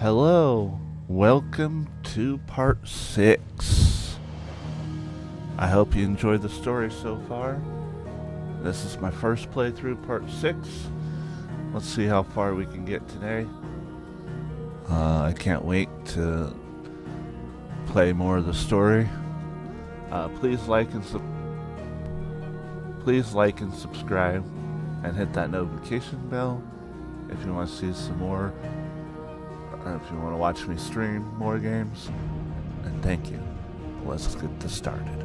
Hello, welcome to part 6. I hope you enjoyed the story so far. This is my first playthrough, part 6. Let's see how far we can get today. I can't wait to play more of the story. Please like and subscribe and hit that notification bell if you want to see some more. If you want to watch me stream more games. And thank you. Let's get this started.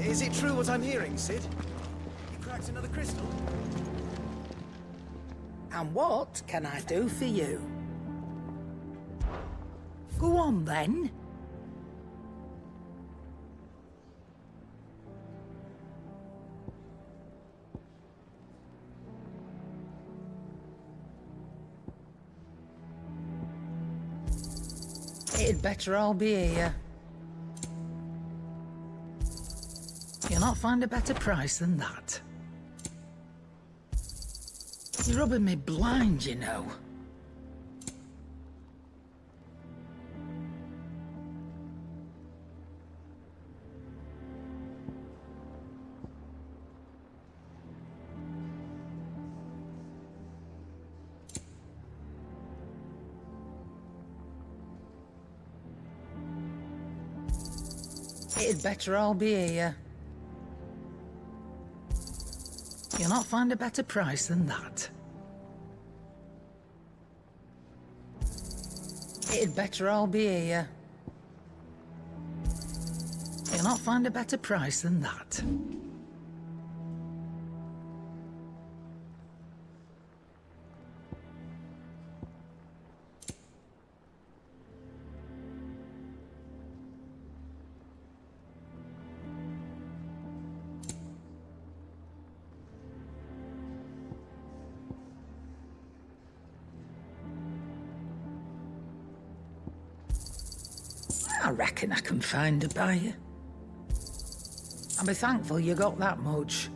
Is it true what I'm hearing, Sid? You cracked another crystal? And what can I do for you? Go on, then. It'd better all be here. You'll not find a better price than that. You're rubbing me blind, you know. It'd better all be here. You'll not find a better price than that. It'd better all be here. You'll not find a better price than that. I reckon I can find a buyer. I'll be thankful you got that much.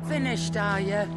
Finished, are you?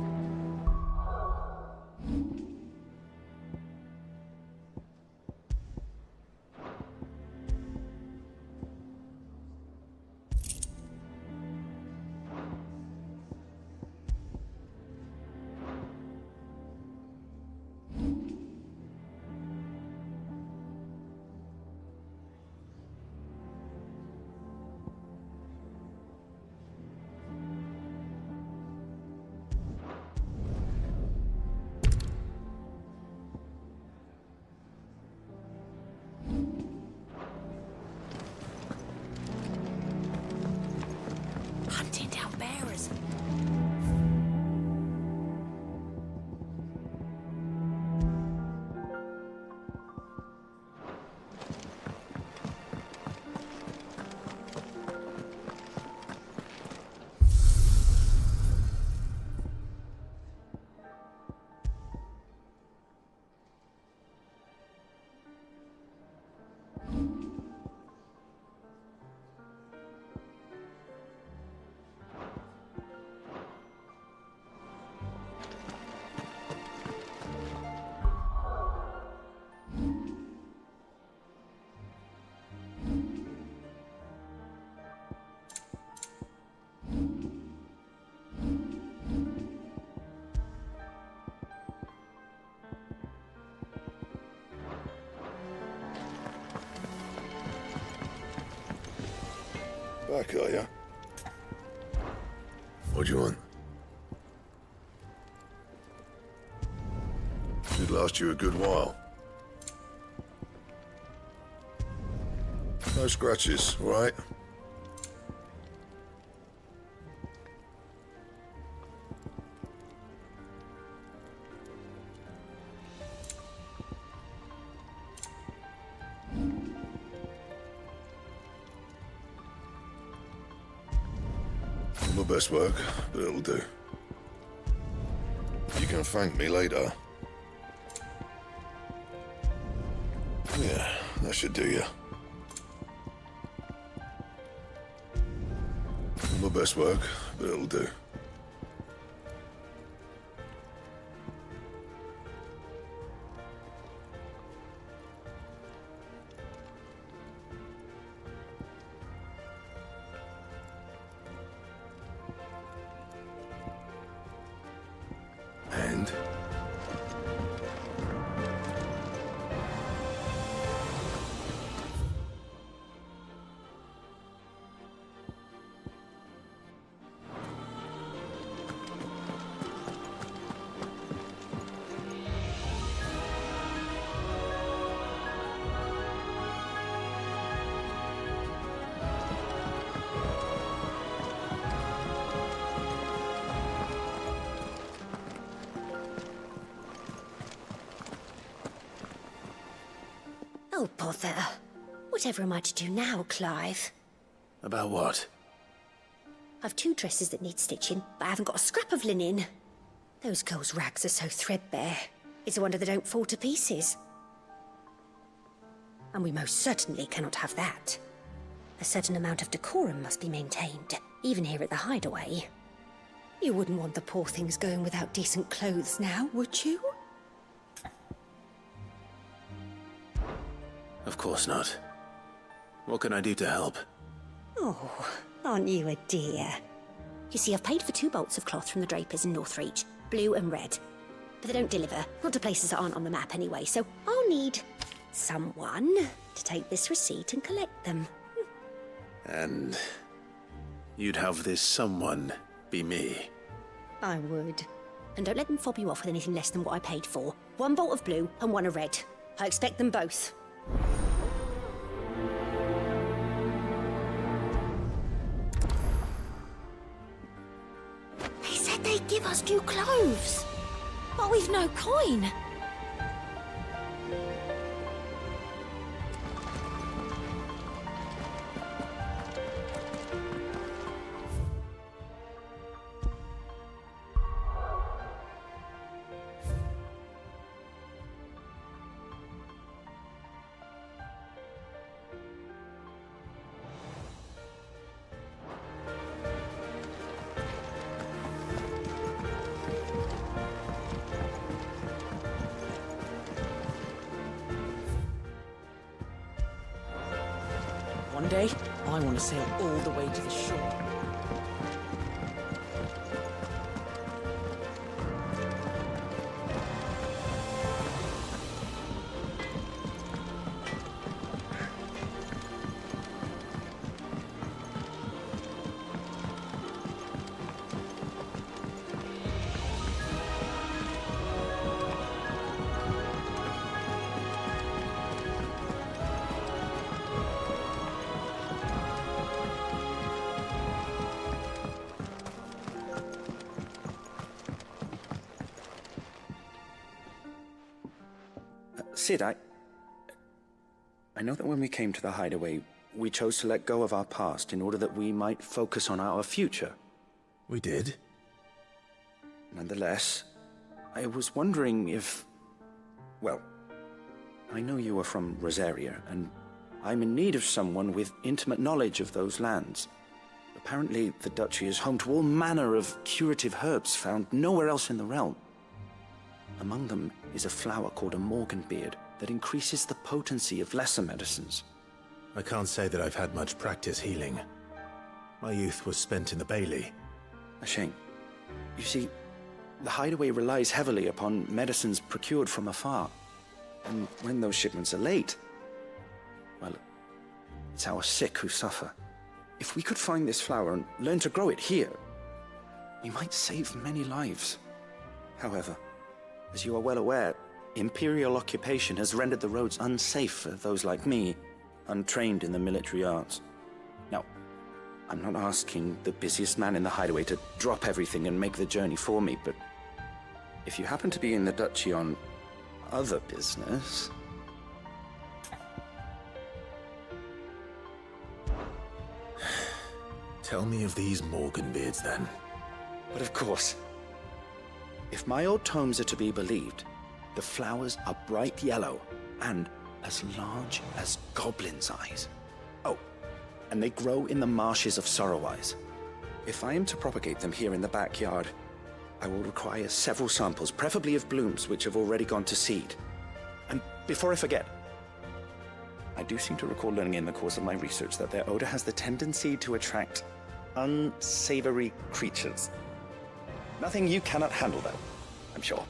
Back, are ya? What do you want? Should last you a good while. No scratches, all right? Not my best work, but it'll do. You can thank me later. Yeah, that should do you. Not my best work, but it'll do. And? Oh, bother. Whatever am I to do now, Clive? About what? I've 2 dresses that need stitching, but I haven't got a scrap of linen. Those girls' rags are so threadbare. It's a wonder they don't fall to pieces. And we most certainly cannot have that. A certain amount of decorum must be maintained, even here at the Hideaway. You wouldn't want the poor things going without decent clothes now, would you? Of course not. What can I do to help? Oh, aren't you a dear? You see, I've paid for 2 bolts of cloth from the drapers in Northreach, blue and red. But they don't deliver, not to places that aren't on the map anyway, so I'll need someone to take this receipt and collect them. And you'd have this someone be me. I would. And don't let them fob you off with anything less than what I paid for. 1 bolt of blue and 1 of red. I expect them both. They said they'd give us new clothes, but we've no coin. One day, I want to sail all the way to the shore. Sid, I know that when we came to the Hideaway, we chose to let go of our past in order that we might focus on our future. We did? Nonetheless, I was wondering if... Well, I know you are from Rosaria, and I'm in need of someone with intimate knowledge of those lands. Apparently, the Duchy is home to all manner of curative herbs found nowhere else in the realm. Among them is a flower called a morganbeard that increases the potency of lesser medicines. I can't say that I've had much practice healing. My youth was spent in the Bailey. A shame. You see, the Hideaway relies heavily upon medicines procured from afar. And when those shipments are late, well, it's our sick who suffer. If we could find this flower and learn to grow it here, we might save many lives. However, as you are well aware, Imperial occupation has rendered the roads unsafe for those like me, untrained in the military arts. Now, I'm not asking the busiest man in the hideaway to drop everything and make the journey for me, but if you happen to be in the duchy on other business... Tell me of these Morganbeards, then. But of course, if my old tomes are to be believed, the flowers are bright yellow and as large as goblins' eyes. Oh, and they grow in the marshes of Sorrowwise. If I am to propagate them here in the backyard, I will require several samples, preferably of blooms which have already gone to seed. And before I forget, I do seem to recall learning in the course of my research that their odor has the tendency to attract unsavory creatures. Nothing you cannot handle, though, I'm sure.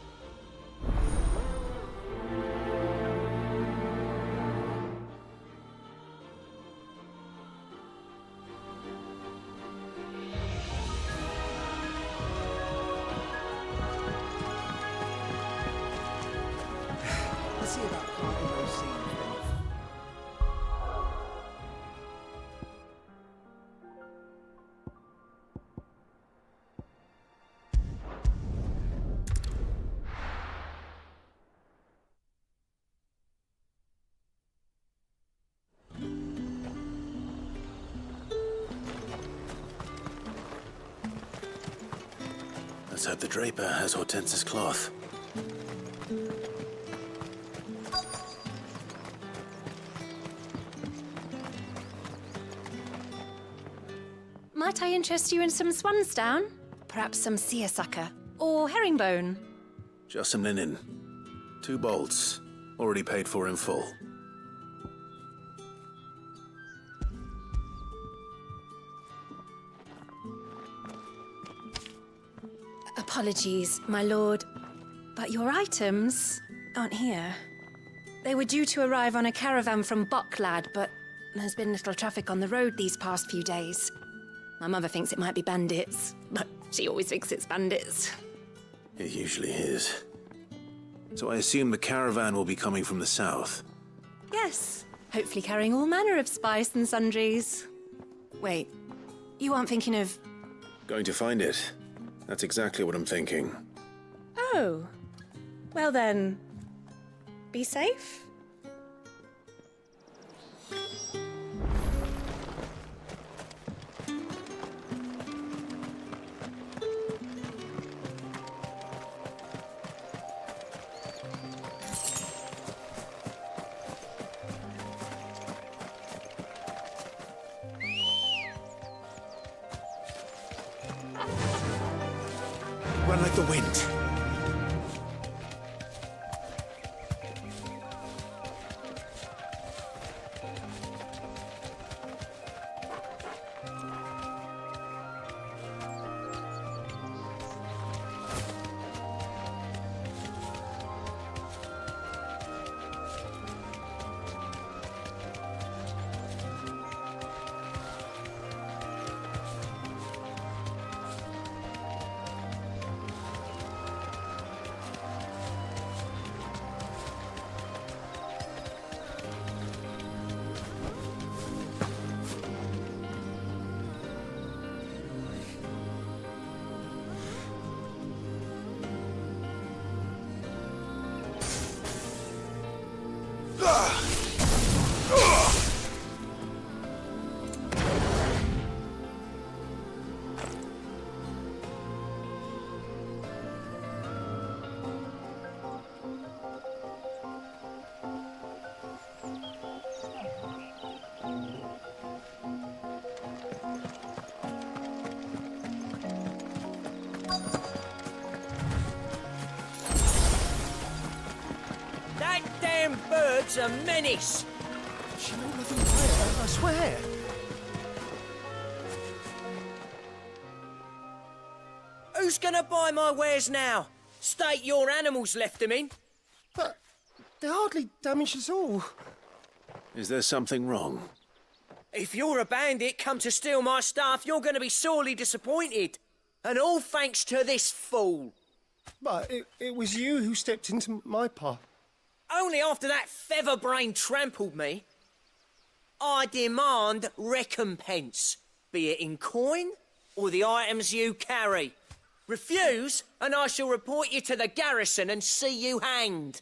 Let's see about planting those seeds. Let's hope the Draper has Hortense's cloth. Might I interest you in some swansdown? Perhaps some seersucker or herringbone? Just some linen. 2 bolts. Already paid for in full. Apologies, my lord, but your items aren't here. They were due to arrive on a caravan from Bocklad, but there's been little traffic on the road these past few days. My mother thinks it might be bandits, but she always thinks it's bandits. It usually is. So I assume the caravan will be coming from the south. Yes, hopefully carrying all manner of spice and sundries. Wait, you aren't thinking of... Going to find it. That's exactly what I'm thinking. Oh, well then, be safe. Run like the wind. That damn bird's a menace! She know nothing about it, I swear. Who's gonna buy my wares now? State your animals left them in. But they hardly damaged us all. Is there something wrong? If you're a bandit come to steal my stuff, you're going to be sorely disappointed. And all thanks to this fool. But it was you who stepped into my path. Only after that feather-brain trampled me. I demand recompense, be it in coin or the items you carry. Refuse, and I shall report you to the garrison and see you hanged.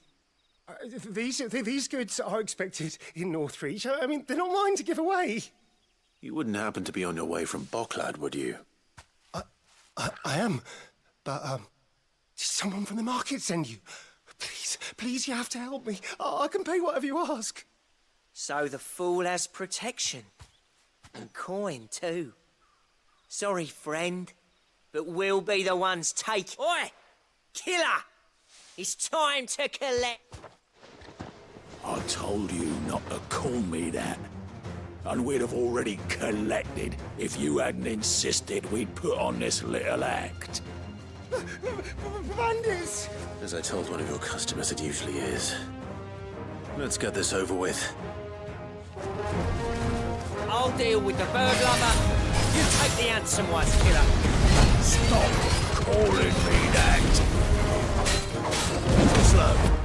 These goods are expected in Northreach. I mean, they're not mine to give away. You wouldn't happen to be on your way from Bocklad, would you? I am, but did someone from the market send you? Please, you have to help me. I can pay whatever you ask. So the fool has protection. And coin, too. Sorry, friend, but we'll be the ones take... Oi! Killer! It's time to collect... I told you not to call me that. And we'd have already collected if you hadn't insisted we'd put on this little act. Bandits! As I told one of your customers, it usually is. Let's get this over with. I'll deal with the bird lover. You take the handsome ones, killer. Stop calling me that. Slow.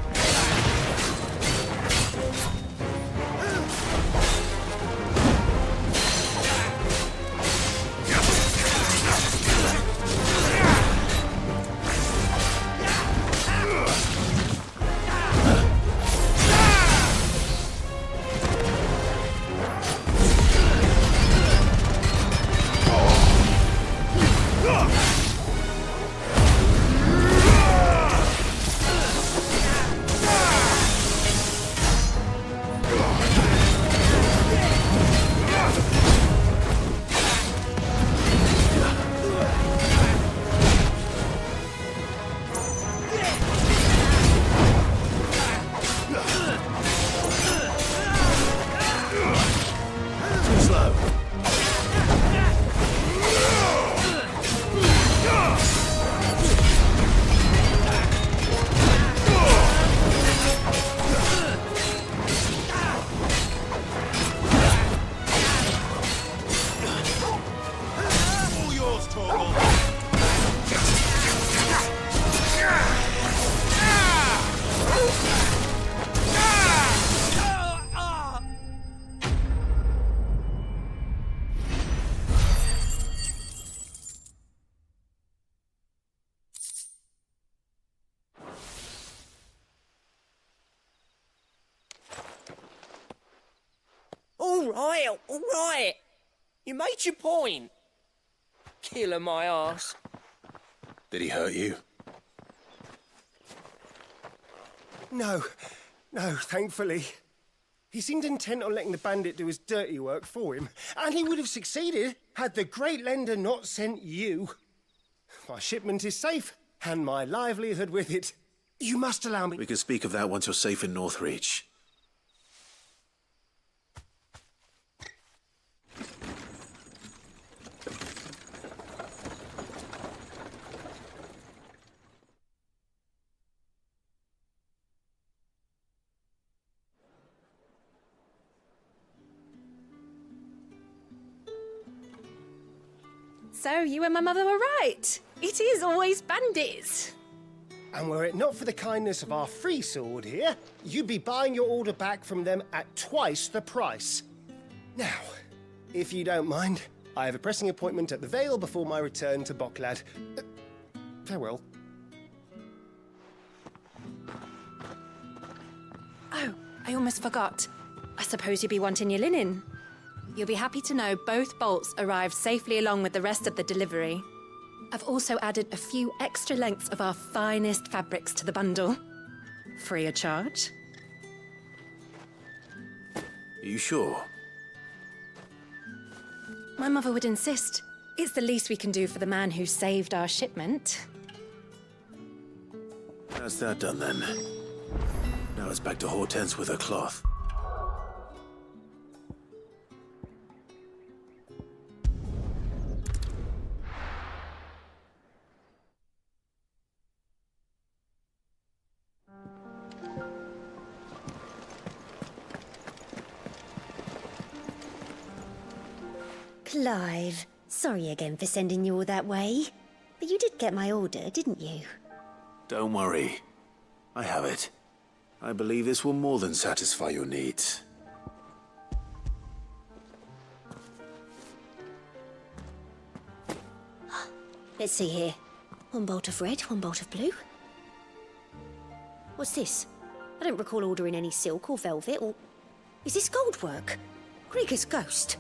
All right. You made your point. Killer my ass. Did he hurt you? No, thankfully. He seemed intent on letting the bandit do his dirty work for him, and he would have succeeded had the great lender not sent you. My shipment is safe, and my livelihood with it. You must allow me... We can speak of that once you're safe in Northreach. So, you and my mother were right. It is always bandits. And were it not for the kindness of our free sword here, you'd be buying your order back from them at twice the price. Now, if you don't mind, I have a pressing appointment at the Vale before my return to Bocklad. Farewell. Oh, I almost forgot. I suppose you'll be wanting your linen. You'll be happy to know both bolts arrived safely along with the rest of the delivery. I've also added a few extra lengths of our finest fabrics to the bundle. Free of charge. Are you sure? My mother would insist. It's the least we can do for the man who saved our shipment. How's that done then? Now it's back to Hortense with her cloth. Clive, sorry again for sending you all that way. But you did get my order, didn't you? Don't worry. I have it. I believe this will more than satisfy your needs. Let's see here. One bolt of red, one bolt of blue. What's this? I don't recall ordering any silk or velvet or... Is this gold work? Krieger's ghost.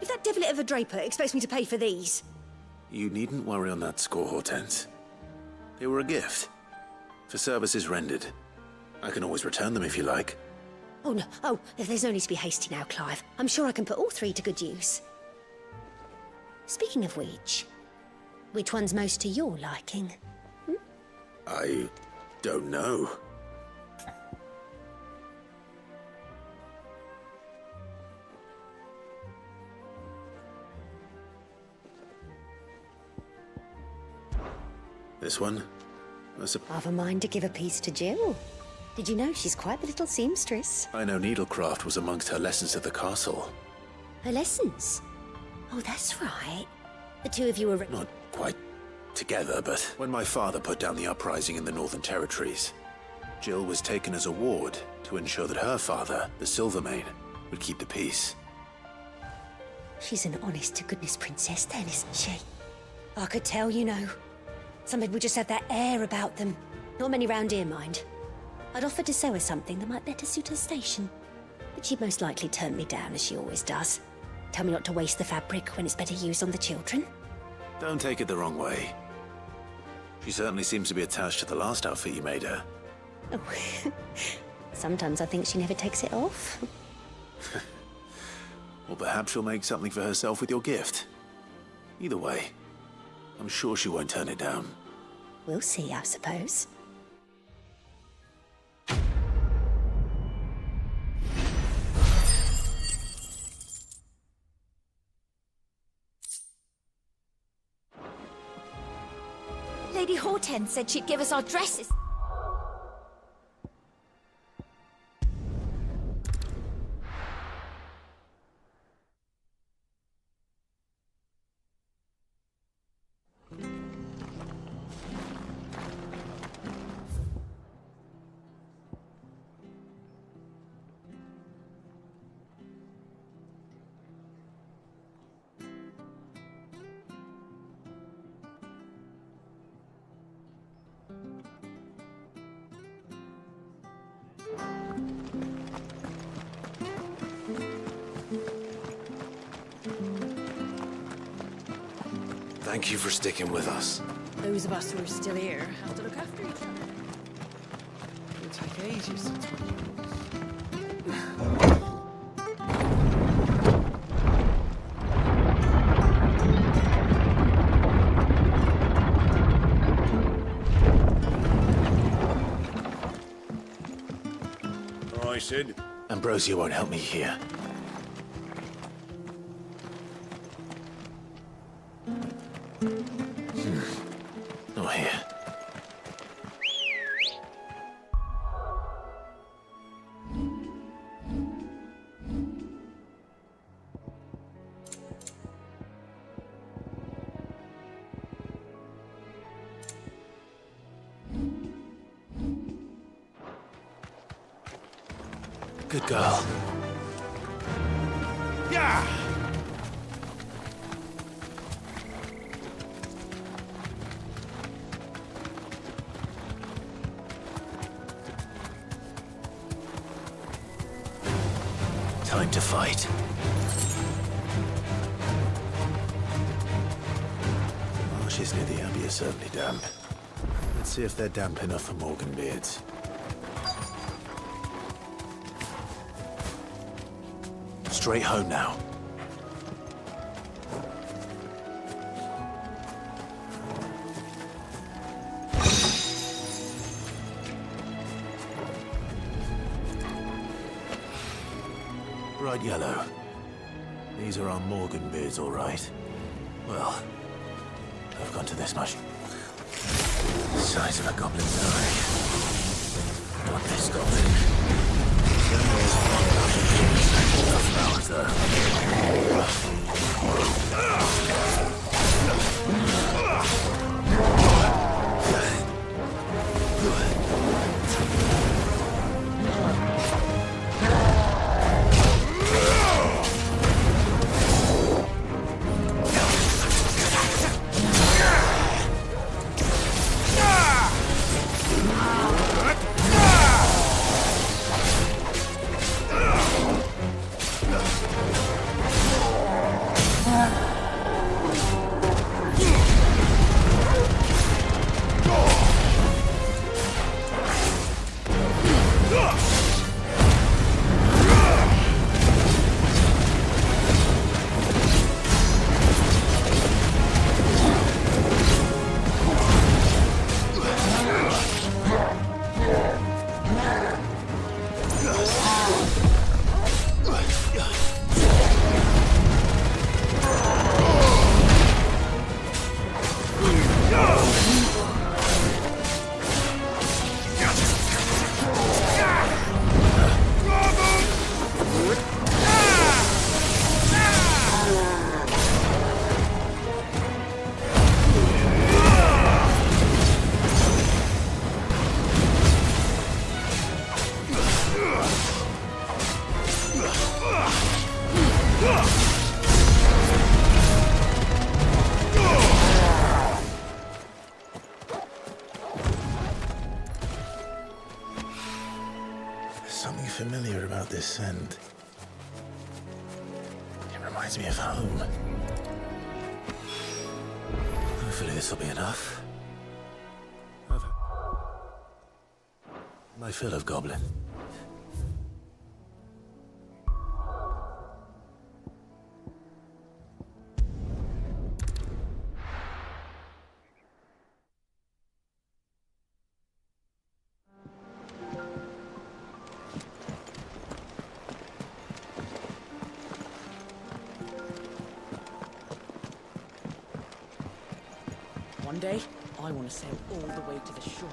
If that devilet of a draper expects me to pay for these... You needn't worry on that score, Hortense. They were a gift. For services rendered. I can always return them if you like. Oh, no. Oh, there's no need to be hasty now, Clive. I'm sure I can put all three to good use. Speaking of which one's most to your liking? I don't know. This one? I've a mind to give a piece to Jill. Did you know she's quite the little seamstress? I know needlecraft was amongst her lessons at the castle. Her lessons? Oh, that's right. The two of you were... Not quite together, but when my father put down the uprising in the Northern Territories, Jill was taken as a ward to ensure that her father, the Silvermane, would keep the peace. She's an honest-to-goodness princess then, isn't she? I could tell, you know. Some people just have that air about them. Not many round here, mind. I'd offered to sew her something that might better suit her station. But she'd most likely turn me down, as she always does. Tell me not to waste the fabric when it's better used on the children. Don't take it the wrong way. She certainly seems to be attached to the last outfit you made her. Oh, sometimes I think she never takes it off. Or perhaps she'll make something for herself with your gift. Either way, I'm sure she won't turn it down. We'll see, I suppose. Lady Hortense said she'd give us our dresses. Thank you for sticking with us. Those of us who are still here have to look after each other. It'll take ages to I said. Ambrosia won't help me here. Not here. Good girl. Yeah! Time to fight. Marshes near the Abbey are certainly damp. Let's see if they're damp enough for Morgan beards. Straight home now. Bright yellow. These are our Morgan beards, all right. Well, I've gone to this much. Size of a goblin's eye. Not this goblin. Flowers there. Something familiar about this scent. It reminds me of home. Hopefully this will be enough. My fill of goblin. One day, I want to sail all the way to the shore.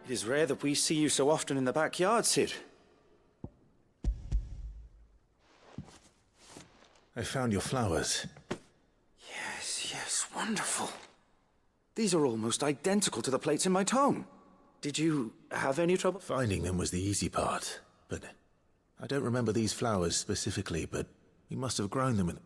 It is rare that we see you so often in the backyard, Sid. I found your flowers. Yes, wonderful. These are almost identical to the plates in my tome. Did you have any trouble? Finding them was the easy part, but I don't remember these flowers specifically, but we must have grown them.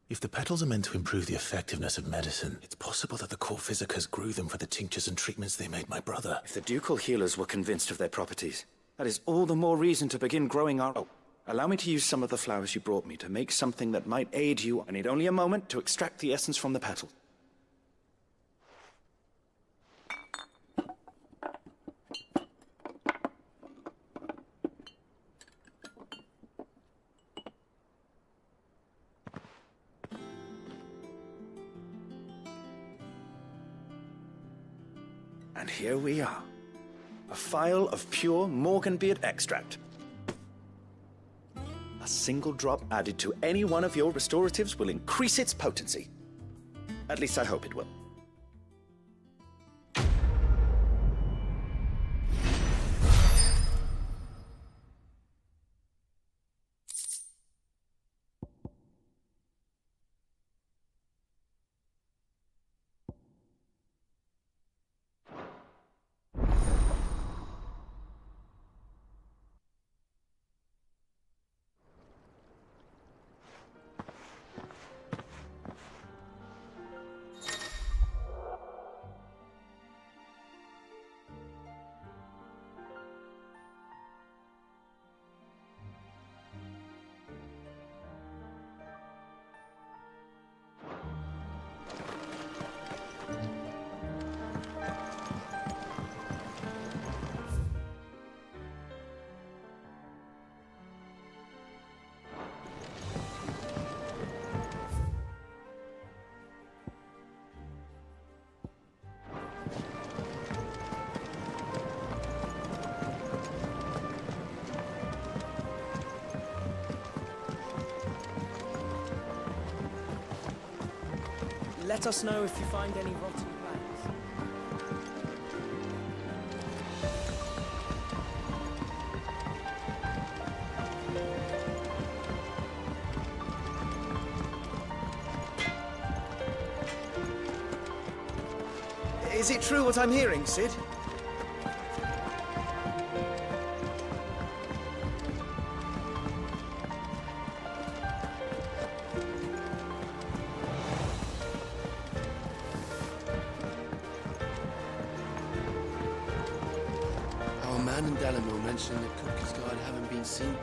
If the petals are meant to improve the effectiveness of medicine, it's possible that the court physicers grew them for the tinctures and treatments they made my brother. If the ducal healers were convinced of their properties, that is all the more reason to begin growing our... Oh, allow me to use some of the flowers you brought me to make something that might aid you. I need only a moment to extract the essence from the petals. And here we are. A phial of pure Morganbeard extract. A single drop added to any one of your restoratives will increase its potency. At least I hope it will. let us know if you find any rotten plants. Is it true what I'm hearing, Sid? Our man in Delano mentioned that Cookies Guard haven't been seen.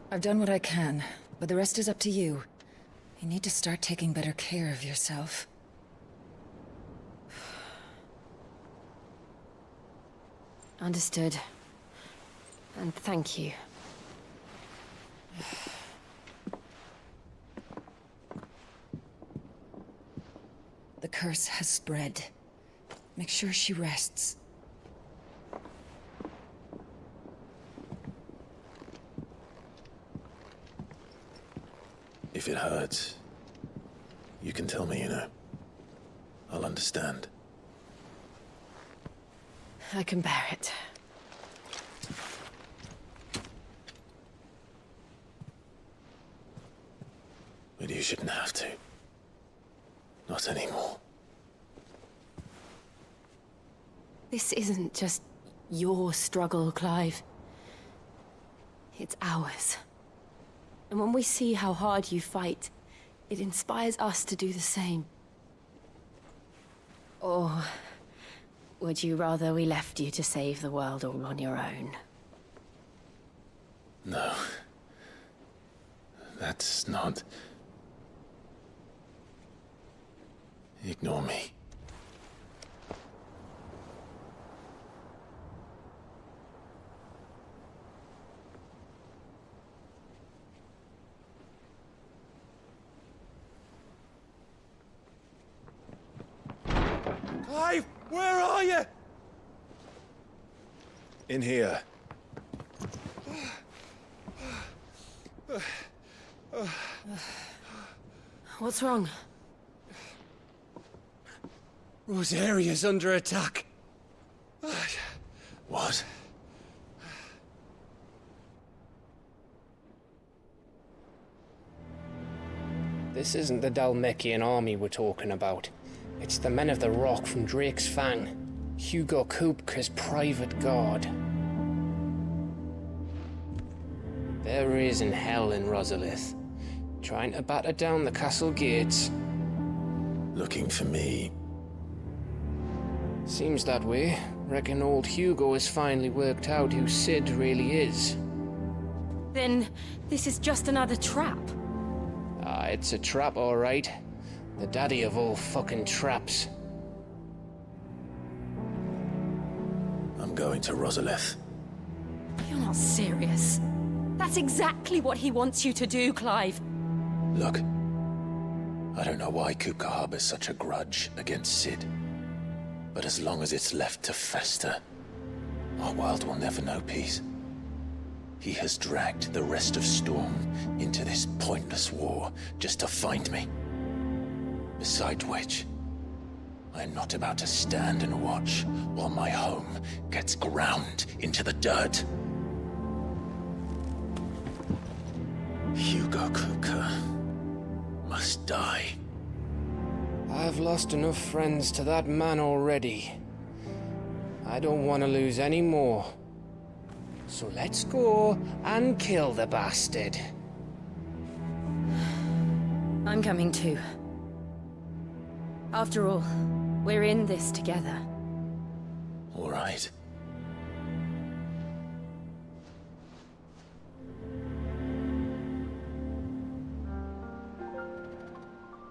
I've done what I can, but the rest is up to you. You need to start taking better care of yourself. Understood. And thank you. The curse has spread. Make sure she rests. If it hurts, you can tell me, you know. I'll understand. I can bear it. But you shouldn't have to. Not anymore. This isn't just your struggle, Clive. It's ours. And when we see how hard you fight, it inspires us to do the same. Or would you rather we left you to save the world all on your own? No. That's not... Ignore me. Clive, where are you? In here. What's wrong? Rosaria's under attack. What? This isn't the Dalmekian army we're talking about. It's the men of the Rock from Drake's Fang. Hugo Kupka's private guard. There is in hell in Rosalith, trying to batter down the castle gates. Looking for me. Seems that way. Reckon old Hugo has finally worked out who Sid really is. Then this is just another trap. Ah, it's a trap, all right. The daddy of all fucking traps. I'm going to Rosalith. You're not serious. That's exactly what he wants you to do, Clive. Look, I don't know why Kupka harbors such a grudge against Sid. But as long as it's left to fester, our world will never know peace. He has dragged the rest of Storm into this pointless war just to find me. Besides which, I'm not about to stand and watch while my home gets ground into the dirt. Hugo Kupka must die. I've lost enough friends to that man already. I don't want to lose any more. So let's go and kill the bastard. I'm coming too. After all, we're in this together. All right.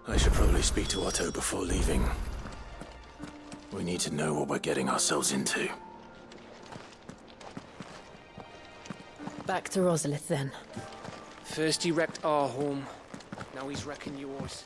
I should probably speak to Otto before leaving. We need to know what we're getting ourselves into. Back to Rosalith, then. First he wrecked our home, now he's wrecking yours.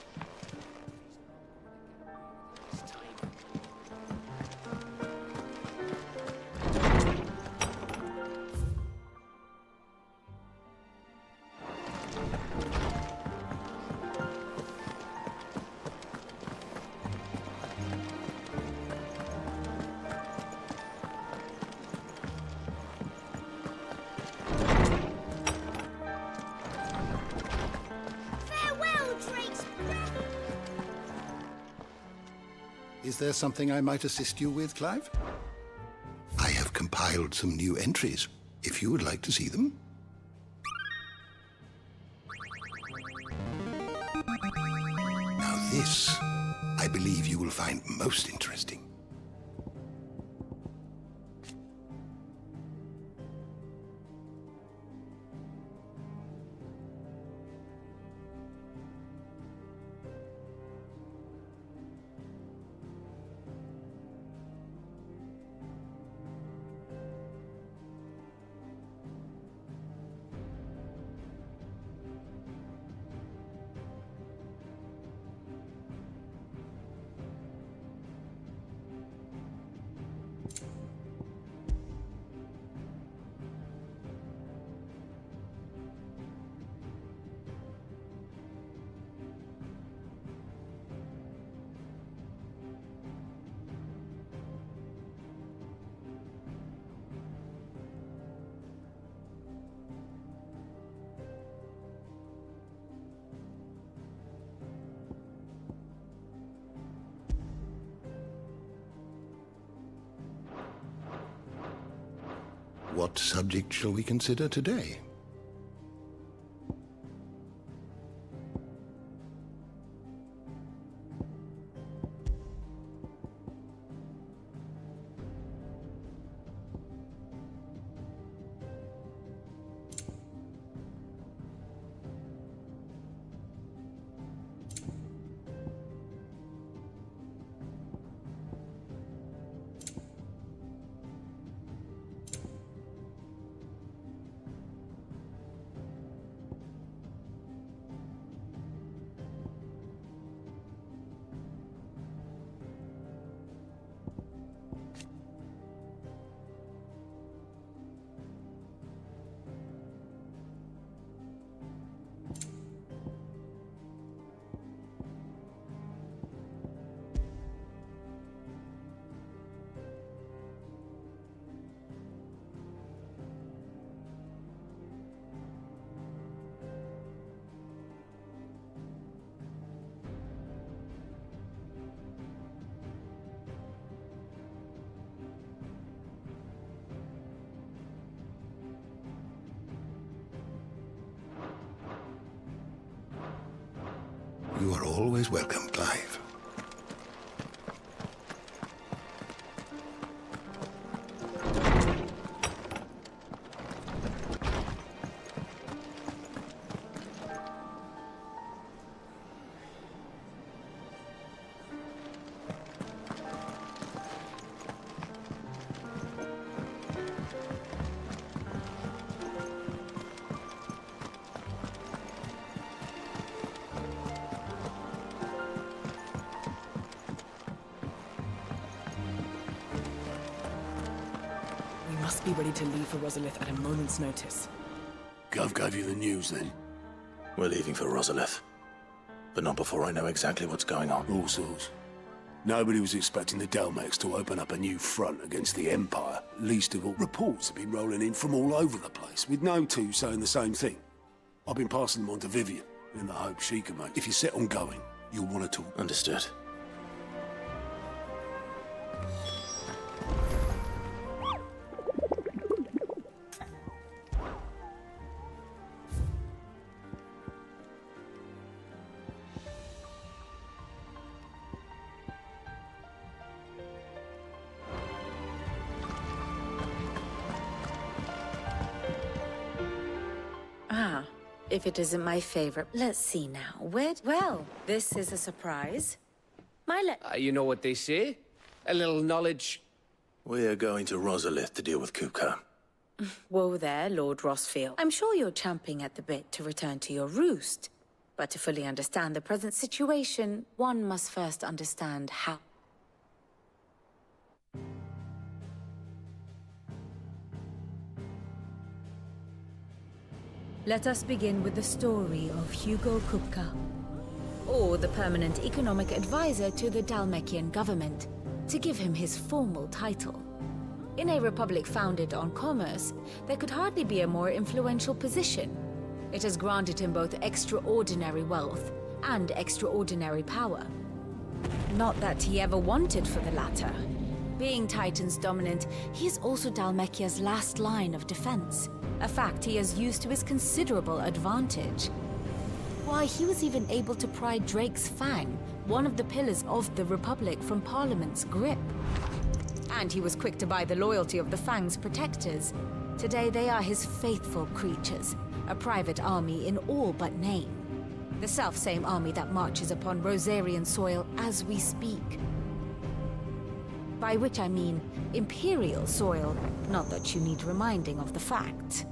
Is there something I might assist you with, Clive? I have compiled some new entries, if you would like to see them. Now this, I believe you will find most interesting. What subject shall we consider today? You are always welcome, Clive. Be ready to leave for Rosalith at a moment's notice. Gov gave you the news then? We're leaving for Rosalith. But not before I know exactly what's going on. All sorts. Nobody was expecting the Delmex to open up a new front against the Empire. Least of all, reports have been rolling in from all over the place, with no two saying the same thing. I've been passing them on to Vivian, in the hope she can make. If you're set on going, you'll want to talk. Understood. If it isn't my favorite. Let's see now. Well, this is a surprise. You know what they say? A little knowledge. We're going to Rosalith to deal with Kupka. Whoa there, Lord Rossfield. I'm sure you're champing at the bit to return to your roost. But to fully understand the present situation, one must first understand how. Let us begin with the story of Hugo Kupka, or the permanent economic advisor to the Dalmekian government, to give him his formal title. In a republic founded on commerce, there could hardly be a more influential position. It has granted him both extraordinary wealth and extraordinary power. Not that he ever wanted for the latter. Being Titan's dominant, he is also Dalmekia's last line of defense, a fact he has used to his considerable advantage. Why, he was even able to pry Drake's Fang, one of the pillars of the Republic, from Parliament's grip. And he was quick to buy the loyalty of the Fang's protectors. Today they are his faithful creatures, a private army in all but name. The self-same army that marches upon Rosarian soil as we speak. By which I mean Imperial soil, not that you need reminding of the fact.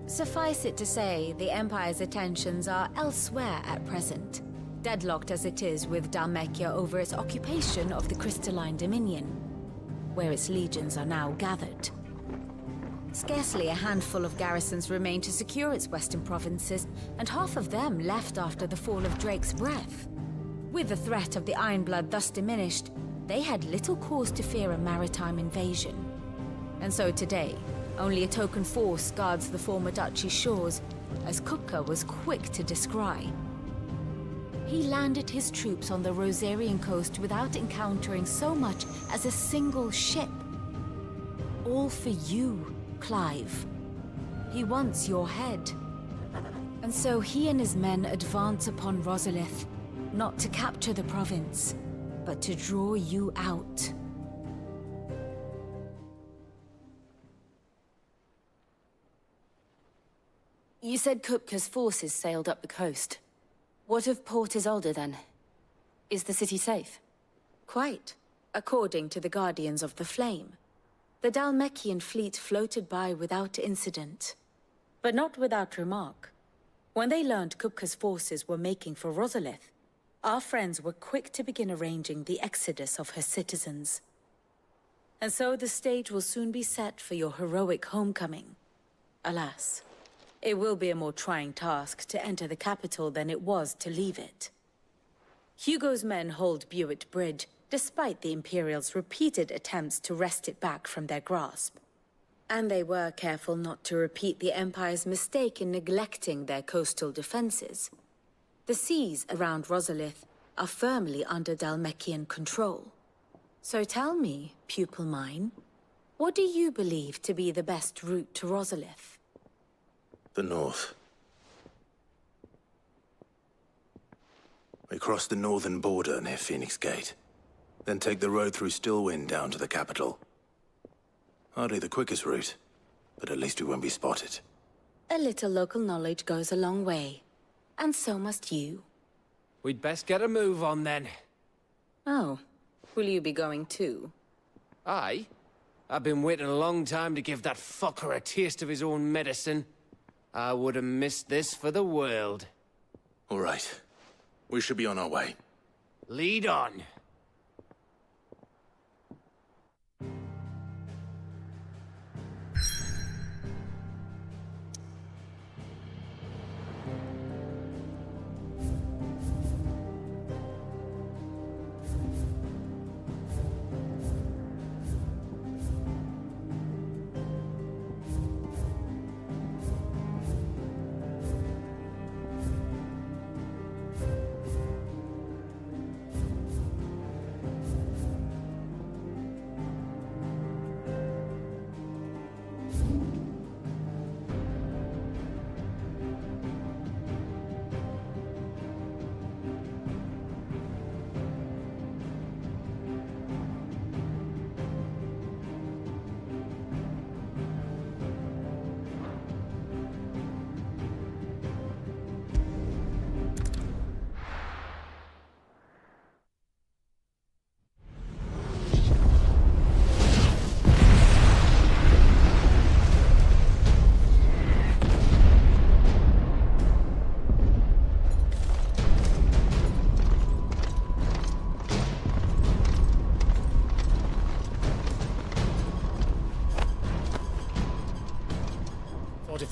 Suffice it to say, the Empire's attentions are elsewhere at present, deadlocked as it is with Dalmekia over its occupation of the Crystalline Dominion, where its legions are now gathered. Scarcely a handful of garrisons remain to secure its western provinces, and half of them left after the fall of Drake's Breath. With the threat of the Ironblood thus diminished, they had little cause to fear a maritime invasion. And so today, only a token force guards the former duchy's shores, as Kupka was quick to descry. He landed his troops on the Rosarian coast without encountering so much as a single ship. All for you, Clive. He wants your head. And so he and his men advance upon Rosalith, not to capture the province, but to draw you out. You said Kupka's forces sailed up the coast. What of Port Isolde, then? Is the city safe? Quite, according to the Guardians of the Flame. The Dalmekian fleet floated by without incident. But not without remark. When they learned Kupka's forces were making for Rosalith, our friends were quick to begin arranging the exodus of her citizens. And so the stage will soon be set for your heroic homecoming. Alas. It will be a more trying task to enter the capital than it was to leave it. Hugo's men hold Buett Bridge, despite the Imperials' repeated attempts to wrest it back from their grasp. And they were careful not to repeat the Empire's mistake in neglecting their coastal defenses. The seas around Rosalith are firmly under Dalmekian control. So tell me, pupil mine, what do you believe to be the best route to Rosalith? The north. We cross the northern border near Phoenix Gate, then take the road through Stillwind down to the capital. Hardly the quickest route, but at least we won't be spotted. A little local knowledge goes a long way, and so must you. We'd best get a move on then. Oh, will you be going too? Aye. I've been waiting a long time to give that fucker a taste of his own medicine. I would have missed this for the world. All right. We should be on our way. Lead on.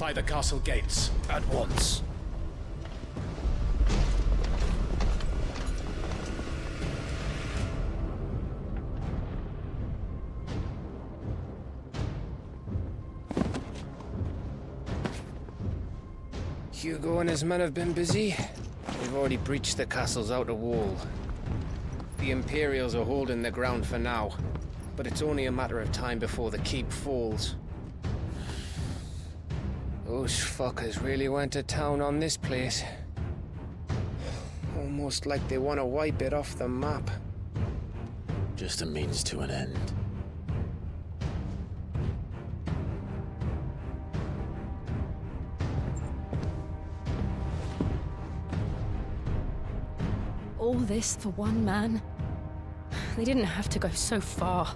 Fortify the castle gates at once. Hugo and his men have been busy. They've already breached the castle's outer wall. The Imperials are holding the ground for now, but it's only a matter of time before the keep falls. Those fuckers really went to town on this place. Almost like they want to wipe it off the map. Just a means to an end. All this for one man? They didn't have to go so far.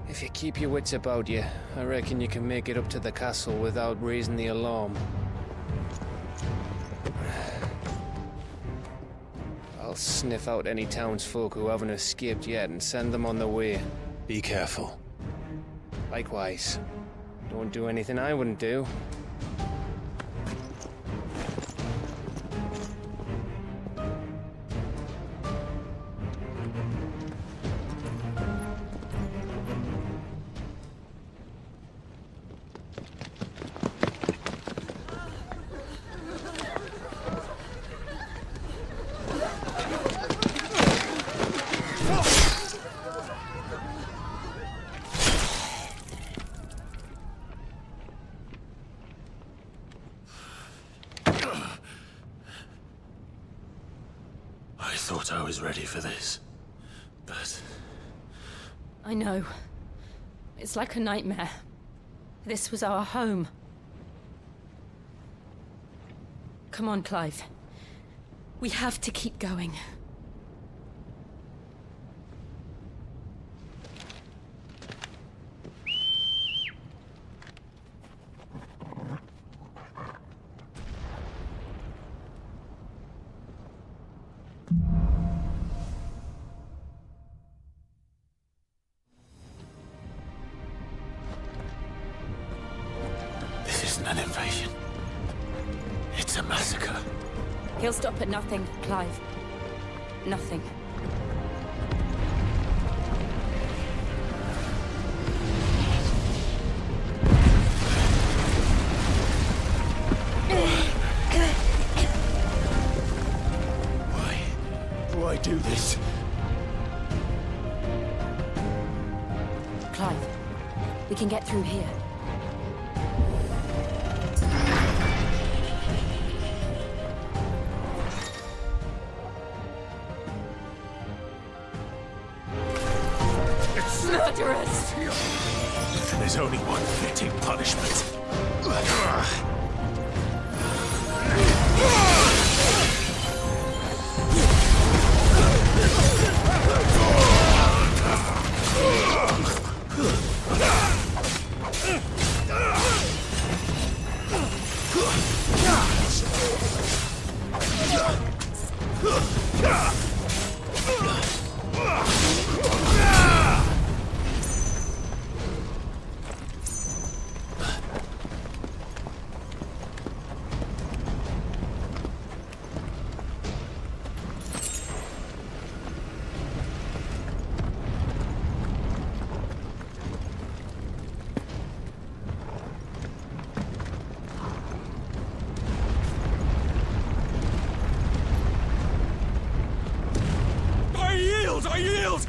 If you keep your wits about you, I reckon you can make it up to the castle without raising the alarm. I'll sniff out any townsfolk who haven't escaped yet and send them on their way. Be careful. Likewise. Don't do anything I wouldn't do. I thought I was ready for this, but... I know. It's like a nightmare. This was our home. Come on, Clive. We have to keep going. This isn't an invasion. It's a massacre. He'll stop at nothing, Clive. Nothing. Why do I do this? Clive, we can get through here. Murderers! There's only one fitting punishment. I yield!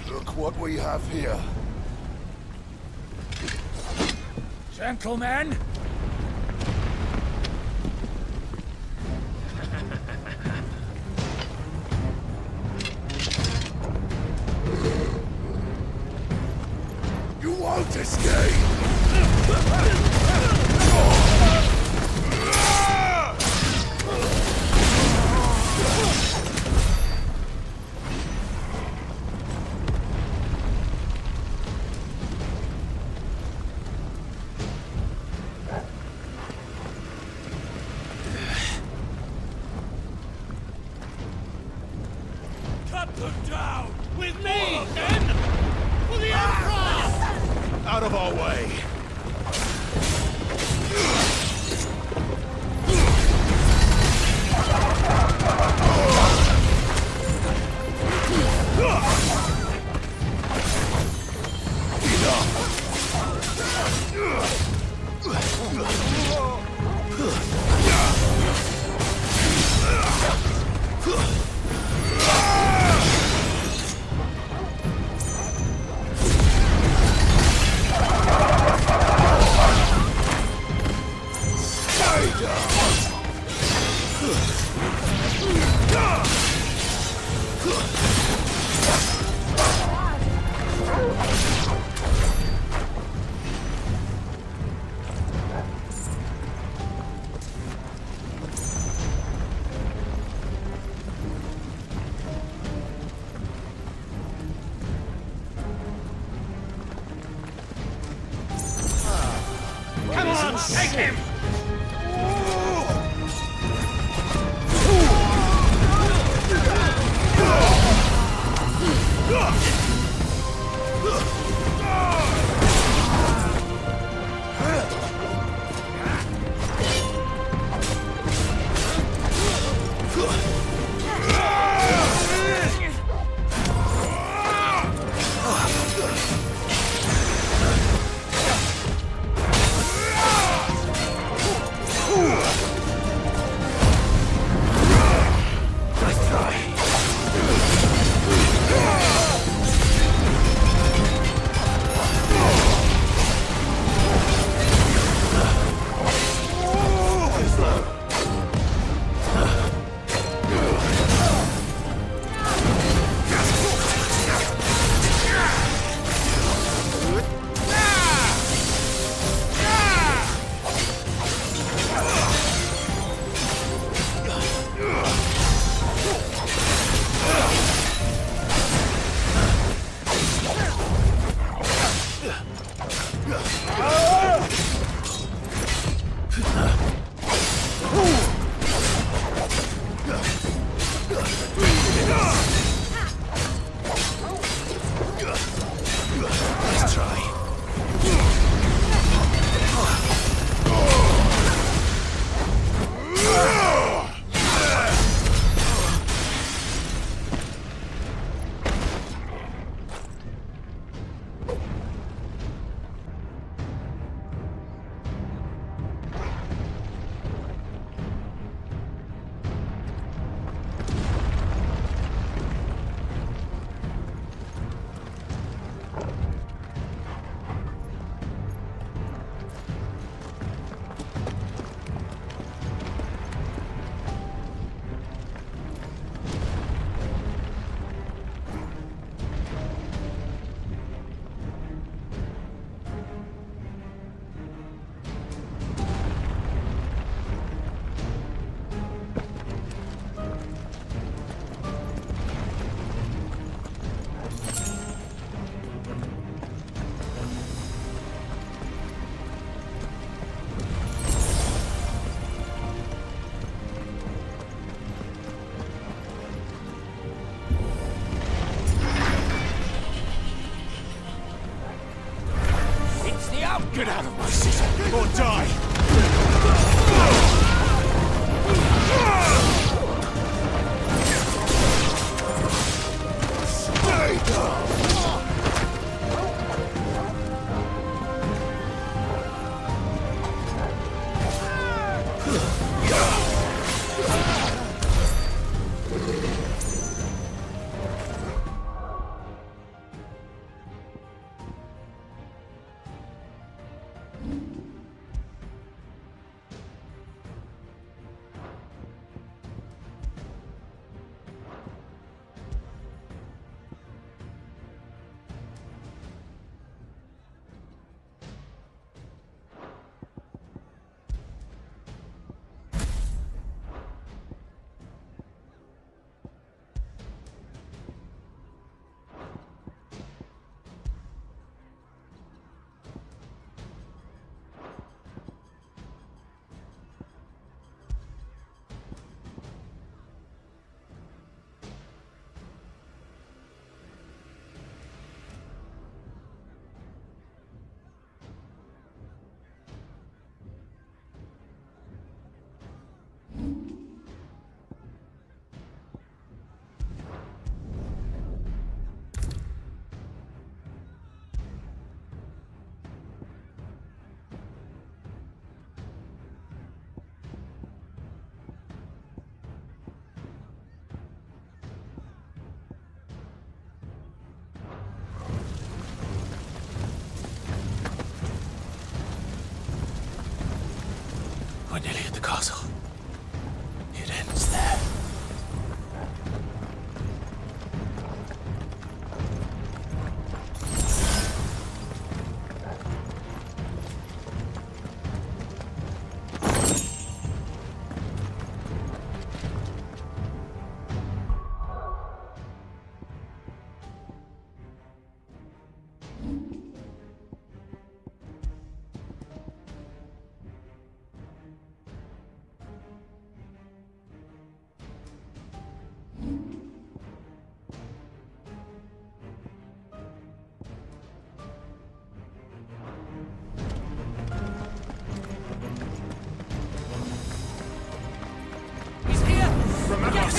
Look what we have here. Gentlemen! You won't escape! them down! With me, then! For the Empire! Out of our way! Come on, take him!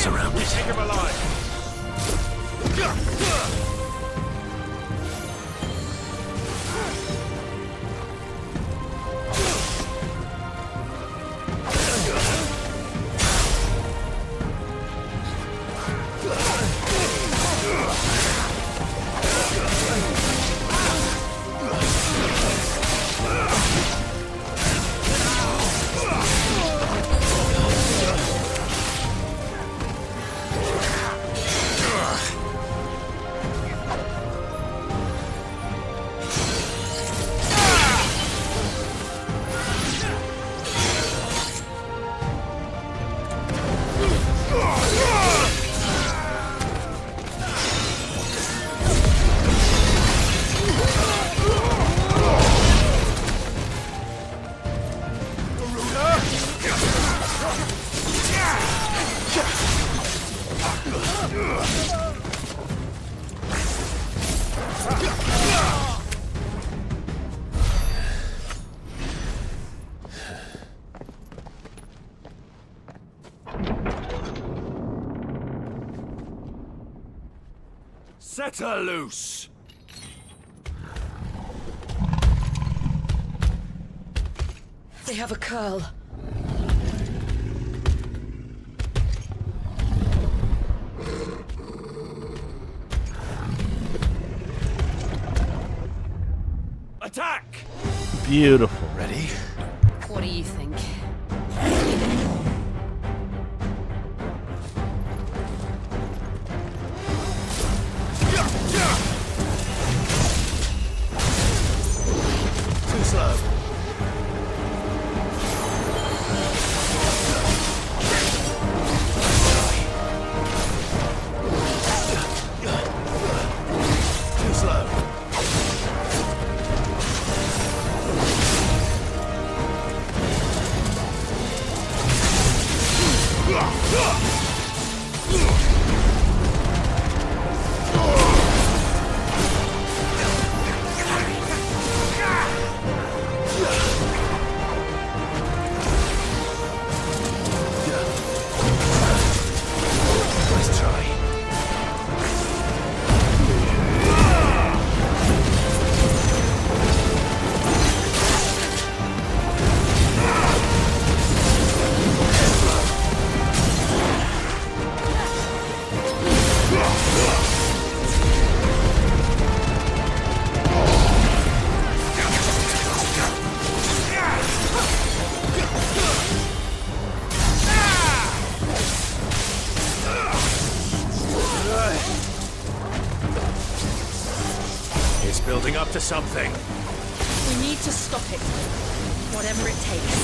surrounded. Take him alive. Set her loose! They have a curl. Attack! Beautiful. Ready? What do you think? Too slow. Too slow. Nice try. It's building up to something. We need to stop it. Whatever it takes.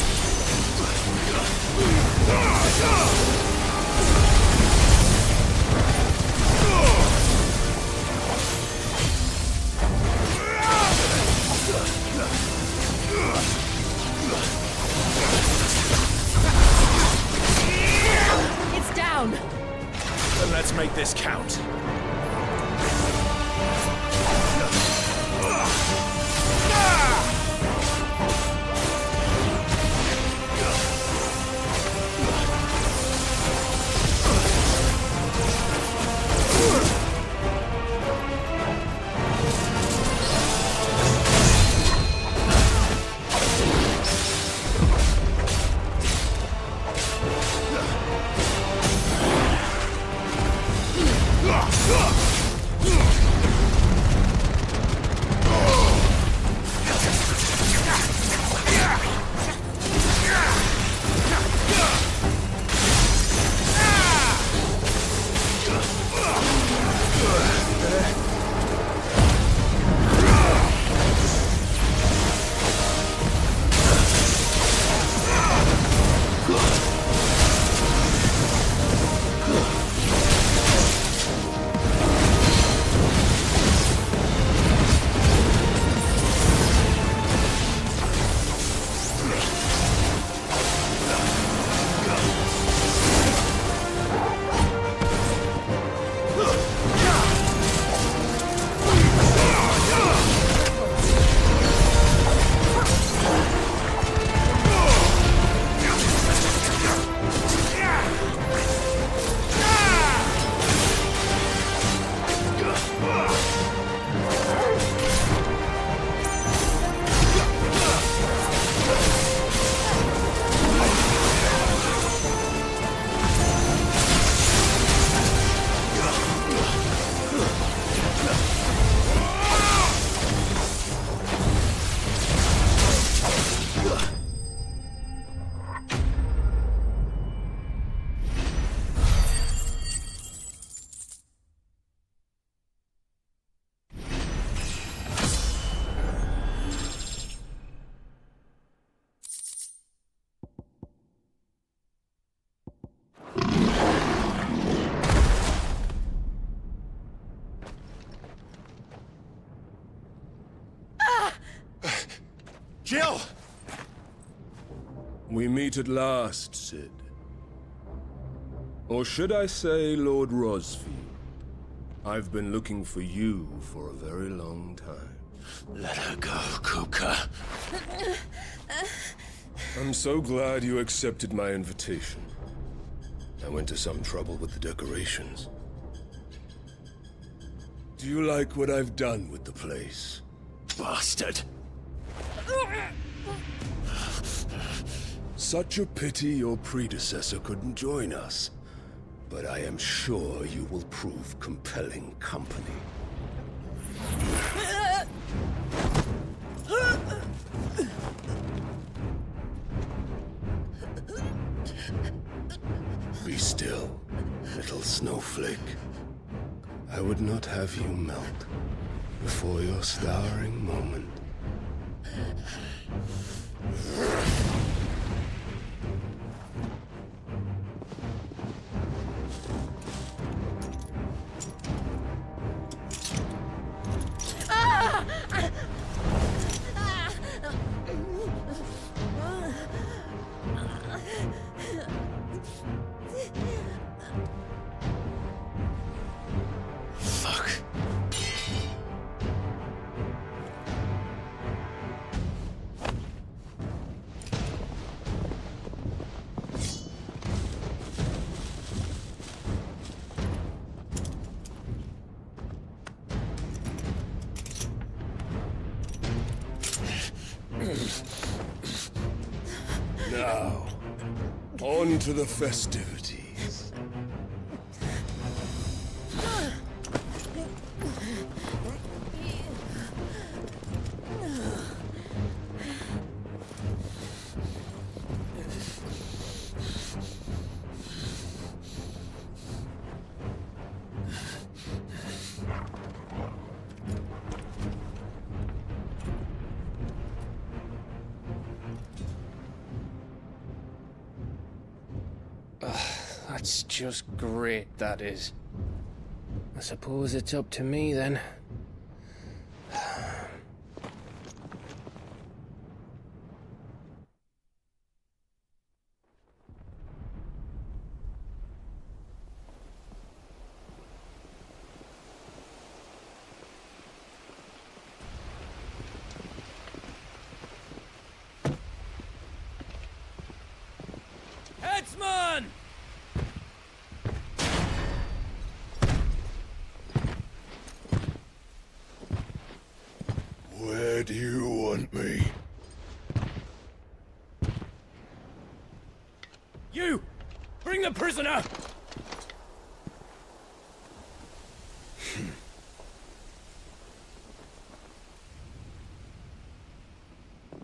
It's down. Then let's make this count. Jill! We meet at last, Sid. Or should I say, Lord Rosfield? I've been looking for you for a very long time. Let her go, Kupka. I'm so glad you accepted my invitation. I went to some trouble with the decorations. Do you like what I've done with the place? Bastard! Such a pity your predecessor couldn't join us. But I am sure you will prove compelling company. Be still, little snowflake. I would not have you melt before your starring moment. Fuck. Now, on to the festivities. That's just great, that is. I suppose it's up to me, then. Headsman! Where do you want me? You! Bring the prisoner!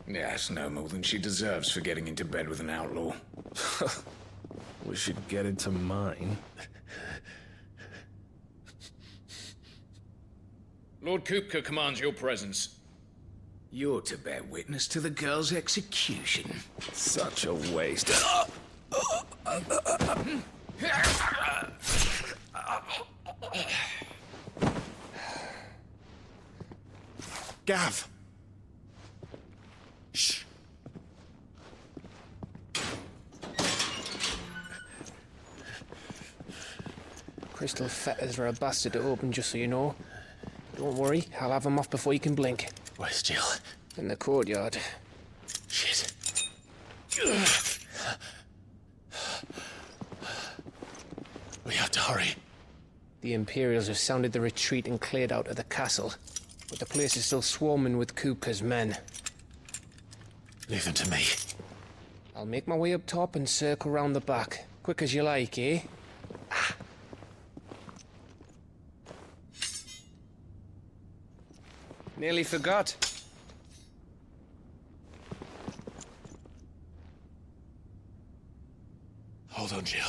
Yes, no more than she deserves for getting into bed with an outlaw. We should get into mine. Lord Kupka commands your presence. You're to bear witness to the girl's execution. Such a waste. Gav! Shh! Crystal fetters are a bastard to open, just so you know. Don't worry, I'll have them off before you can blink. Where's Jill? In the courtyard. Shit. We have to hurry. The Imperials have sounded the retreat and cleared out of the castle. But the place is still swarming with Kupka's men. Leave them to me. I'll make my way up top and circle round the back. Quick as you like, eh? Nearly forgot. Hold on, Jill.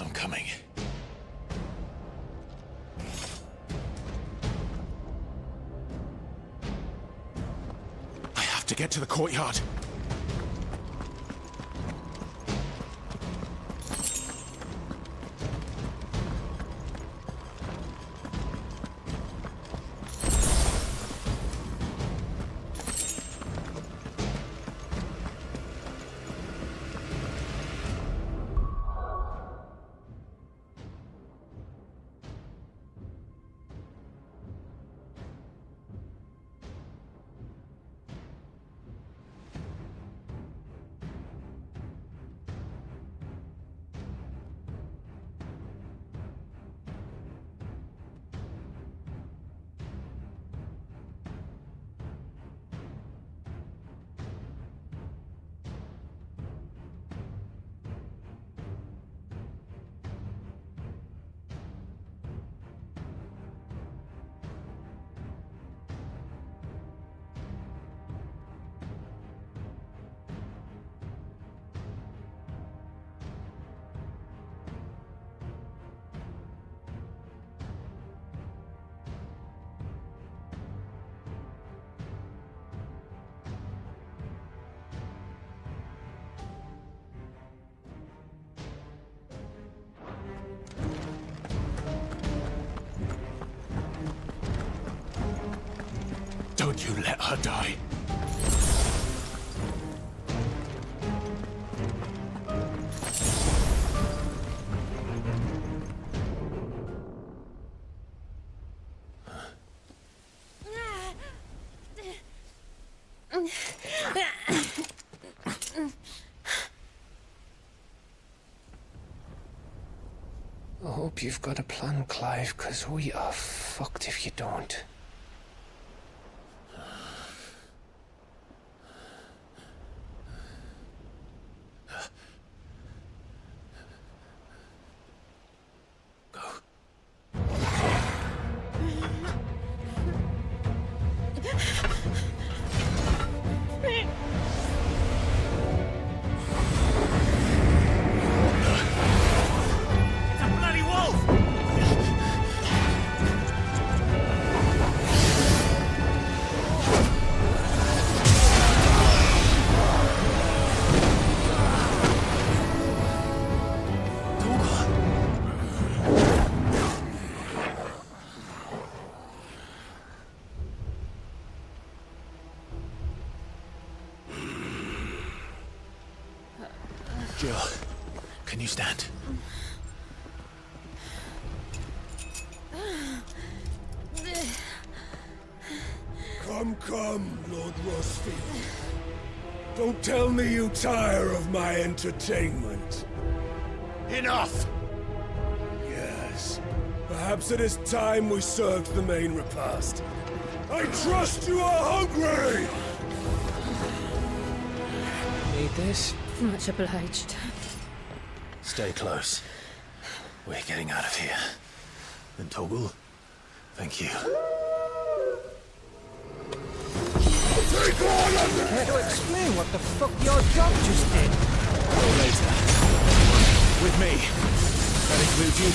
I'm coming. I have to get to the courtyard. would you let her die? I hope you've got a plan, Clive, because we are fucked if you don't. Jill, can you stand? Come, Lord Rosfield. Don't tell me you tire of my entertainment. Enough! Yes. Perhaps it is time we served the main repast. I trust you are hungry! Need this? Much obliged. Stay close. We're getting out of here. And Toggle, thank you. Care to explain what the fuck your job just did? Later. With me. That includes you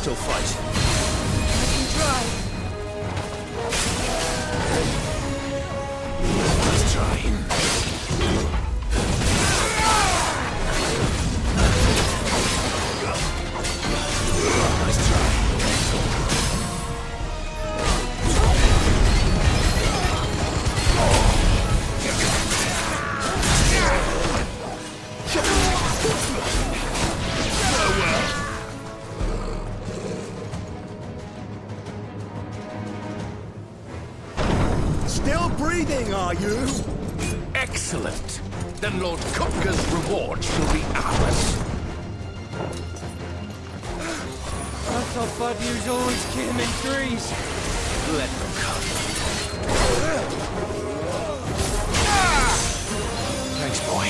still fight? I can try. Let's try. Nice try. Still breathing, are you? Excellent. Then Lord Kupka's reward shall be ours. I thought bad news always came in threes. Let them come. Thanks, boy.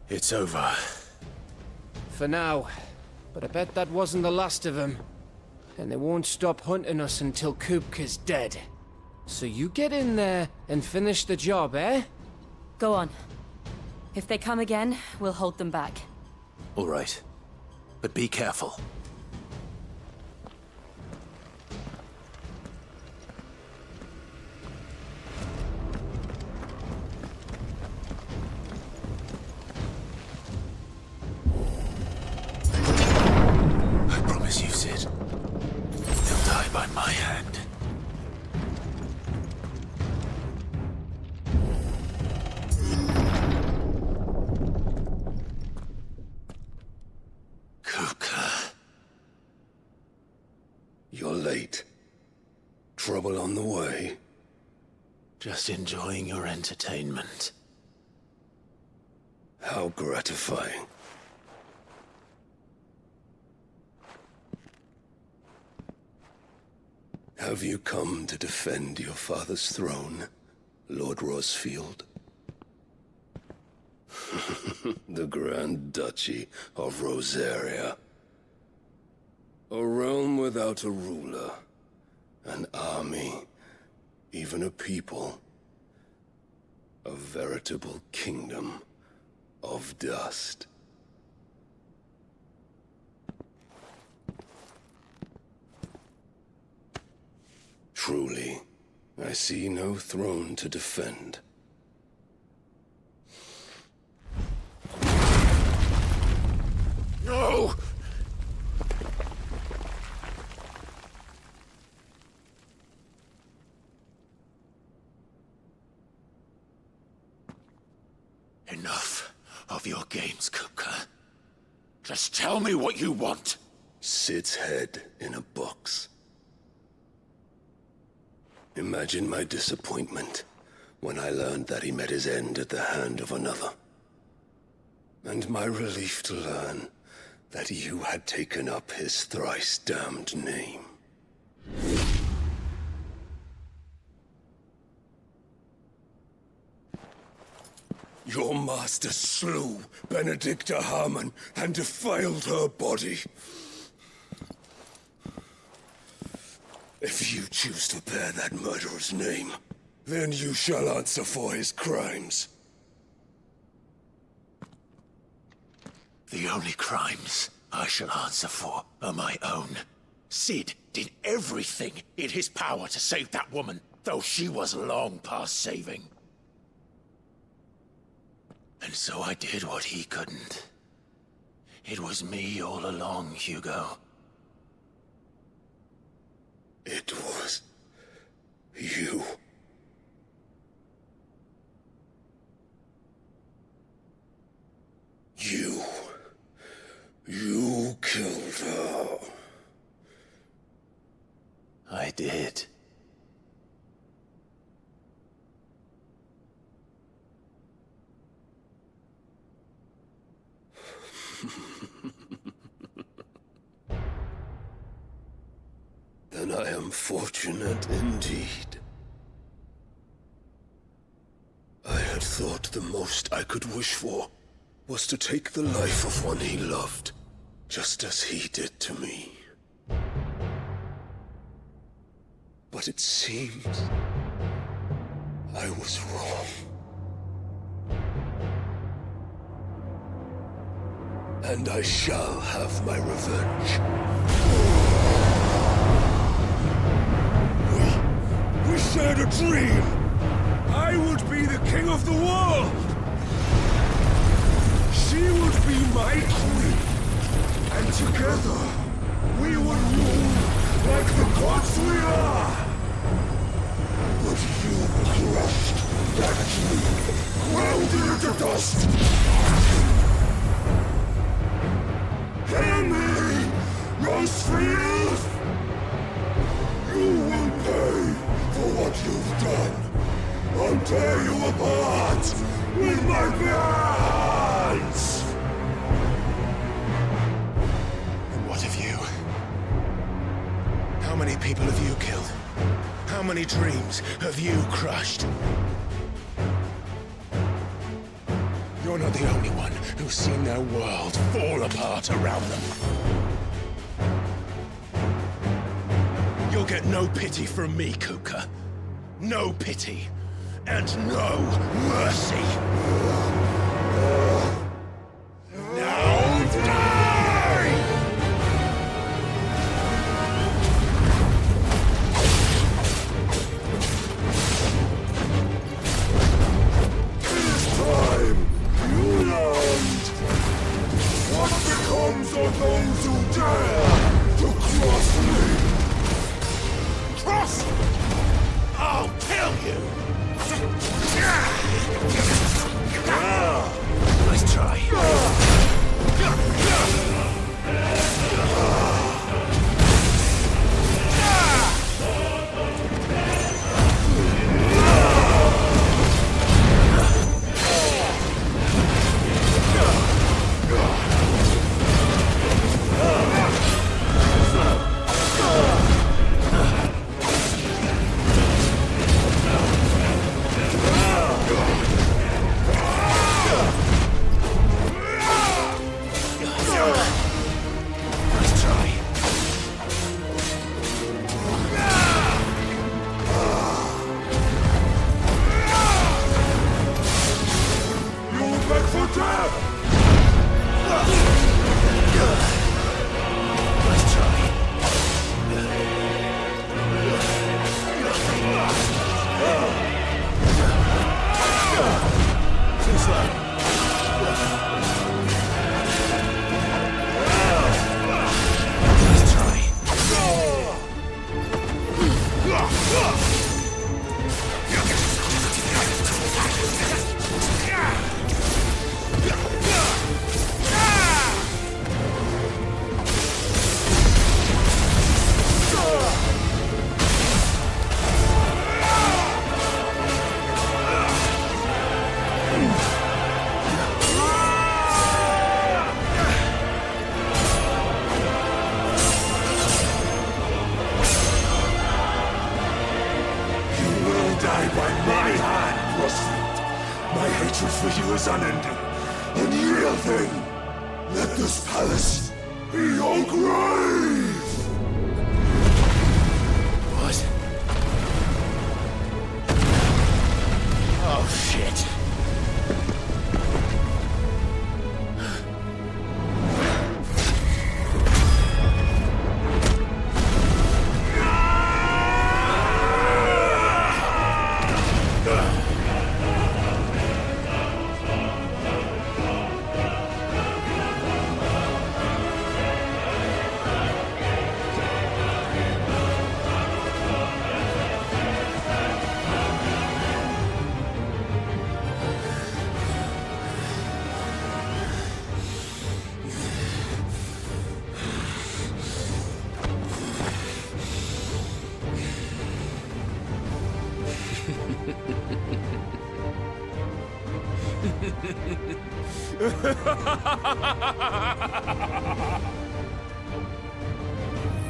It's over. For now. But I bet that wasn't the last of them. And they won't stop hunting us until Kupka's dead. So you get in there and finish the job, eh? Go on. If they come again, we'll hold them back. All right. But be careful. I promise you, Sid. They'll die by my hand. You're late. Trouble on the way? Just enjoying your entertainment. How gratifying. Have you come to defend your father's throne, Lord Rosfield? The Grand Duchy of Rosaria. A realm without a ruler, an army, even a people. A veritable kingdom of dust. Truly, I see no throne to defend. No! Enough of your games, Kupka. Just tell me what you want. Sid's head in a box. Imagine my disappointment when I learned that he met his end at the hand of another. And my relief to learn that you had taken up his thrice-damned name. Your master slew Benedicta Harmon and defiled her body. If you choose to bear that murderer's name, then you shall answer for his crimes. The only crimes I shall answer for are my own. Sid did everything in his power to save that woman, though she was long past saving. And so I did what he couldn't. It was me all along, Hugo. It was you. You killed her. I did. Then I am fortunate indeed. I had thought the most I could wish for was to take the life of one he loved, just as he did to me. But it seems I was wrong. And I shall have my revenge. We shared a dream. I would be the king of the world. She would be my queen. And together, we would rule like the gods we are. But you crushed that dream, ground it into dust. Hear me, Rosefield! You will pay for what you've done. I'll tear you apart with my bare hands! And what of you? How many people have you killed? How many dreams have you crushed? You're You're not the only one who's seen their world fall apart around them. You'll get no pity from me, Kuka. No pity. And no mercy. Now die! This time, you learned what becomes of those who dare to cross me. Cross? I'll kill you! Nice try.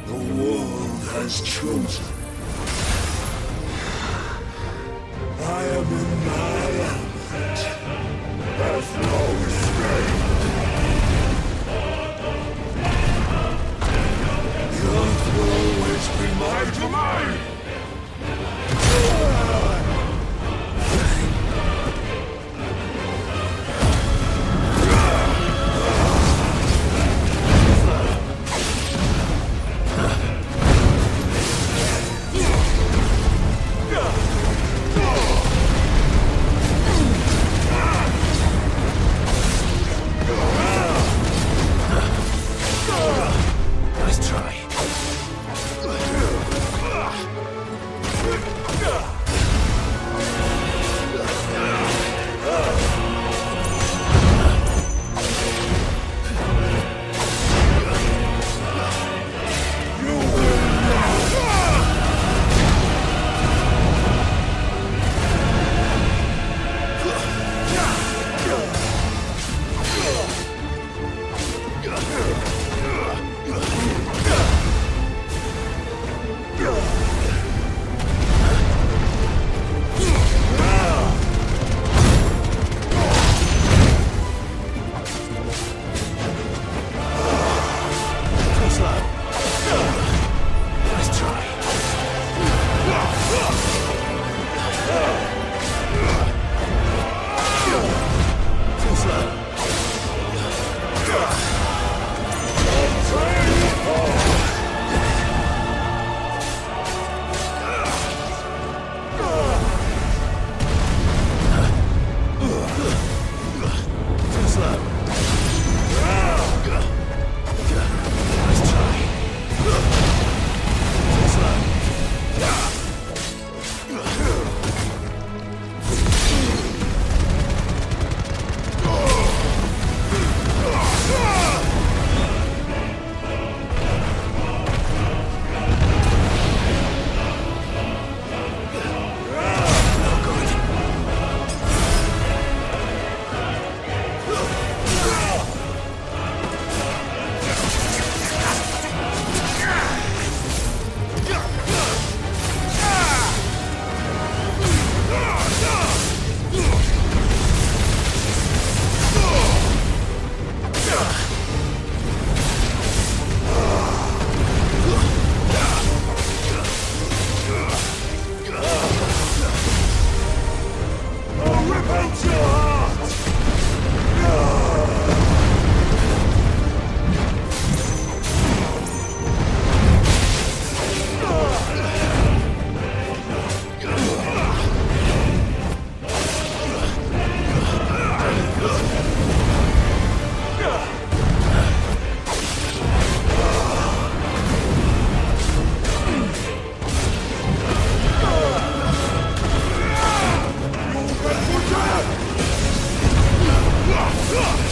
The world has chosen. I am in my element. There's no escape. The earth will always be my domain.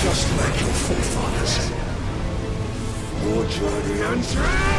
just like your forefathers. Your journey ends here!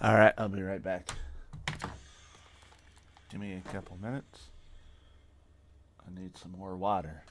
Alright, I'll be right back. Give me a couple minutes. I need some more water.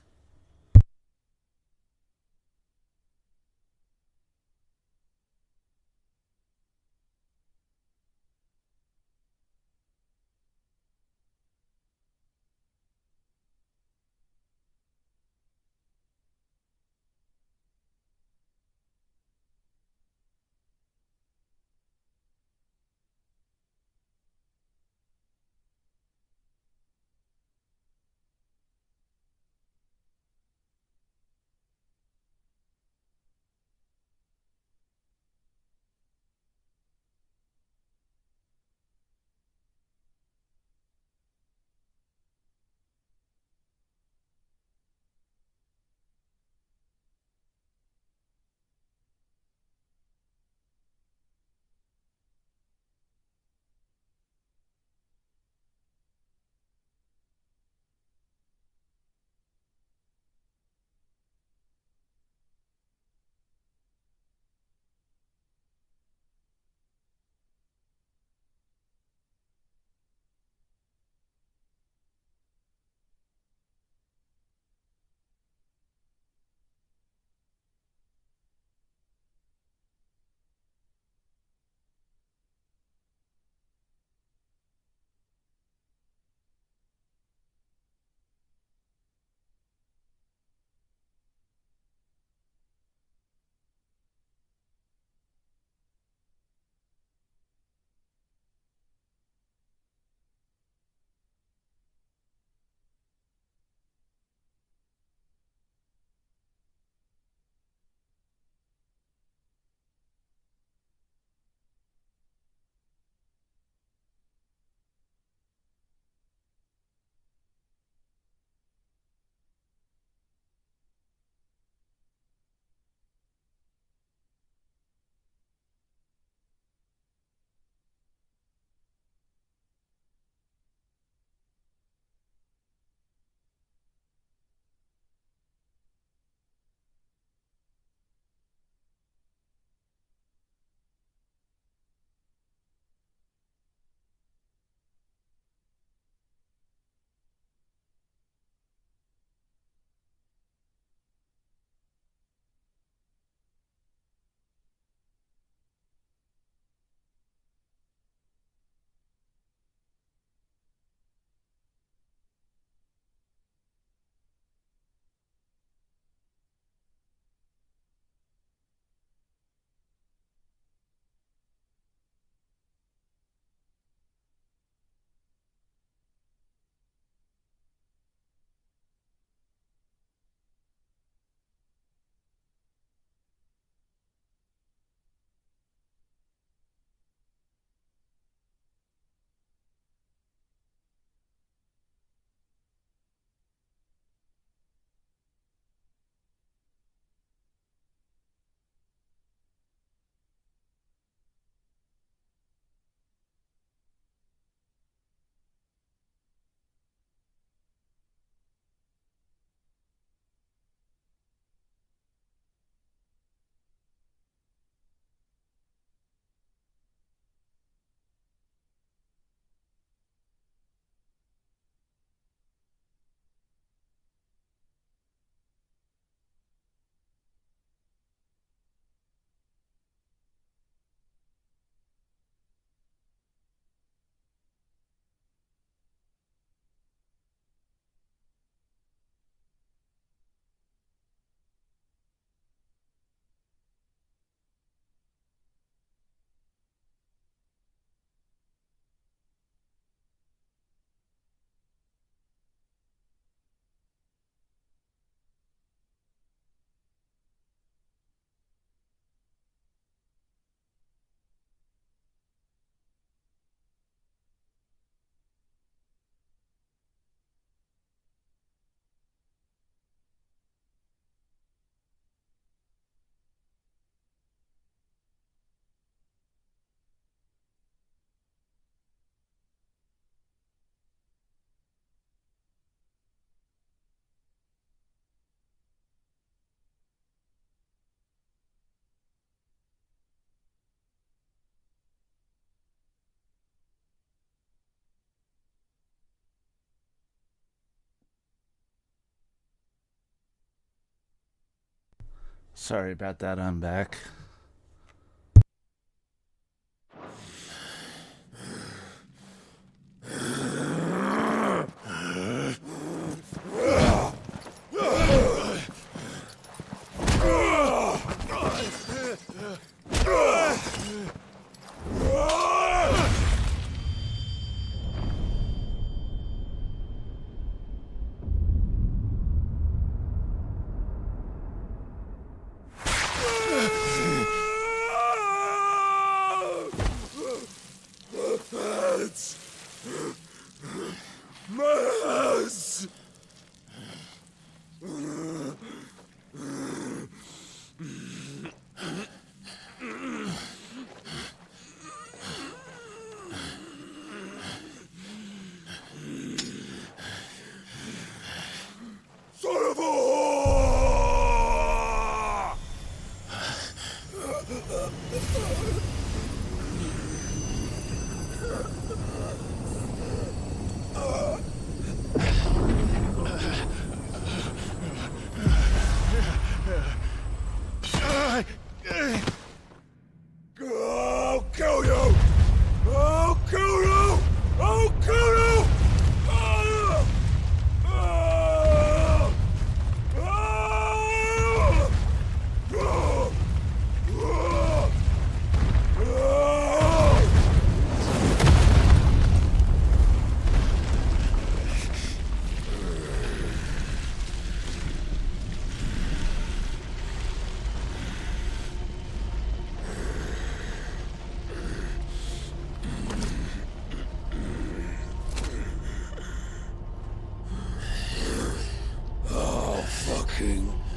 Sorry about that, I'm back.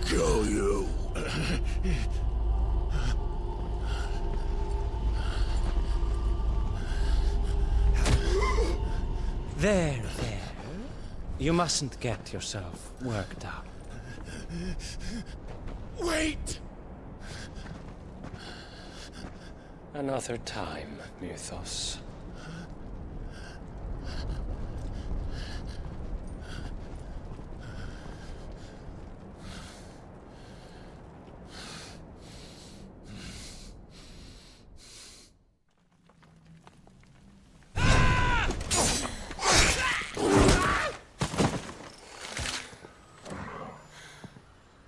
Kill you. There. You mustn't get yourself worked up. Wait! Another time, Mythos.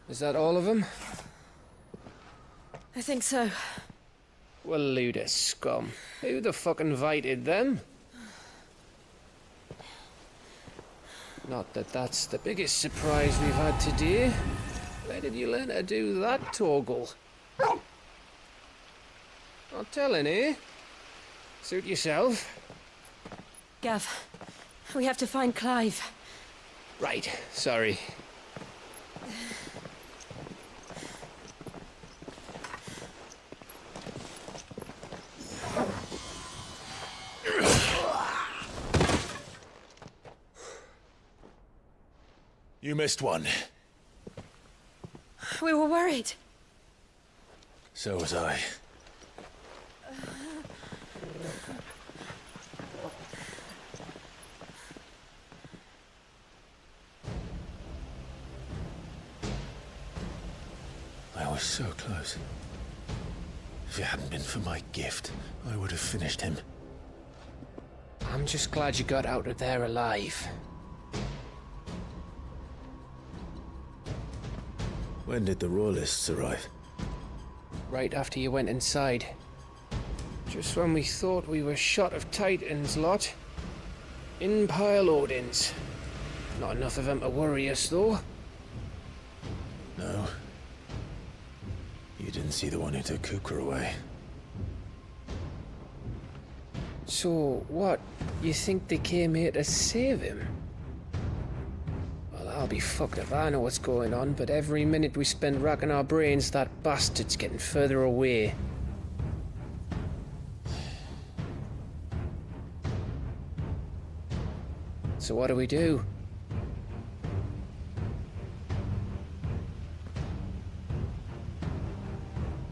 Is that all of them? I think so. Well, load of scum. Who the fuck invited them? Not that that's the biggest surprise we've had today. Where did you learn to do that, Torgal? Not telling, eh? Suit yourself. Gav, we have to find Clive. Right, sorry. You missed one. We were worried. So was I. I was so close. If it hadn't been for my gift, I would have finished him. I'm just glad you got out of there alive. When did the Royalists arrive? Right after you went inside. Just when we thought we were shot of Titans, lot. In pile Odins. Not enough of them to worry us, though. No. You didn't see the one who took Kukra away. So, what? You think they came here to save him? Well, I'll be fucked if I know what's going on, but every minute we spend racking our brains, that bastard's getting further away. So what do we do?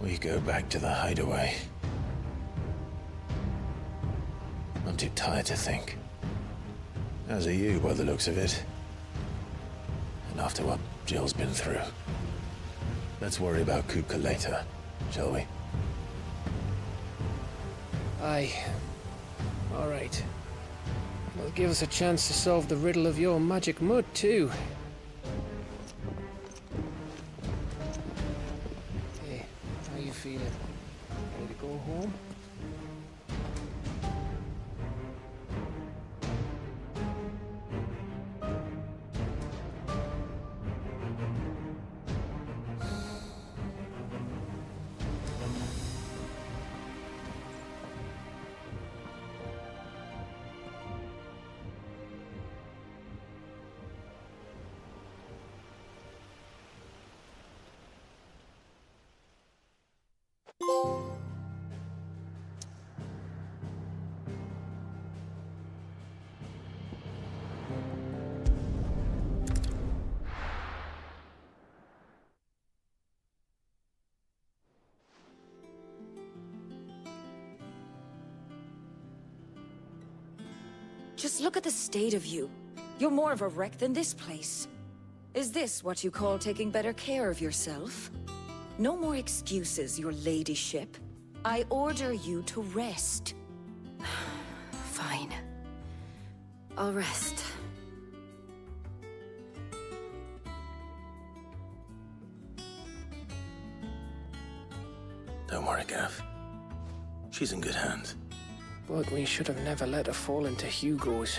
We go back to the hideaway. I'm too tired to think. As are you, by the looks of it. And after what Jill's been through. Let's worry about Kupka later, shall we? Aye. All right. Well, give us a chance to solve the riddle of your magic mud, too. Hey, how you feeling? Ready to go home? Just look at the state of you. You're more of a wreck than this place. Is this what you call taking better care of yourself? No more excuses, your ladyship. I order you to rest. Fine. I'll rest. Don't worry, Gav. She's in good hands. But we should have never let her fall into Hugo's.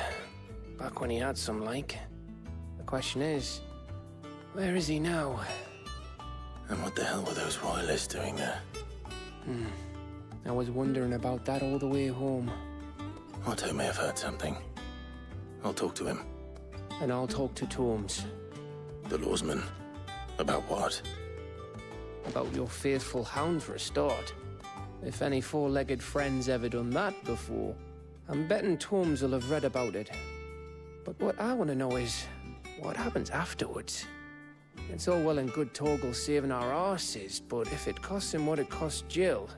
Back when he had some like. The question is, where is he now? And what the hell were those royalists doing there? I was wondering about that all the way home. Otto may have heard something. I'll talk to him. And I'll talk to Tomes. The lawsman. About what? About your faithful hound for a start. If any four-legged friend's ever done that before, I'm betting Tomes will have read about it. But what I want to know is, what happens afterwards? It's all well and good Torgal saving our arses, but if it costs him what it cost Jill...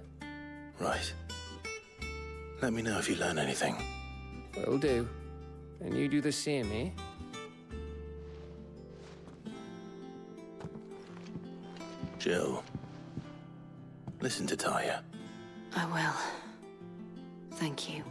Right. Let me know if you learn anything. Will do. And you do the same, eh? Jill. Listen to Taya. I will. Thank you.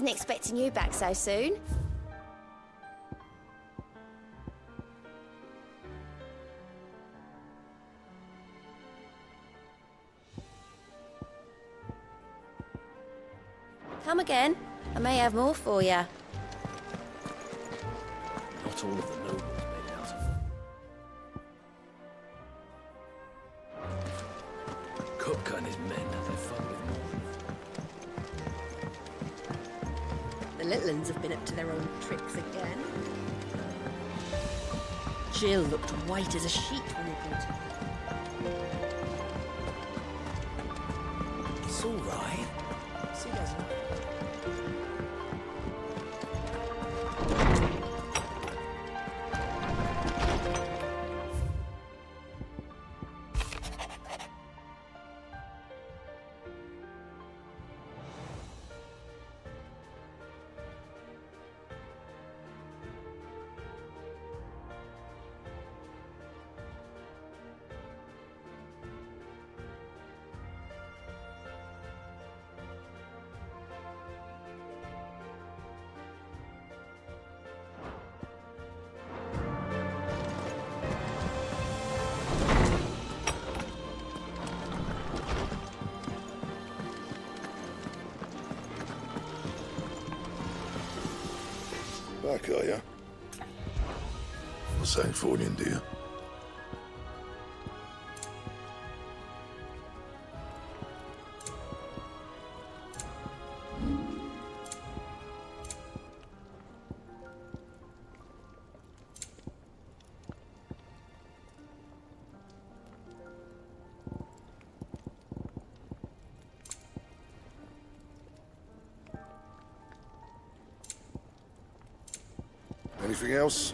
wasn't expecting you back so soon. Come again. I may have more for you. Not all of the nobles made it out of Kupka and his men had their fun with The little uns have been up to their old tricks again. Jill looked white as a sheet when they brought her. It's all right. She doesn't. Back, are ya? What's that for you, dear? Anything else?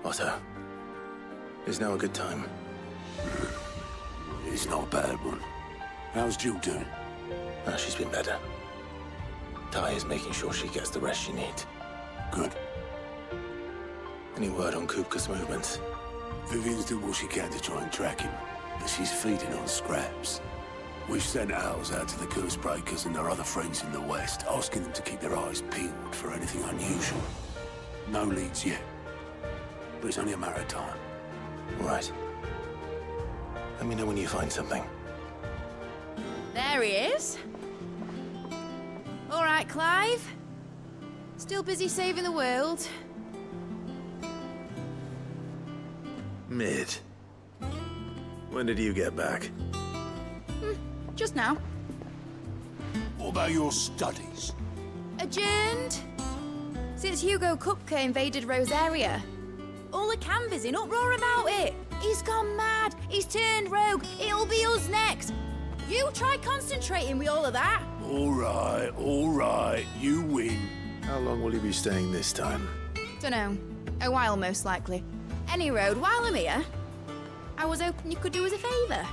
Otto, is now a good time? It's not a bad one. How's Jill doing? Ah, she's been better. Ty is making sure she gets the rest she needs. Good. Any word on Kupka's movements? Vivian's doing what she can to try and track him, but she's feeding on scraps. We've sent ours out to the Curse Breakers and their other friends in the West, asking them to keep their eyes peeled for anything unusual. No leads yet, but it's only a matter of time. Right. Let me know when you find something. There he is. All right, Clive. Still busy saving the world. Mid. When did you get back? Just now. What about your studies? Adjourned. Since Hugo Kupka invaded Rosaria. All the Canva's in uproar about it. He's gone mad. He's turned rogue. It'll be us next. You try concentrating with all of that. All right. You win. How long will you be staying this time? Dunno. A while, most likely. Any road, while I'm here, I was hoping you could do us a favour.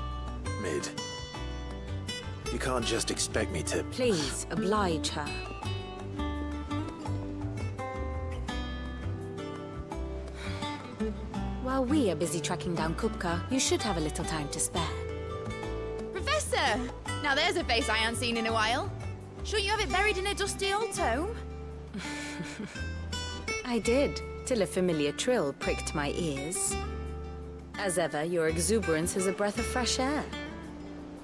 Mid. You can't just expect me to... Please, oblige her. While we are busy tracking down Kupka, you should have a little time to spare. Professor! Now there's a face I haven't seen in a while. Shouldn't you have it buried in a dusty old tome? I did, till a familiar trill pricked my ears. As ever, your exuberance is a breath of fresh air,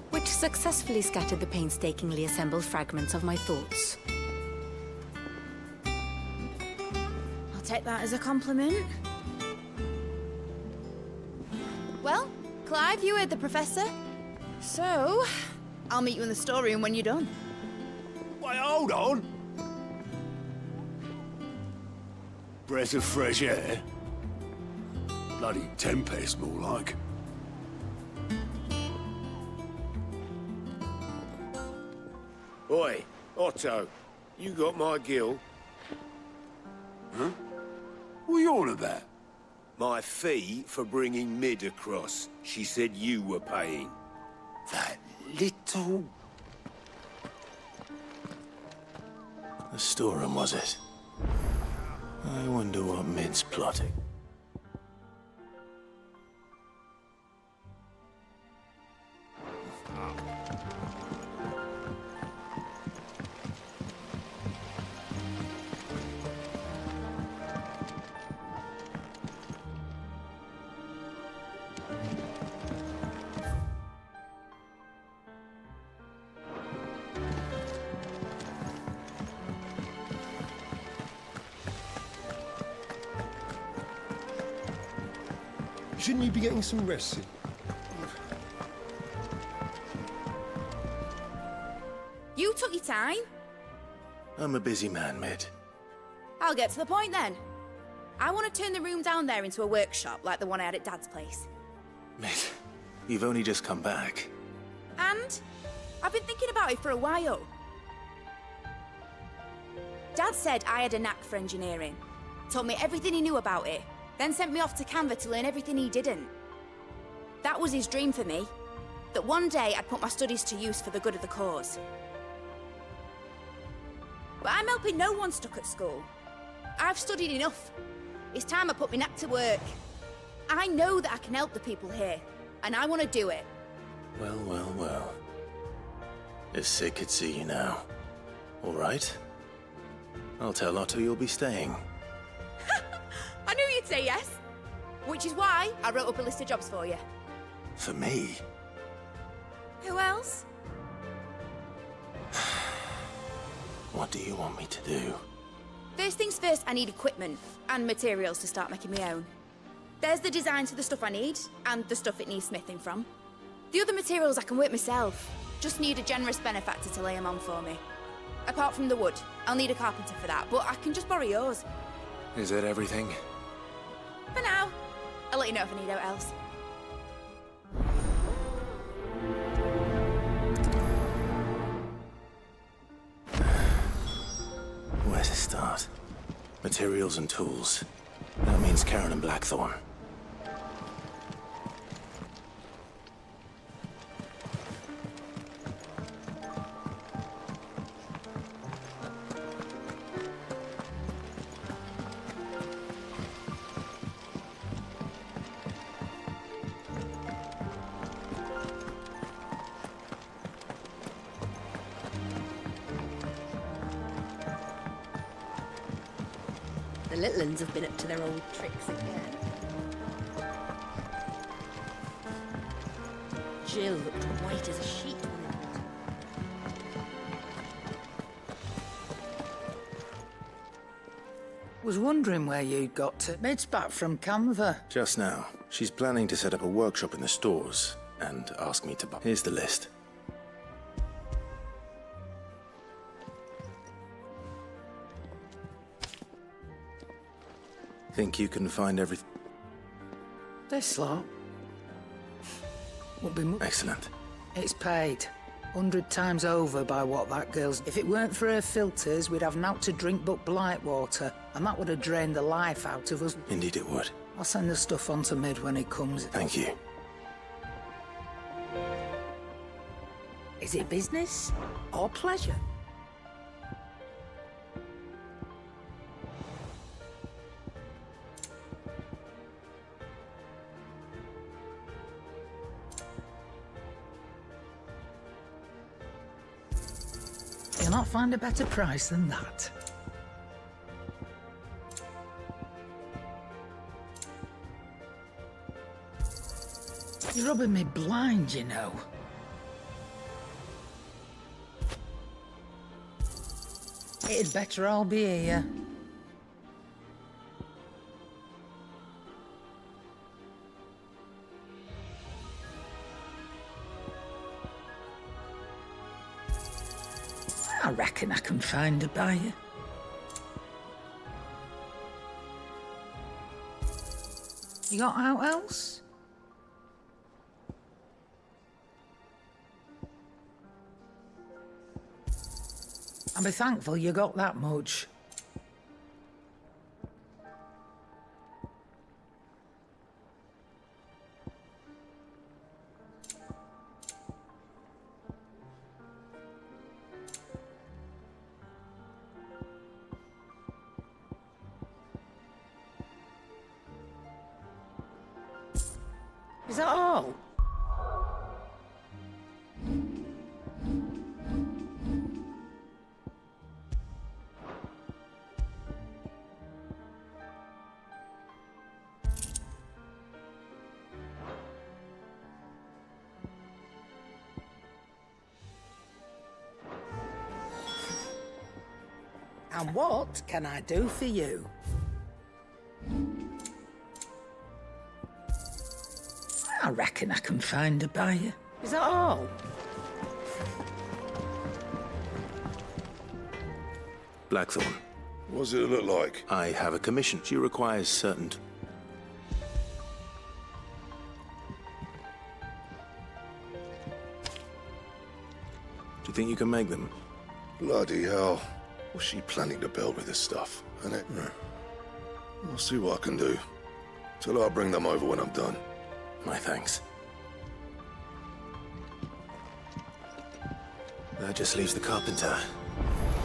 which successfully scattered the painstakingly assembled fragments of my thoughts. I'll take that as a compliment. Clive, you heard the Professor. So, I'll meet you in the storeroom when you're done. Wait, hold on! Breath of fresh air? Bloody tempest, more like. Oi, Otto, you got my gill? Huh? What are you on about? My fee for bringing Mid across. She said you were paying. That little... The storeroom, was it? I wonder what Mid's plotting. Shouldn't you be getting some rest soon? You took your time. I'm a busy man, Mid. I'll get to the point then. I want to turn the room down there into a workshop like the one I had at Dad's place. Mid, you've only just come back. And I've been thinking about it for a while. Dad said I had a knack for engineering. Told me everything he knew about it. Then sent me off to Canva to learn everything he didn't. That was his dream for me. That one day I'd put my studies to use for the good of the cause. But I'm helping no one stuck at school. I've studied enough. It's time I put my knack to work. I know that I can help the people here, and I want to do it. Well, well, well. If Sid could see you now. All right? I'll tell Otto you'll be staying. I knew you'd say yes. Which is why I wrote up a list of jobs for you. For me? Who else? What do you want me to do? First things first, I need equipment and materials to start making my own. There's the designs for the stuff I need, and the stuff it needs smithing from. The other materials I can work myself. Just need a generous benefactor to lay them on for me. Apart from the wood, I'll need a carpenter for that, but I can just borrow yours. Is that everything? For now. I'll let you know if I need out else. Where to start? Materials and tools. That means Karen and Blackthorn. The little uns have been up to their old tricks again. Jill looked white as a sheet when Was wondering where you'd got to. Mid's back from Canva. Just now. She's planning to set up a workshop in the stores and ask me to buy. Here's the list. Think you can find everything? This lot won't be much. Excellent. It's paid 100 times over by what that girl's. If it weren't for her filters, we'd have naught to drink but blight water, and that would have drained the life out of us. Indeed it would. I'll send the stuff on to Mid when he comes. Thank you. Is it business or pleasure? You'll not find a better price than that. You're rubbing me blind, you know. It'd better all be here. I reckon I can find a buyer. You got out else? I'll be thankful you got that much. Is that all? And what can I do for you? I reckon I can find a buyer. Is that all? Blackthorn. What does it look like? I have a commission. She requires certain... Do you think you can make them? Bloody hell. What's she planning to build with this stuff? And I'll see what I can do. Tell her I'll bring them over when I'm done. My thanks. That just leaves the carpenter.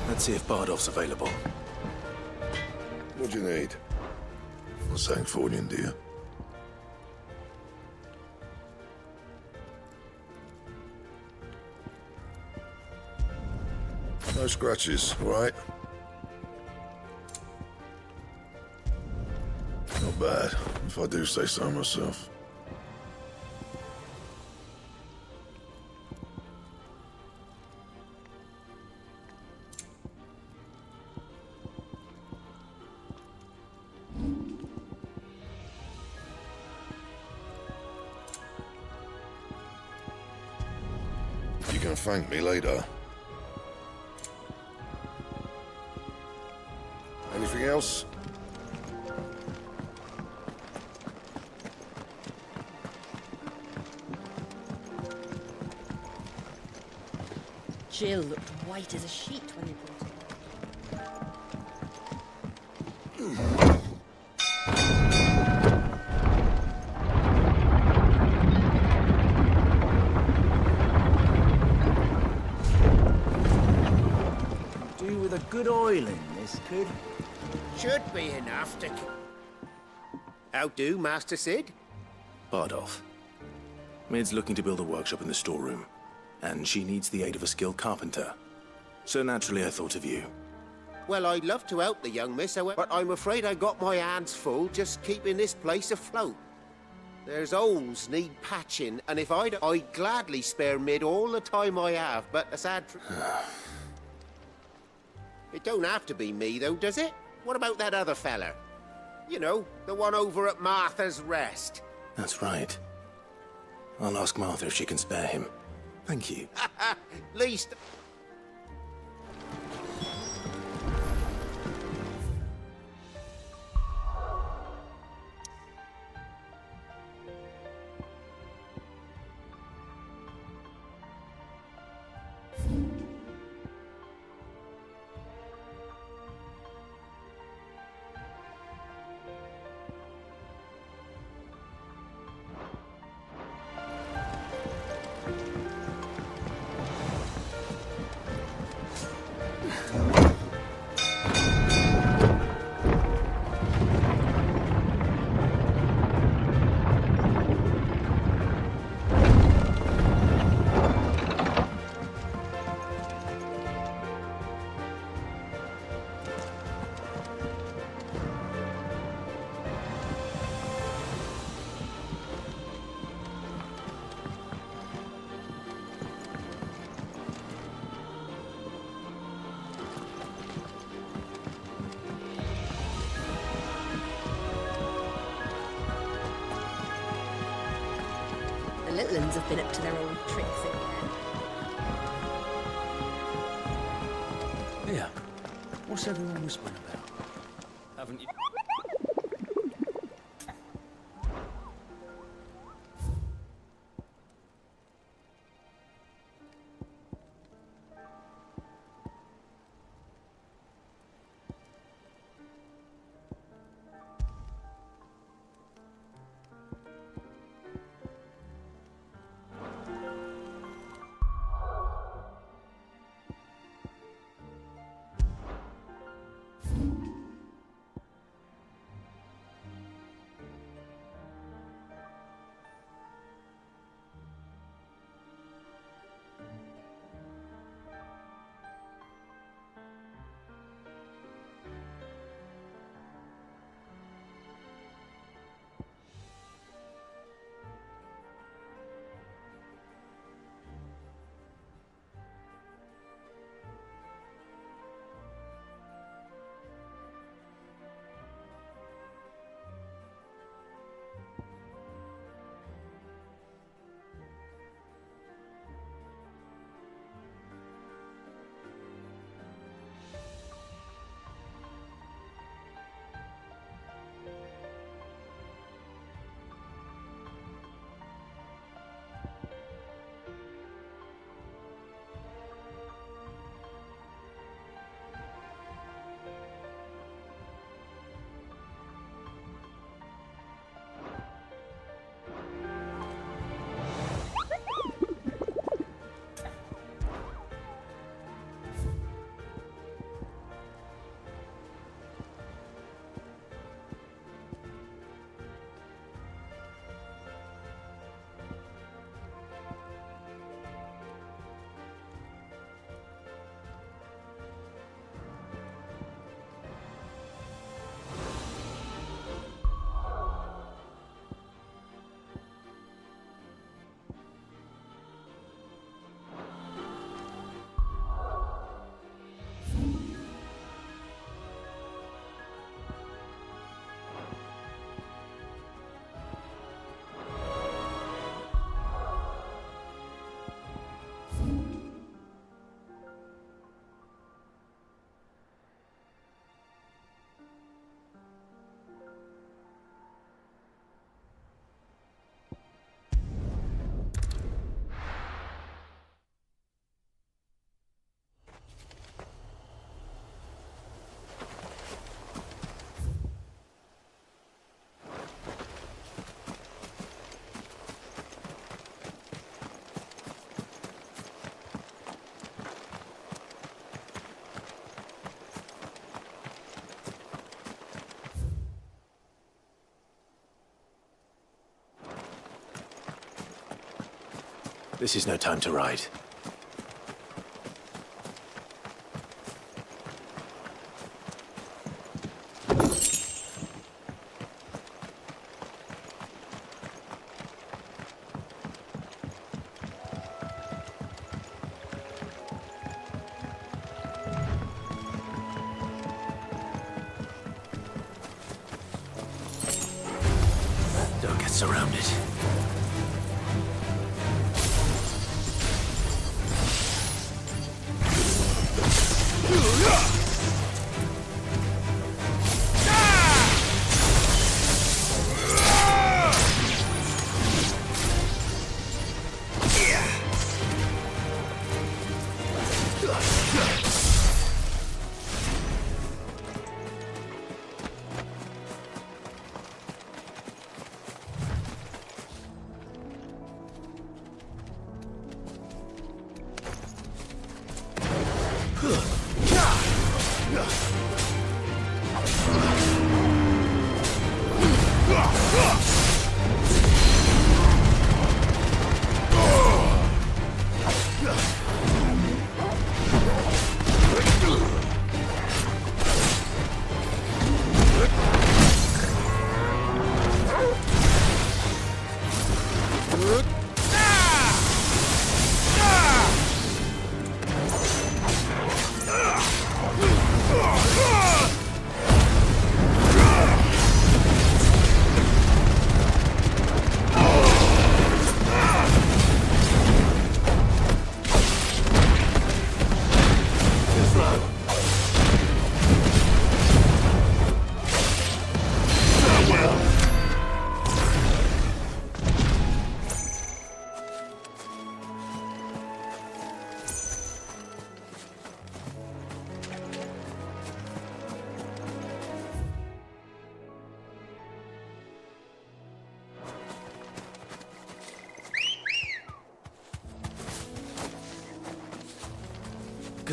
Let's see if Bardolph's available. What do you need? Not saying fortune, do you? No scratches, all right? Not bad, if I do say so myself. You can thank me later. Anything else? Jill looked white as a sheet when they brought her. Do with a good oil in this, could? Should be enough to... How do, Master Sid? Bardolph. Mid's looking to build a workshop in the storeroom, and she needs the aid of a skilled carpenter. So naturally I thought of you. Well, I'd love to help the young miss, but I'm afraid I got my hands full just keeping this place afloat. There's holes need patching, and if I'd gladly spare Mid all the time I have, but a sad... It don't have to be me, though, does it? What about that other fella? You know, the one over at Martha's Rest. That's right. I'll ask Martha if she can spare him. Thank you. Least... The little ones have been up to their old tricks again. What's everyone whispering about? Haven't you? This is no time to ride. Don't get surrounded.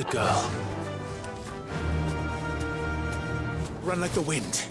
Good girl. Run like the wind.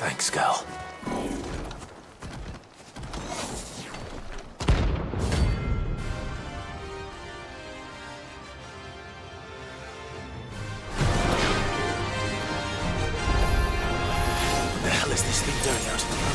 Thanks, girl. What the hell is this thing doing out in the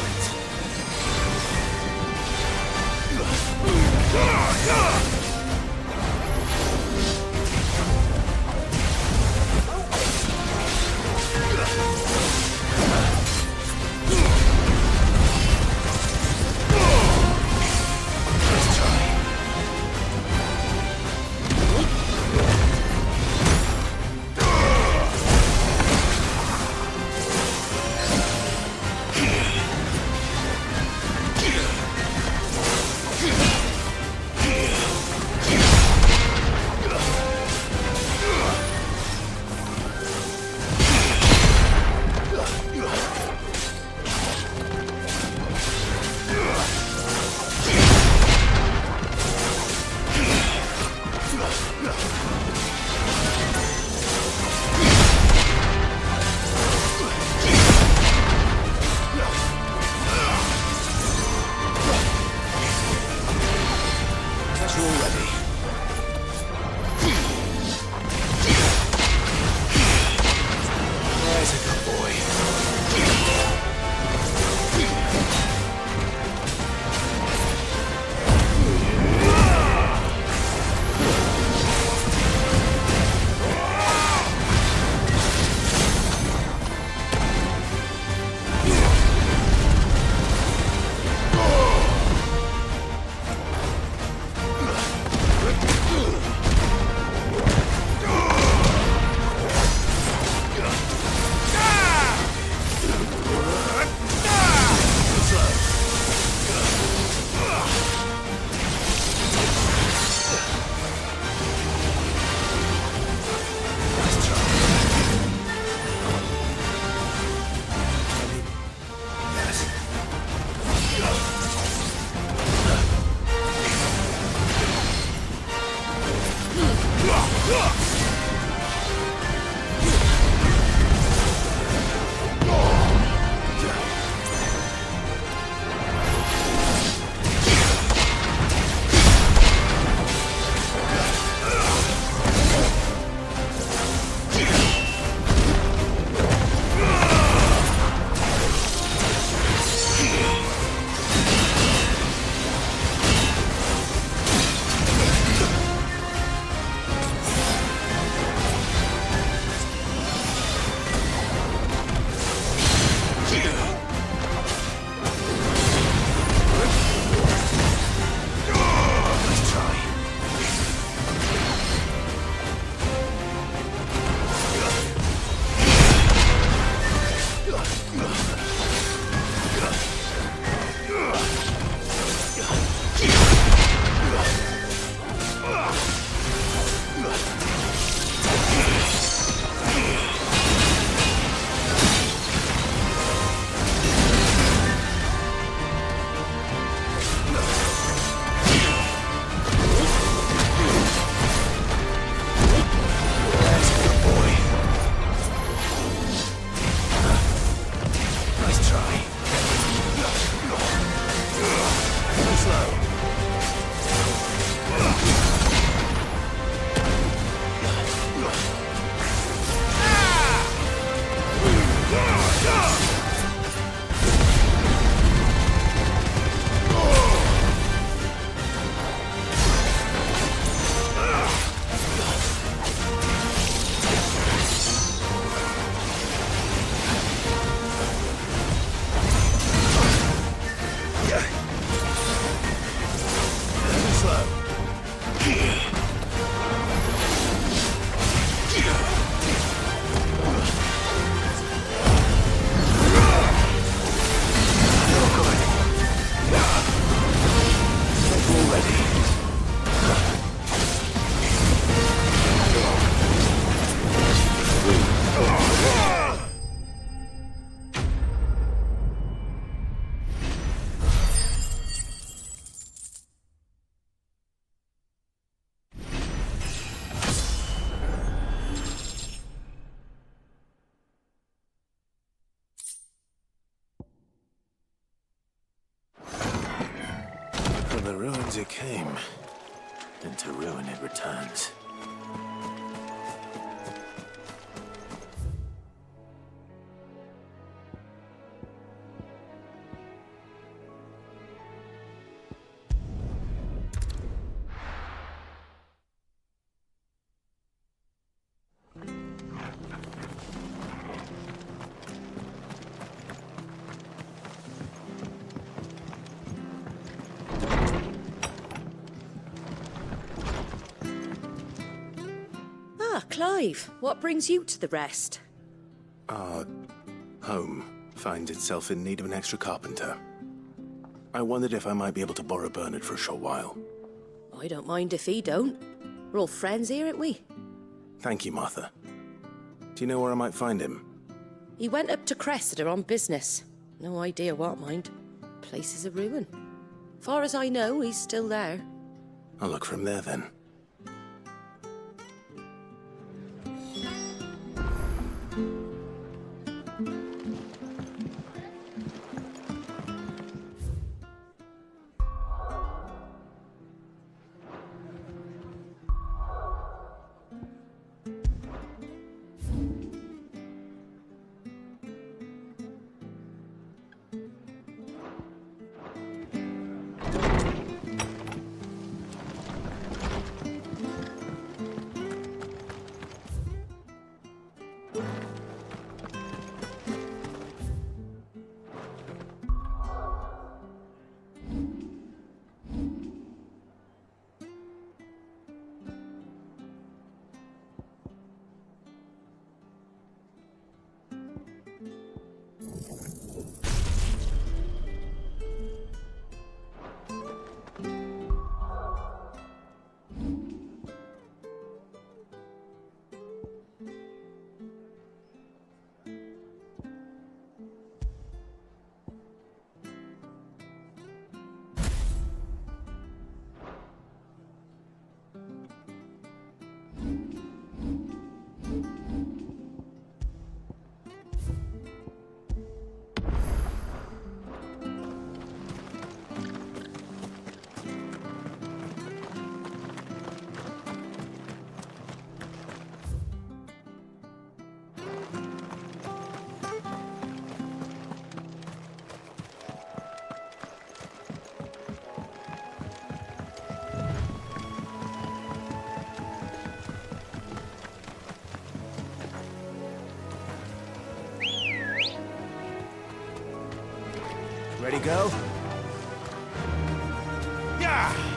From the ruins it came, and to ruin it returns. Clive, what brings you to the rest? Our home finds itself in need of an extra carpenter. I wondered if I might be able to borrow Bernard for a short while. I don't mind if he don't. We're all friends here, aren't we? Thank you, Martha. Do you know where I might find him? He went up to Cressida on business. No idea what, mind. Place is a ruin. Far as I know, he's still there. I'll look for him there, then. Ready, go? Yeah!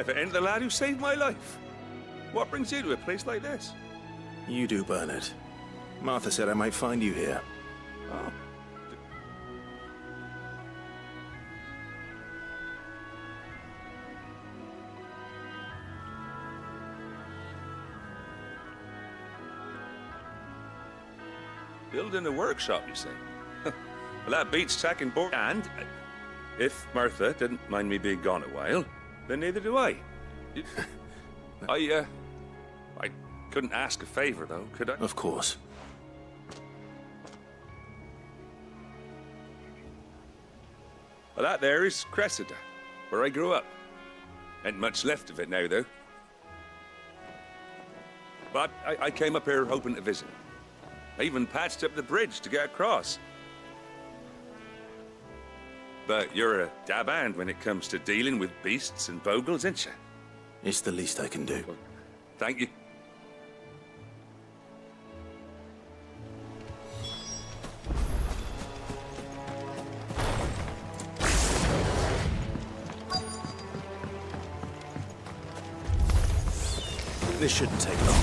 If it ain't the lad who saved my life. What brings you to a place like this? You do, Bernard. Martha said I might find you here. Oh. Building a workshop, you say? Well, that beats tacking board. And if Martha didn't mind me being gone a while, then neither do I. I couldn't ask a favor, though, could I? Of course. Well, that there is Cressida, where I grew up. Ain't much left of it now, though. But I came up here hoping to visit. I even patched up the bridge to get across. But you're a dab hand when it comes to dealing with beasts and bogles, ain't you? It's the least I can do. Well, thank you. This shouldn't take long.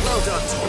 Well done, Tom.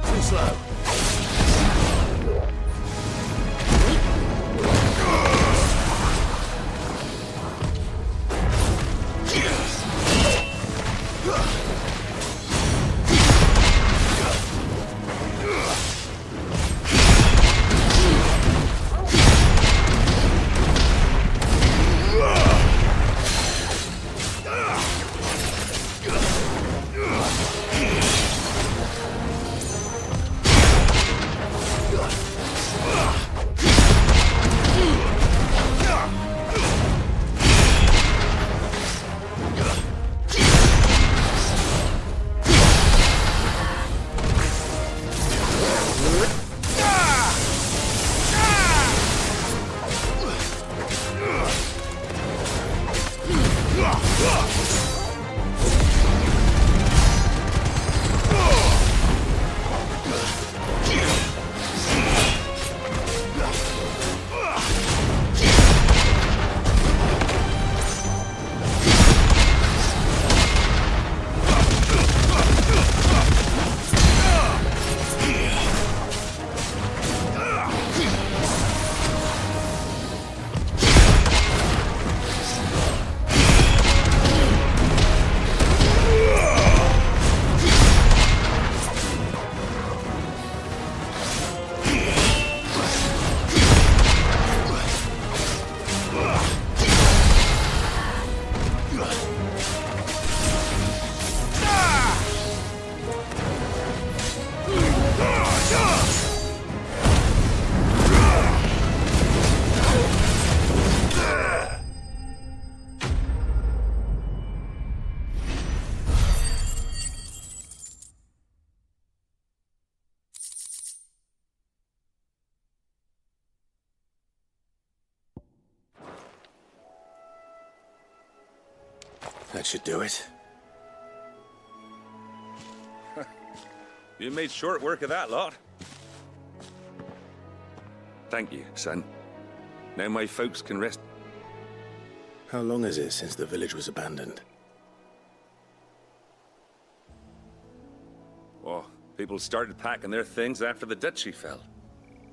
Too slow. That should do it. You made short work of that lot. Thank you, son. Now my folks can rest. How long is it since the village was abandoned? Oh, people started packing their things after the duchy fell.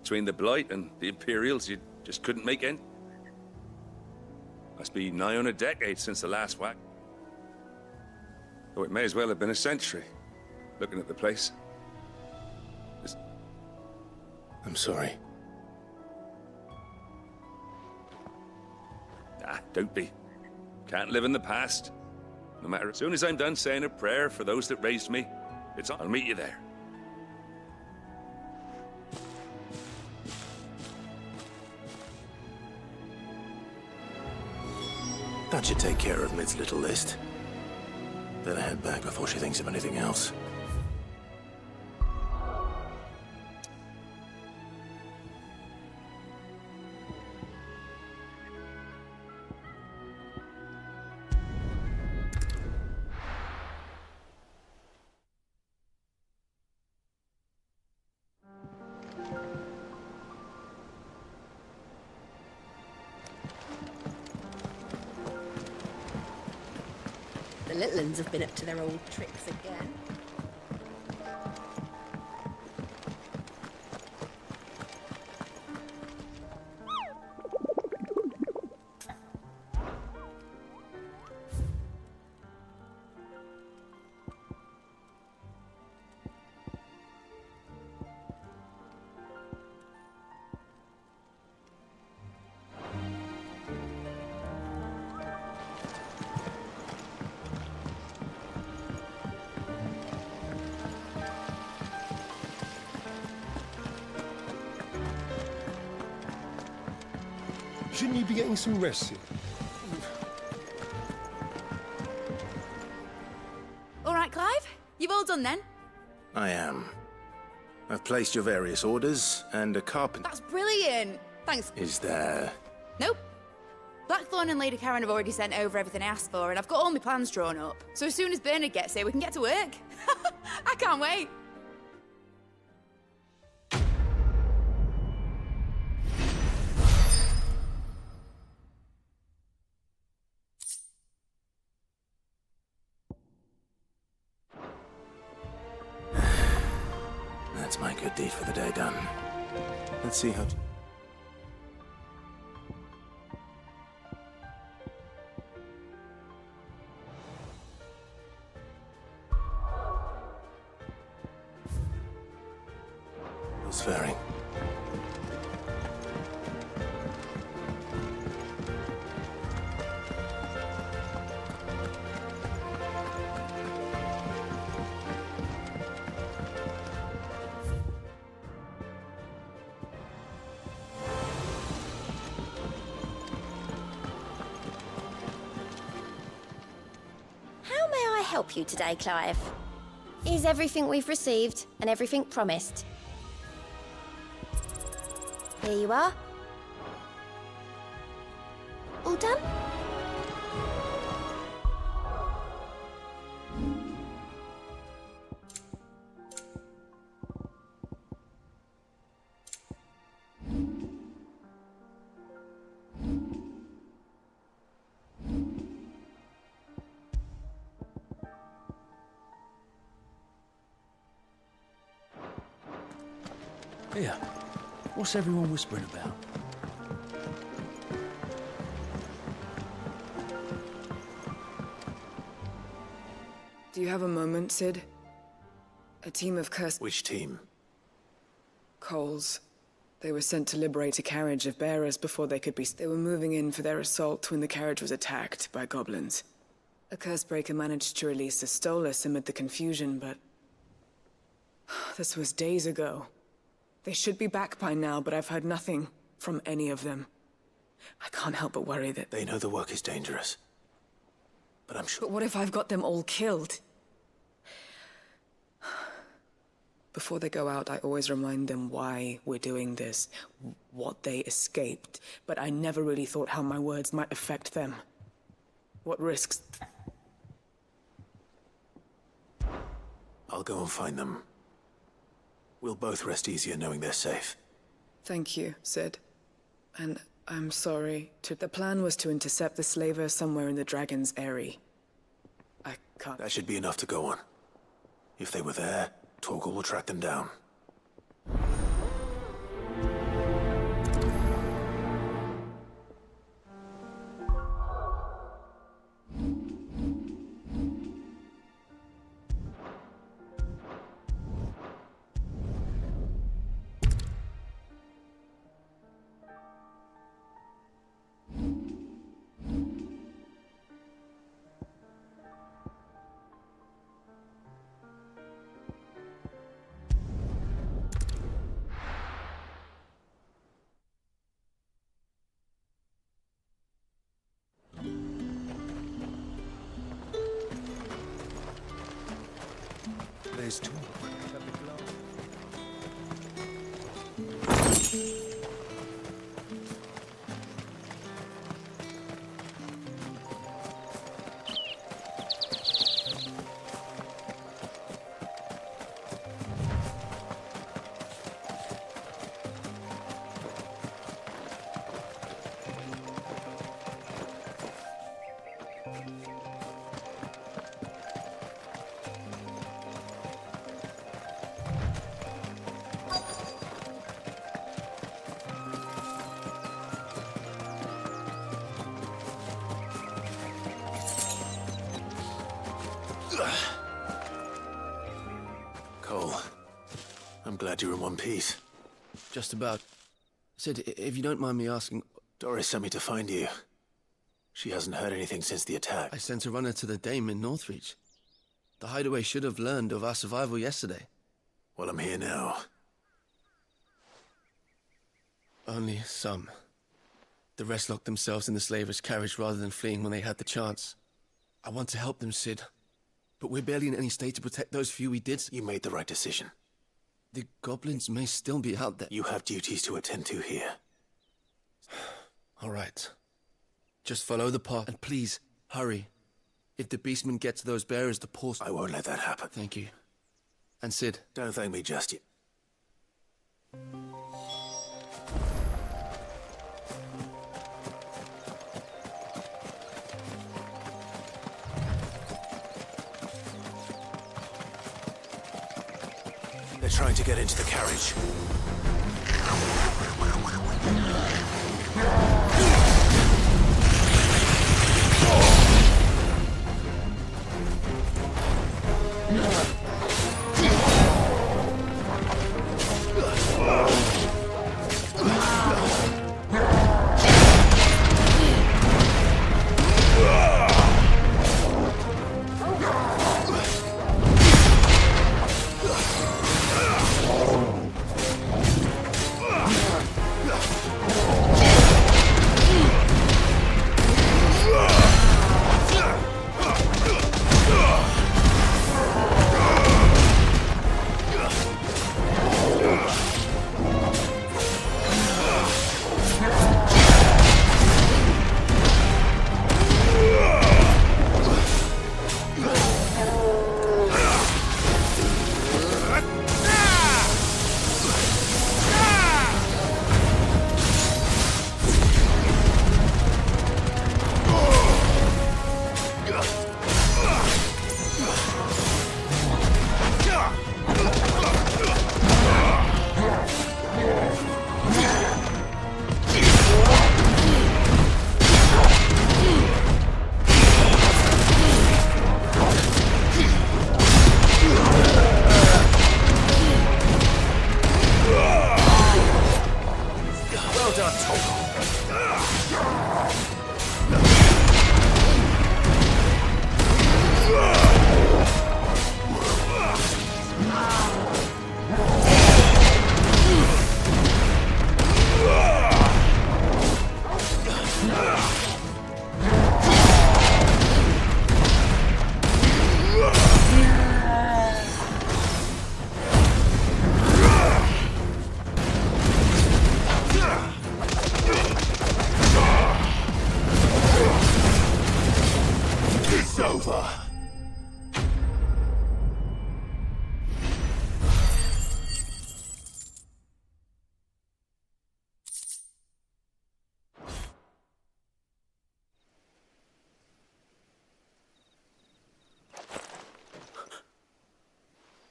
Between the Blight and the Imperials, you just couldn't make end. Must be nigh on a decade since the last whack. Oh, it may as well have been a century, looking at the place. I'm sorry. Ah, don't be. Can't live in the past. No matter. As soon as I'm done saying a prayer for those that raised me, it's on. I'll meet you there. That should take care of Mid's little list. Better head back before she thinks of anything else. The little uns have been up to their old tricks again. Shouldn't you be getting some rest here? All right, Clive? You've all done then? I am. I've placed your various orders, and a carpenter... That's brilliant! Thanks. Is there... Nope. Blackthorn and Lady Karen have already sent over everything I asked for, and I've got all my plans drawn up. So as soon as Bernard gets here, we can get to work. I can't wait. That's my good deed for the day done. Let's see how... It's faring. How may I help you today, Clive? Is everything we've received and everything promised? Here you are. All done? Here, what's everyone whispering about? Do you have a moment, Sid? A team of cursed... Which team? Coles. They were sent to liberate a carriage of bearers before they could be... They were moving in for their assault when the carriage was attacked by goblins. A Cursebreaker managed to release a Stolas amid the confusion, but... This was days ago. They should be back by now, but I've heard nothing from any of them. I can't help but worry that... They know the work is dangerous. But I'm sure... But what if I've got them all killed? Before they go out, I always remind them why we're doing this, what they escaped, but I never really thought how my words might affect them. What risks... I'll go and find them. We'll both rest easier knowing they're safe. Thank you, Sid. And I'm sorry. The plan was to intercept the slaver somewhere in the Dragon's Eyrie. I can't... That should be enough to go on. If they were there, Torgal will track them down. There's talk. Cole, I'm glad you're in one piece. Just about. Sid, if you don't mind me asking... Doris sent me to find you. She hasn't heard anything since the attack. I sent a runner to the Dame in Northreach. The hideaway should have learned of our survival yesterday. Well, I'm here now. Only some. The rest locked themselves in the slaver's carriage rather than fleeing when they had the chance. I want to help them, Sid. But we're barely in any state to protect those few we did. You made the right decision. The goblins may still be out there. You have duties to attend to here. All right. Just follow the path, and please, hurry. If the beastmen get to those bearers, the poor... I won't let that happen. Thank you. And Sid... Don't thank me just yet. They're trying to get into the carriage.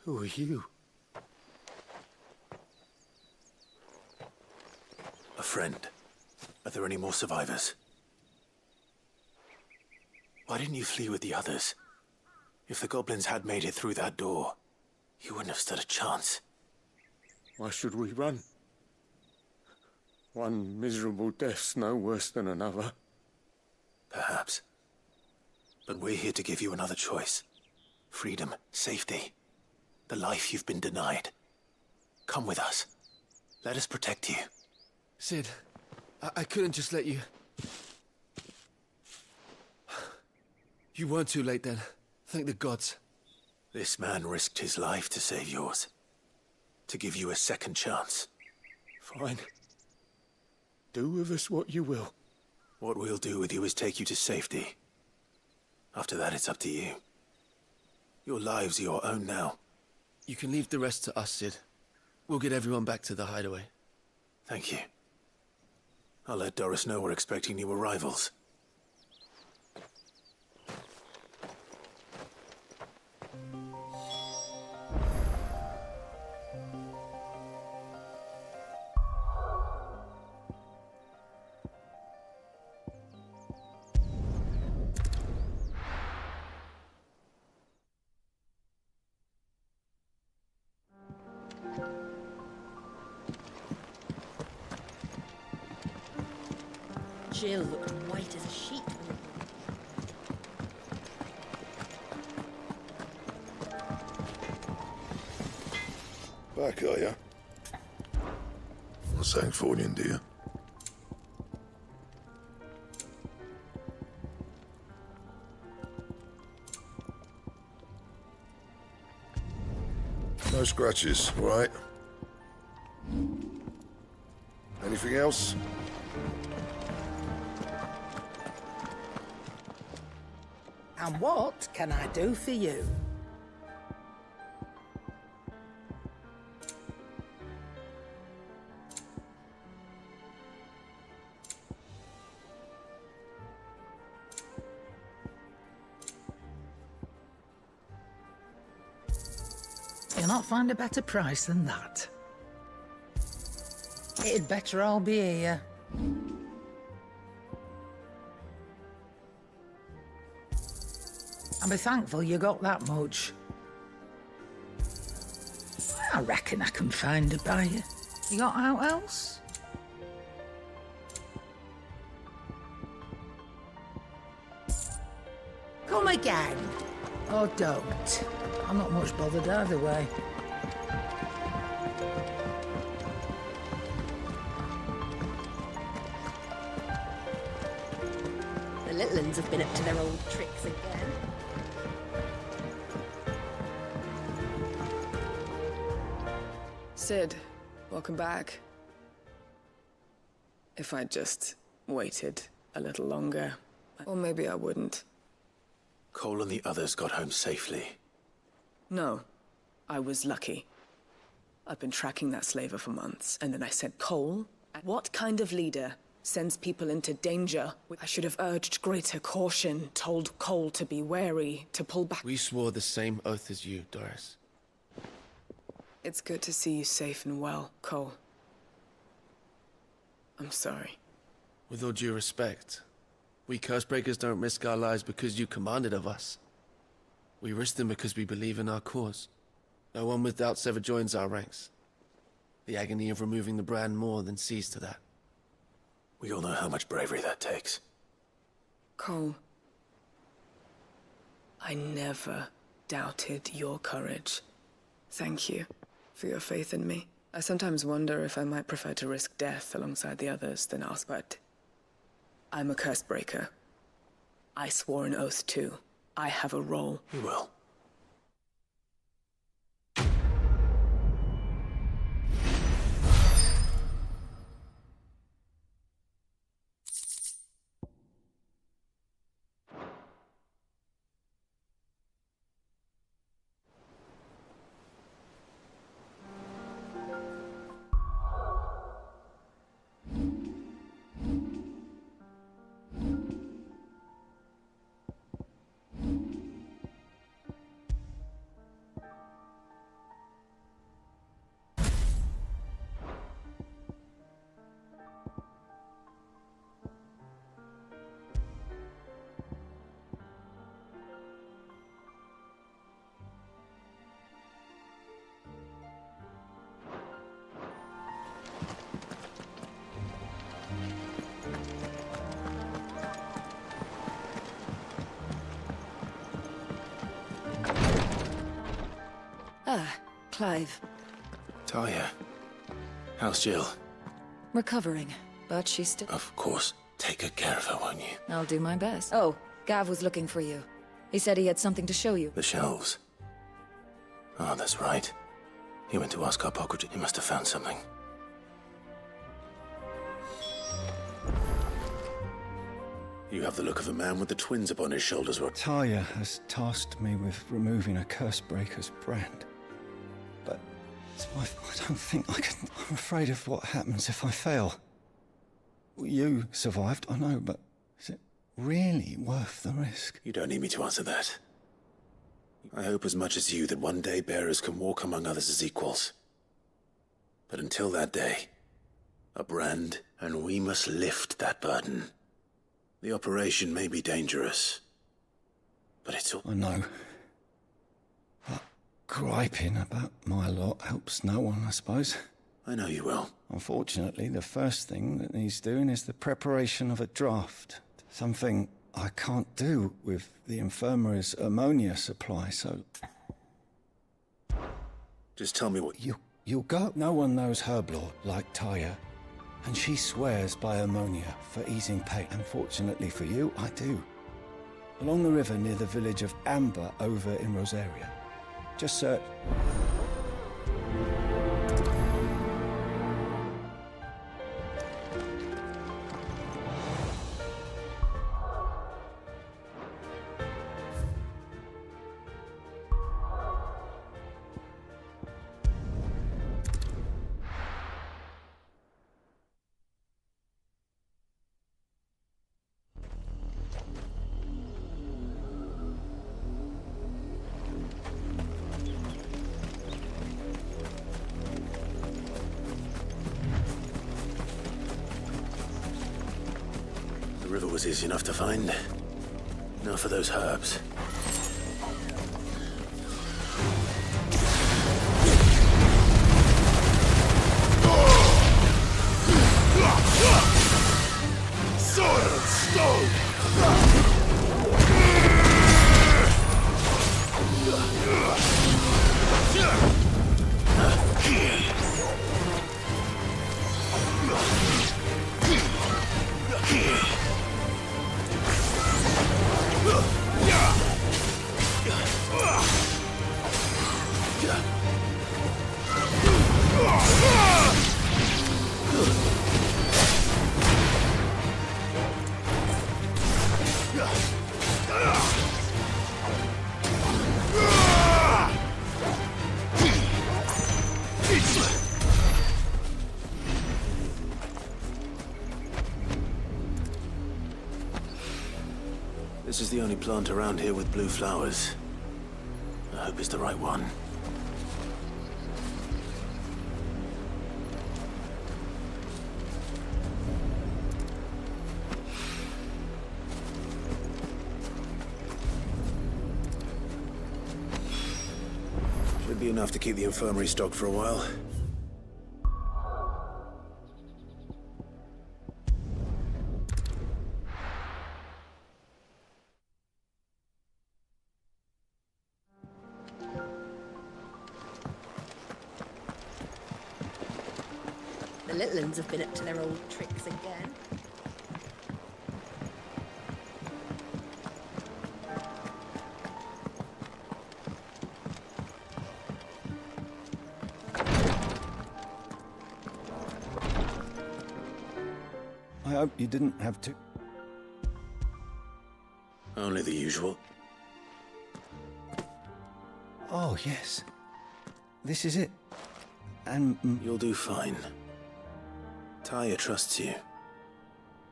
Who are you? A friend. Are there any more survivors? Why didn't you flee with the others? If the goblins had made it through that door, you wouldn't have stood a chance. Why should we run? One miserable death's no worse than another. Perhaps. But we're here to give you another choice. Freedom, safety, the life you've been denied. Come with us. Let us protect you. Sid, I couldn't just let you... You weren't too late then. Thank the gods. This man risked his life to save yours. To give you a second chance. Fine. Do with us what you will. What we'll do with you is take you to safety. After that, it's up to you. Your lives are your own now. You can leave the rest to us, Sid. We'll get everyone back to the hideaway. Thank you. I'll let Doris know we're expecting new arrivals. Jill looked white as a sheet. Back, are ya? What's Sancfordian, do you? No scratches, all right? Anything else? And what can I do for you? You'll not find a better price than that. It'd better all be here. And be thankful you got that much. I reckon I can find a buyer. You got out else? Come again. Or don't. I'm not much bothered either way. The little uns have been up to their old tricks again. Sid, welcome back. If I'd just waited a little longer, or maybe I wouldn't. Cole and the others got home safely. No, I was lucky. I've been tracking that slaver for months, and then I said, Cole, what kind of leader sends people into danger? I should have urged greater caution, told Cole to be wary, to pull back. We swore the same oath as you, Doris. It's good to see you safe and well, Cole. I'm sorry. With all due respect, we Cursebreakers don't risk our lives because you commanded of us. We risk them because we believe in our cause. No one with doubts ever joins our ranks. The agony of removing the brand more than sees to that. We all know how much bravery that takes. Cole, I never doubted your courage. Thank you for your faith in me. I sometimes wonder if I might prefer to risk death alongside the others than ask, but I'm a Cursebreaker. I swore an oath too. I have a role. You will. Ah, Clive. Talia. How's Jill? Recovering, but she's still... Of course. Take good care of her, won't you? I'll do my best. Oh, Gav was looking for you. He said he had something to show you. The shelves. Oh, that's right. He went to ask our pocket. He must have found something. You have the look of a man with the twins upon his shoulders. Talia has tasked me with removing a Cursebreaker's brand. But I don't think I can... I'm afraid of what happens if I fail. You survived, I know, but is it really worth the risk? You don't need me to answer that. I hope as much as you that one day bearers can walk among others as equals. But until that day, a brand, and we must lift that burden. The operation may be dangerous, but it's all... I know. But griping about my lot helps no one, I suppose. I know you will. Unfortunately, the first thing that needs doing is the preparation of a draft. Something I can't do with the infirmary's ammonia supply, so... Just tell me what... You'll go. No one knows herb lore like Talia. And she swears by ammonia for easing pain. Unfortunately for you, I do. Along the river near the village of Amber over in Rosaria. Just search... The river was easy enough to find. Now for those herbs. Sword and stone! This is the only plant around here with blue flowers. I hope it's the right one. Should be enough to keep the infirmary stocked for a while. The little ones have been up to their old tricks again. I hope you didn't have to... Only the usual. Oh, yes. This is it. And... You'll do fine. Talia trusts you.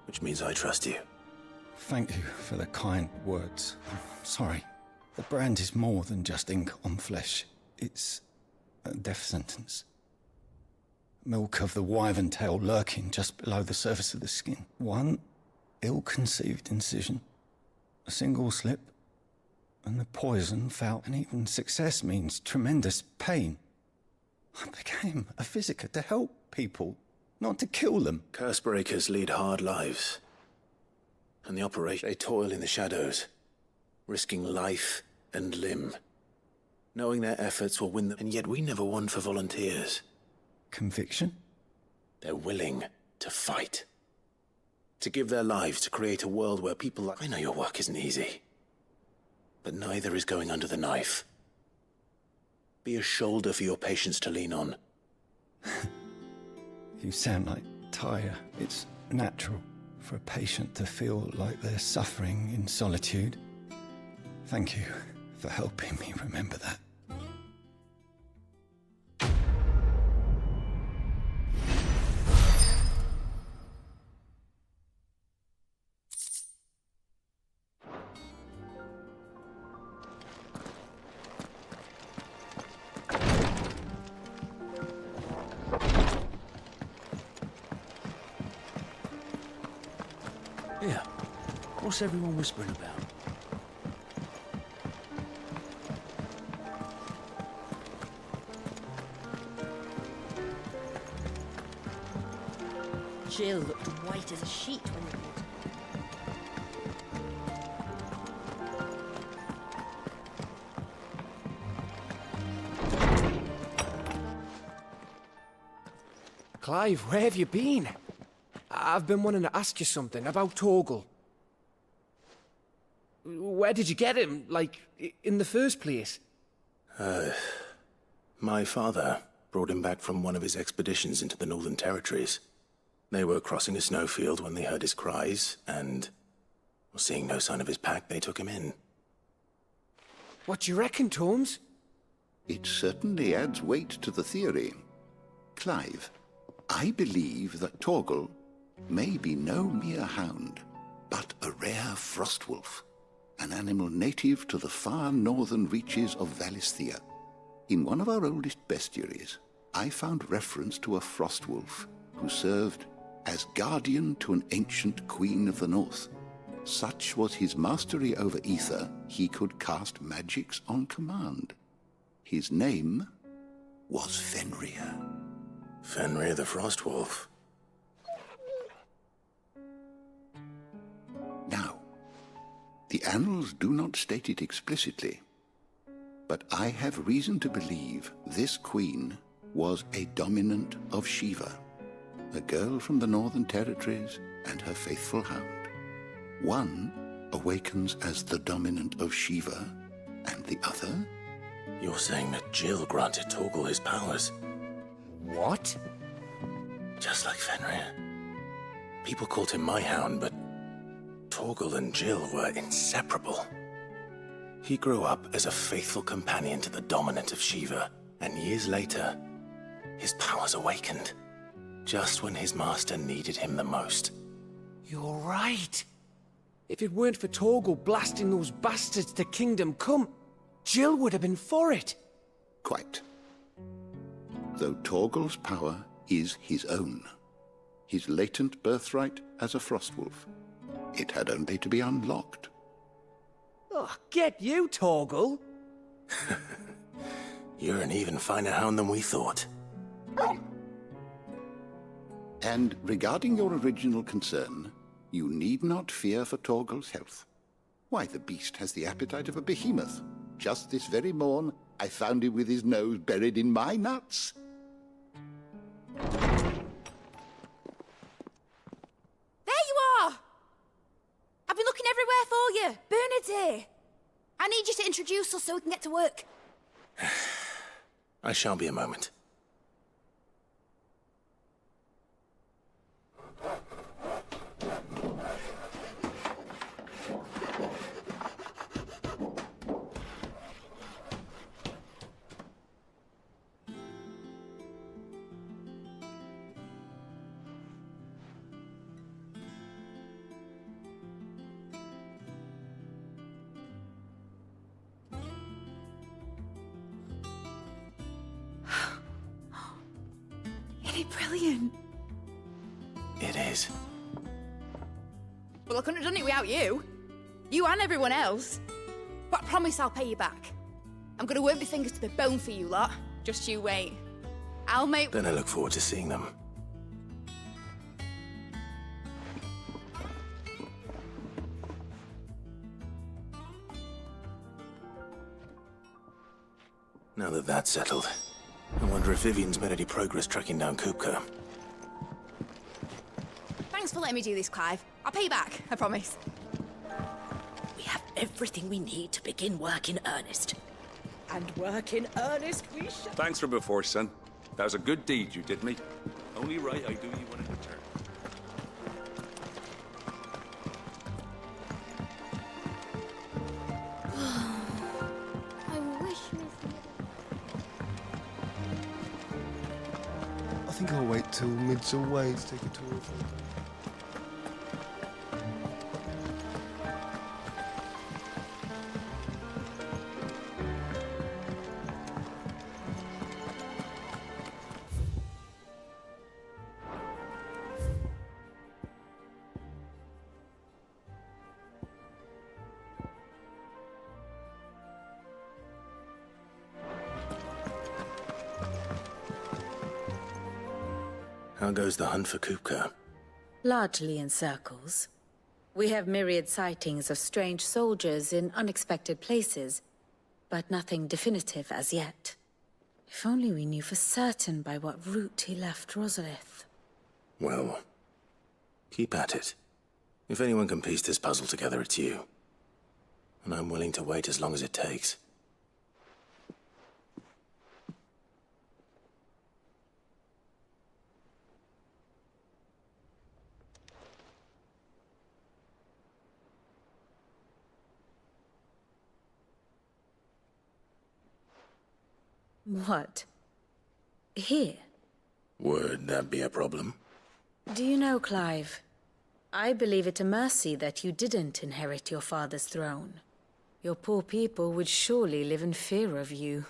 Which means I trust you. Thank you for the kind words. I'm sorry. The brand is more than just ink on flesh. It's a death sentence. Milk of the wyvern tail lurking just below the surface of the skin. One ill-conceived incision. A single slip. And the poison fell. And even success means tremendous pain. I became a physiker to help people, not to kill them. Cursebreakers lead hard lives. And the operation, they toil in the shadows, risking life and limb. knowing their efforts will win them, and yet we never won for volunteers. Conviction? They're willing to fight. To give their lives to create a world where people like... I know your work isn't easy, but neither is going under the knife. Be a shoulder for your patients to lean on. You sound like Tyre. It's natural for a patient to feel like they're suffering in solitude. Thank you for helping me remember that. Here, what's everyone whispering about? Jill looked white as a sheet when you walked. Clive, where have you been? I've been wanting to ask you something about Torgal. Where did you get him, like, in the first place? My father brought him back from one of his expeditions into the Northern Territories. They were crossing a snowfield when they heard his cries, and, well, seeing no sign of his pack, they took him in. What do you reckon, Torms? It certainly adds weight to the theory. Clive, I believe that Torgal may be no mere hound, but a rare frostwolf, an animal native to the far northern reaches of Valisthea. In one of our oldest bestiaries, I found reference to a frostwolf who served as guardian to an ancient queen of the north. Such was his mastery over ether, he could cast magics on command. His name was Fenrir. Fenrir the Frostwolf. Now, the annals do not state it explicitly, but I have reason to believe this queen was a dominant of Shiva, a girl from the Northern Territories and her faithful hound. One awakens as the dominant of Shiva, and the other? You're saying that Jill granted Torgal his powers? What? Just like Fenrir. People called him my hound, but Torgal and Jill were inseparable. He grew up as a faithful companion to the dominant of Shiva, and years later, his powers awakened, just when his master needed him the most. You're right. If it weren't for Torgal blasting those bastards to Kingdom Come, Jill would have been for it. Quite. Though Torgal's power is his own, his latent birthright as a Frostwolf, it had only to be unlocked. Oh, get you, Torgal! You're an even finer hound than we thought. And regarding your original concern, you need not fear for Torgal's health. Why, the beast has the appetite of a behemoth. Just this very morn, I found him with his nose buried in my nuts. There you are! I've been looking everywhere for you. Bernard's here. I need you to introduce us so we can get to work. I shall be a moment. Isn't it brilliant? It is. Well, I couldn't have done it without you. You and everyone else. But I promise I'll pay you back. I'm gonna work my fingers to the bone for you lot. Just you wait. I'll make... Then I look forward to seeing them. Now that that's settled, I wonder if Vivian's made any progress tracking down Kupka. Thanks for letting me do this, Clive. I'll pay you back, I promise. We have everything we need to begin work in earnest. And work in earnest we shall. Thanks for before, son. That was a good deed you did me. Only right I do you one in return. I wish I think I'll wait till Mid's away to take a tour of them. How goes the hunt for Kupka? Largely in circles. We have myriad sightings of strange soldiers in unexpected places, but nothing definitive as yet. If only we knew for certain by what route he left Rosalith. Well, keep at it. If anyone can piece this puzzle together, it's you. And I'm willing to wait as long as it takes. What? Here? Would that be a problem? Do you know, Clive? I believe it a mercy that you didn't inherit your father's throne. Your poor people would surely live in fear of you.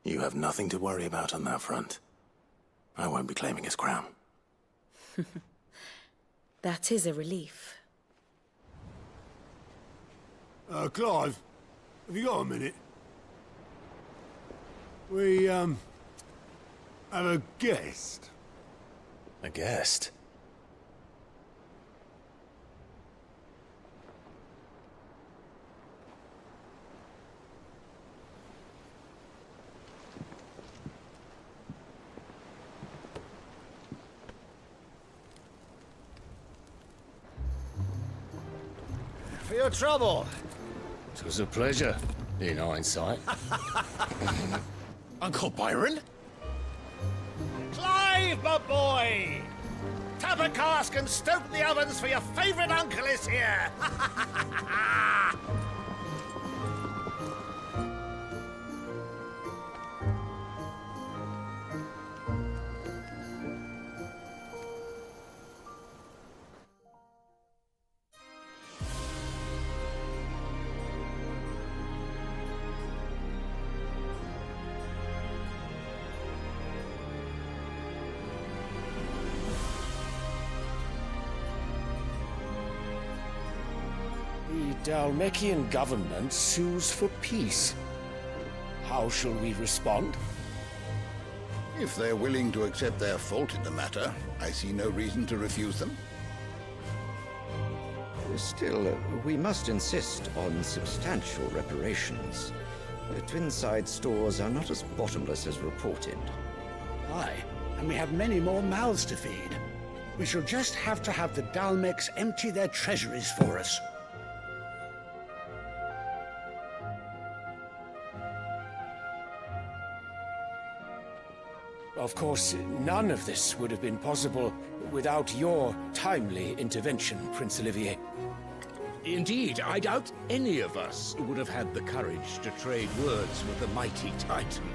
You have nothing to worry about on that front. I won't be claiming his crown. That is a relief. Clive, have you got a minute? We, have a guest. A guest? For your trouble. It was a pleasure, in hindsight. Uncle Byron? Clive, my boy! Tap a cask and stoke the ovens for your favourite uncle is here! The Dalmekian government sues for peace. How shall we respond? If they're willing to accept their fault in the matter, I see no reason to refuse them. Still, we must insist on substantial reparations. The Twinside stores are not as bottomless as reported. Aye, and we have many more mouths to feed. We shall just have to have the Dalmecs empty their treasuries for us. Of course, none of this would have been possible without your timely intervention, Prince Olivier. Indeed, I doubt any of us would have had the courage to trade words with the mighty Titan,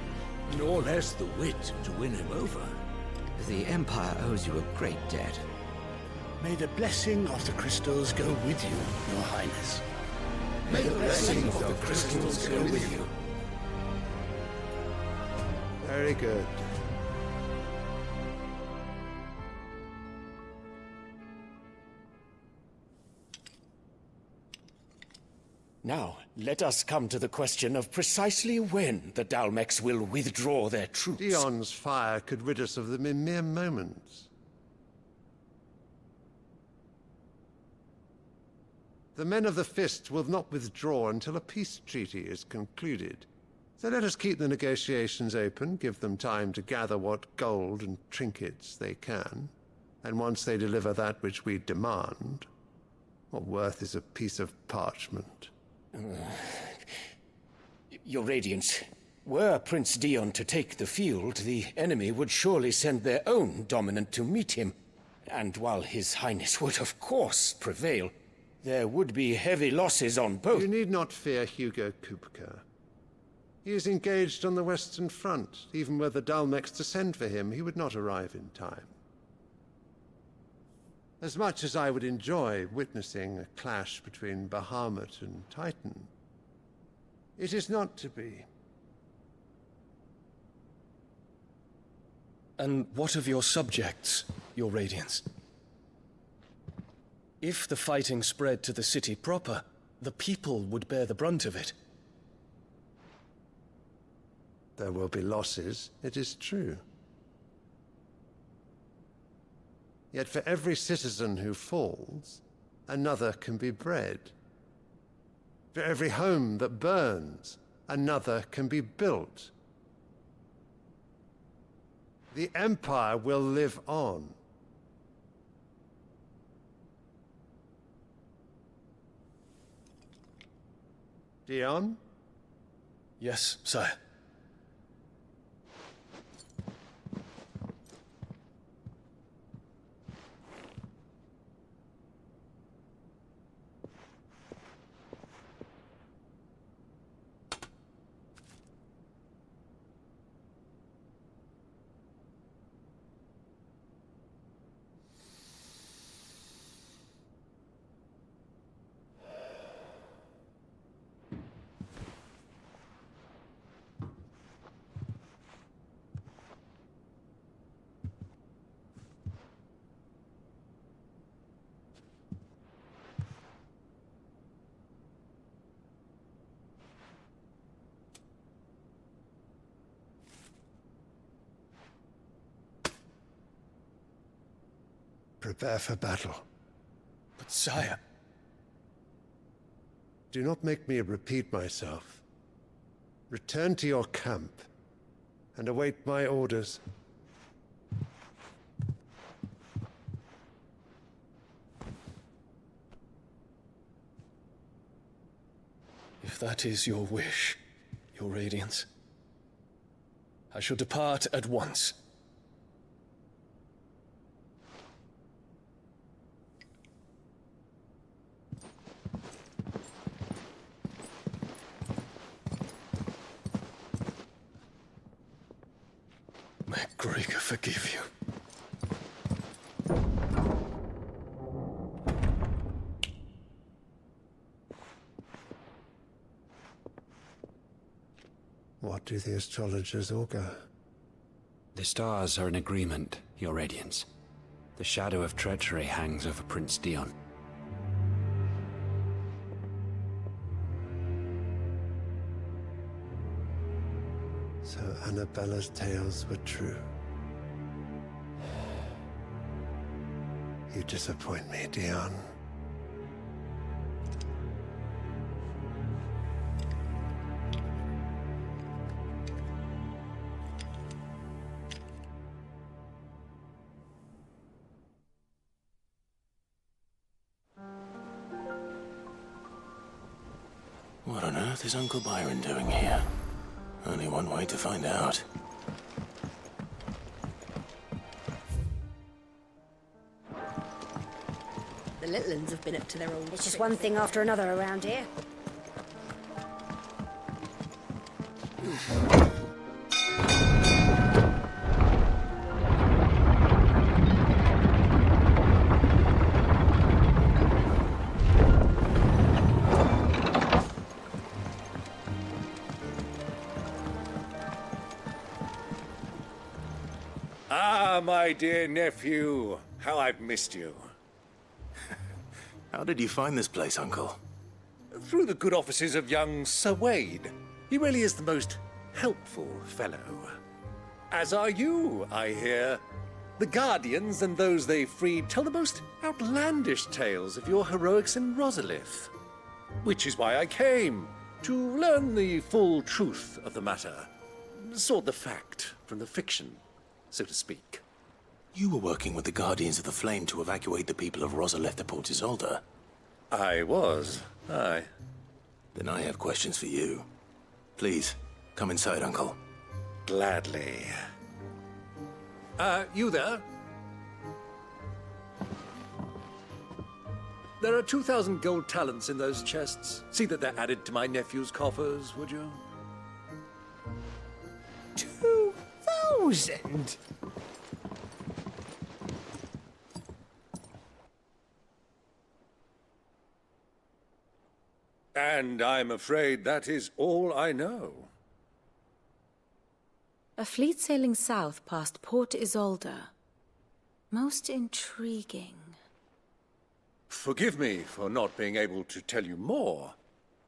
nor less the wit to win him over. The Empire owes you a great debt. May the blessing of the crystals go with you, Your Highness. May the blessing of the crystals go with you. Very good. Now, let us come to the question of precisely when the Dalmecs will withdraw their troops. Dion's fire could rid us of them in mere moments. The men of the Fist will not withdraw until a peace treaty is concluded. So let us keep the negotiations open, give them time to gather what gold and trinkets they can, and once they deliver that which we demand, what worth is a piece of parchment? Your Radiance, were Prince Dion to take the field, the enemy would surely send their own dominant to meet him. And while His Highness would of course prevail, there would be heavy losses on both. You need not fear Hugo Kupka. He is engaged on the Western Front. Even were the Dalmex to send for him, he would not arrive in time. As much as I would enjoy witnessing a clash between Bahamut and Titan, it is not to be. And what of your subjects, Your Radiance? If the fighting spread to the city proper, the people would bear the brunt of it. There will be losses, it is true. Yet for every citizen who falls, another can be bred. For every home that burns, another can be built. The Empire will live on. Dion? Yes, sire. Prepare for battle. But sire... Do not make me repeat myself. Return to your camp and await my orders. If that is your wish, Your Radiance, I shall depart at once. May Gregor forgive you. What do the astrologers augur? The stars are in agreement, Your Radiance. The shadow of treachery hangs over Prince Dion. So Annabella's tales were true. You disappoint me, Dion. What on earth is Uncle Byron doing here? Only one way to find out. The little uns have been up to their old... It's just one thing after another around here. Ah, my dear nephew. How I've missed you. How did you find this place, Uncle? Through the good offices of young Sir Wade. He really is the most helpful fellow. As are you, I hear. The Guardians and those they freed tell the most outlandish tales of your heroics in Rosalith. Which is why I came. to learn the full truth of the matter. Sort the fact from the fiction, so to speak. You were working with the Guardians of the Flame to evacuate the people of Rosalith to Port Isolde. I was, aye. Then I have questions for you. Please, come inside, Uncle. Gladly. You there? There are 2,000 gold talents in those chests. See that they're added to my nephew's coffers, would you? 2,000? And I'm afraid that is all I know. A fleet sailing south past Port Isolde. Most intriguing. Forgive me for not being able to tell you more.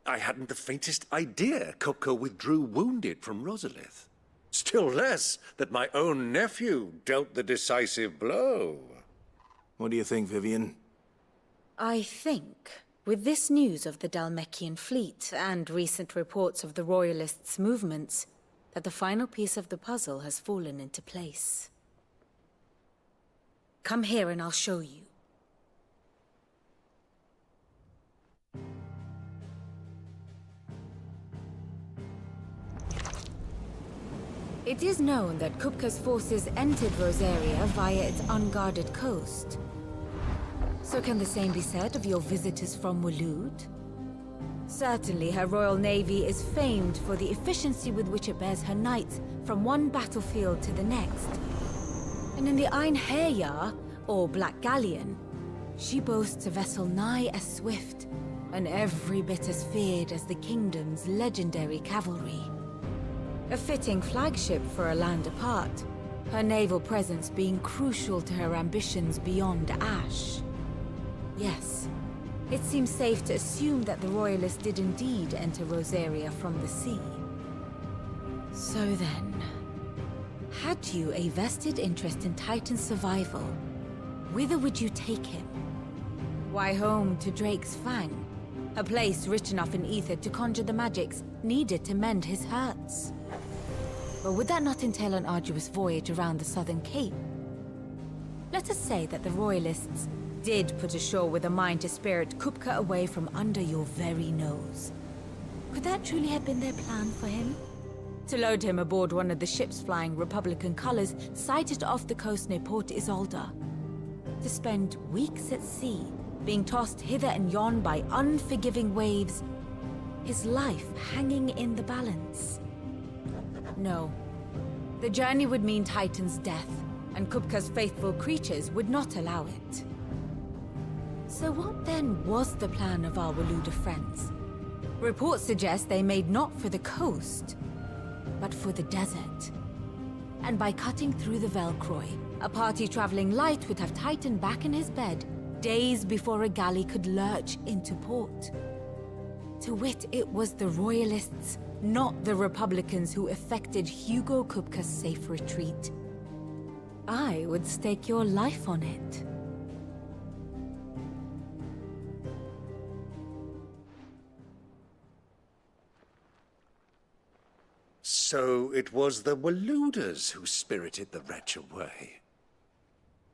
I hadn't the faintest idea Kupka withdrew wounded from Rosalith. Still less that my own nephew dealt the decisive blow. What do you think, Vivian? I think, with this news of the Dhalmekian fleet and recent reports of the Royalists' movements, that the final piece of the puzzle has fallen into place. Come here and I'll show you. It is known that Kupka's forces entered Rosaria via its unguarded coast. So can the same be said of your visitors from Waloed? Certainly her Royal Navy is famed for the efficiency with which it bears her knights from one battlefield to the next. And in the Einherjar, or Black Galleon, she boasts a vessel nigh as swift, and every bit as feared as the kingdom's legendary cavalry. A fitting flagship for a land apart, her naval presence being crucial to her ambitions beyond Ash. Yes, it seems safe to assume that the Royalists did indeed enter Rosaria from the sea. So then, had you a vested interest in Titan's survival, whither would you take him? Why, home to Drake's Fang, a place rich enough in ether to conjure the magics needed to mend his hurts. But would that not entail an arduous voyage around the southern cape? Let us say that the Royalists did put ashore with a mind to spirit Kupka away from under your very nose. Could that truly have been their plan for him? To load him aboard one of the ships flying Republican colors sighted off the coast near Port Isolde. To spend weeks at sea, being tossed hither and yon by unforgiving waves, his life hanging in the balance. No. The journey would mean Titan's death, and Kupka's faithful creatures would not allow it. So what then was the plan of our Waluda friends? Reports suggest they made not for the coast, but for the desert. And by cutting through the Velcroy, a party traveling light would have Titan back in his bed days before a galley could lurch into port. To wit, it was the Royalists, not the Republicans, who effected Hugo Kupka's safe retreat. I would stake your life on it. So it was the Waludas who spirited the wretch away.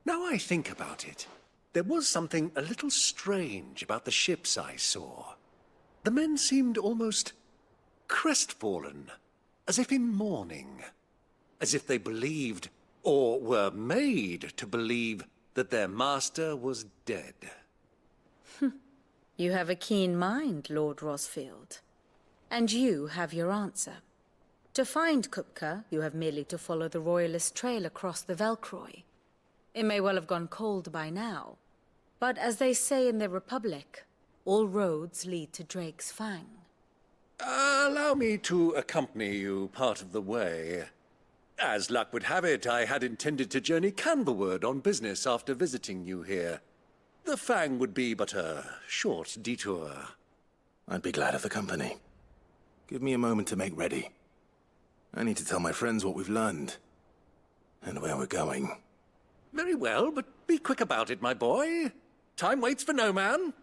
Now I think about it, there was something a little strange about the ships I saw. The men seemed almost crestfallen, as if in mourning, as if they believed, or were made to believe, that their master was dead. You have a keen mind, Lord Rosfield. And you have your answer. To find Kupka, you have merely to follow the Royalist trail across the Velcroy. It may well have gone cold by now, but as they say in the Republic, all roads lead to Drake's Fang. Allow me to accompany you part of the way. As luck would have it, I had intended to journey Canberward on business after visiting you here. The Fang would be but a short detour. I'd be glad of the company. Give me a moment to make ready. I need to tell my friends what we've learned, and where we're going. Very well, but be quick about it, my boy. Time waits for no man.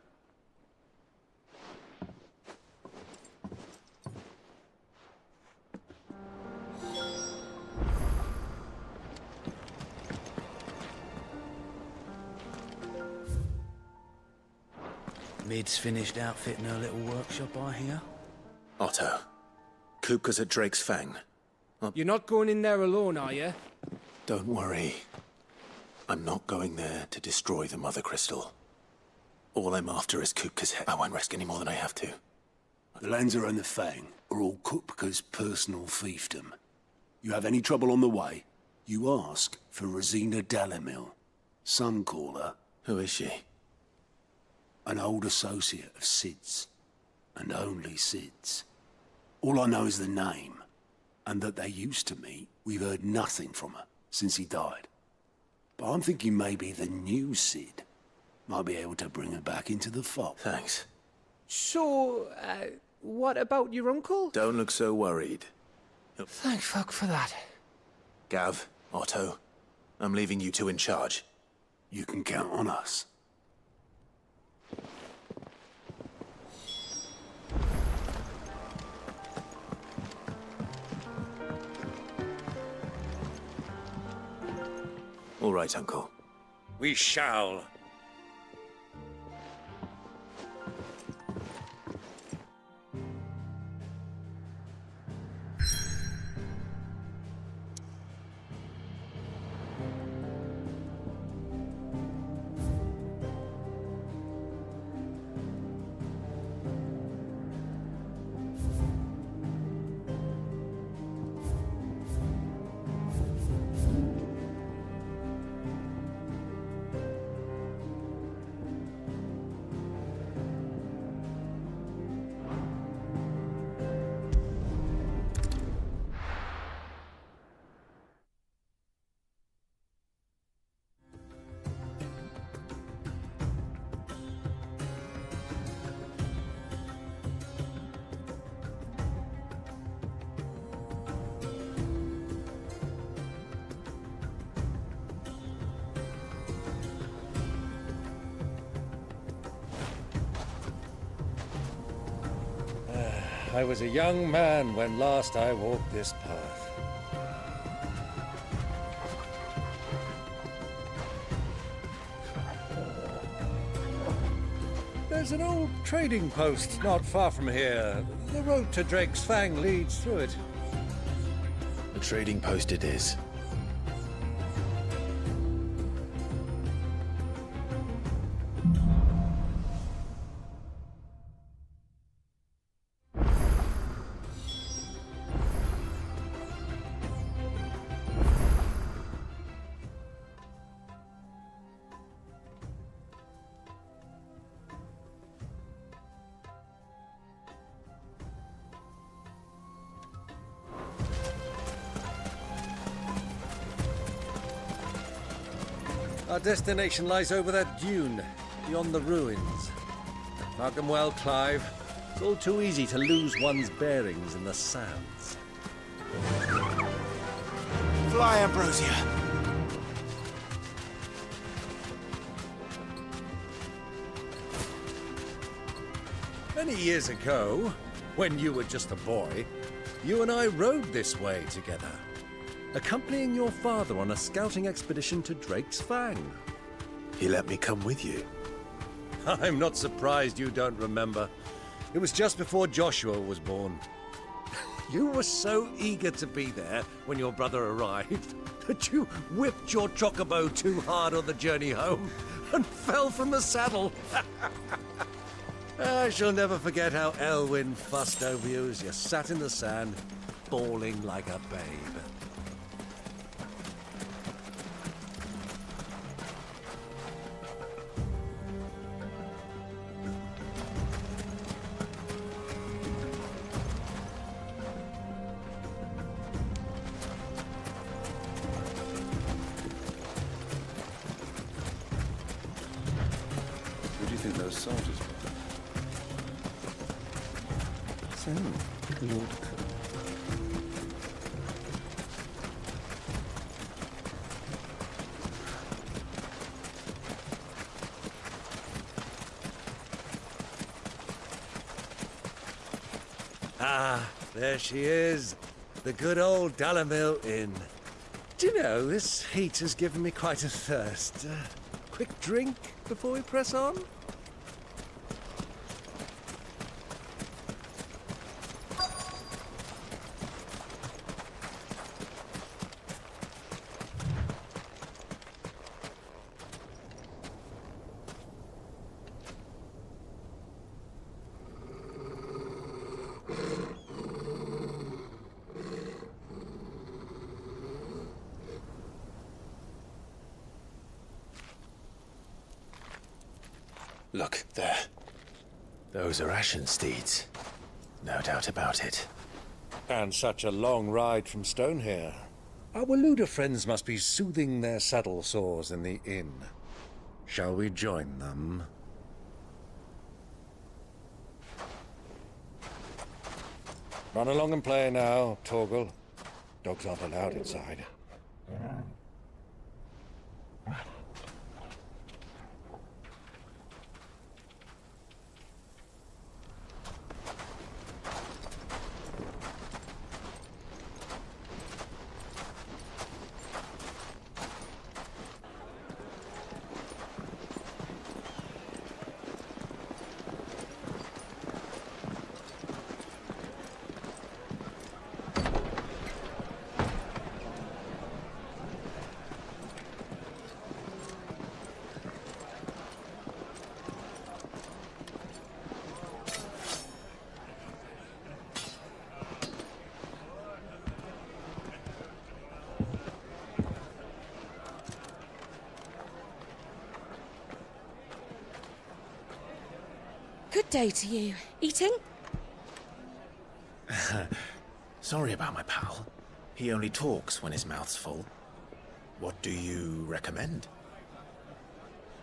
Vid's finished outfitting her little workshop, I hear. Otto, Kupka's at Drake's Fang. You're not going in there alone, are you? Don't worry. I'm not going there to destroy the Mother Crystal. All I'm after is Kupka's head. I won't risk any more than I have to. The Lanza and the Fang are all Kupka's personal fiefdom. You have any trouble on the way, you ask for Rosina Dalamil. Some call her. Who is she? An old associate of Sid's. And only Sid's. All I know is the name, and that they used to meet. We've heard nothing from her since he died. But I'm thinking maybe the new Sid might be able to bring her back into the fold. Thanks. So, what about your uncle? Don't look so worried. Thank fuck for that. Gav, Otto, I'm leaving you two in charge. You can count on us. All right, Uncle. We shall. I was a young man when last I walked this path. There's an old trading post not far from here. The road to Drake's Fang leads through it. A trading post it is. Our destination lies over that dune, beyond the ruins. Mark them well, Clive. It's all too easy to lose one's bearings in the sands. Fly, Ambrosia! Many years ago, when you were just a boy, you and I rode this way together, accompanying your father on a scouting expedition to Drake's Fang. He let me come with you. I'm not surprised you don't remember. It was just before Joshua was born. You were so eager to be there when your brother arrived that you whipped your chocobo too hard on the journey home and fell from the saddle. I shall never forget how Elwyn fussed over you as you sat in the sand, bawling like a babe. Who do you think those soldiers were? So, Lord Cook. Ah, there she is. The good old Dalamil Inn. Do you know, this heat has given me quite a thirst. Quick drink before we press on? Look, there. Those are Ashen steeds. No doubt about it. And such a long ride from Stone here. Our Waluda friends must be soothing their saddle sores in the inn. Shall we join them? Run along and play now, Torgal. Dogs aren't allowed inside. Good day to you. Eating? Sorry about my pal. He only talks when his mouth's full. What do you recommend?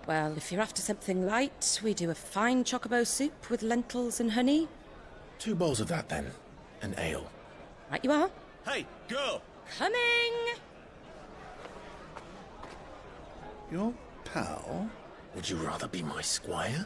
Well, if you're after something light, we do a fine chocobo soup with lentils and honey. 2 bowls of that, then. An ale. Right you are. Hey, girl! Coming! Your pal? Would you rather be my squire?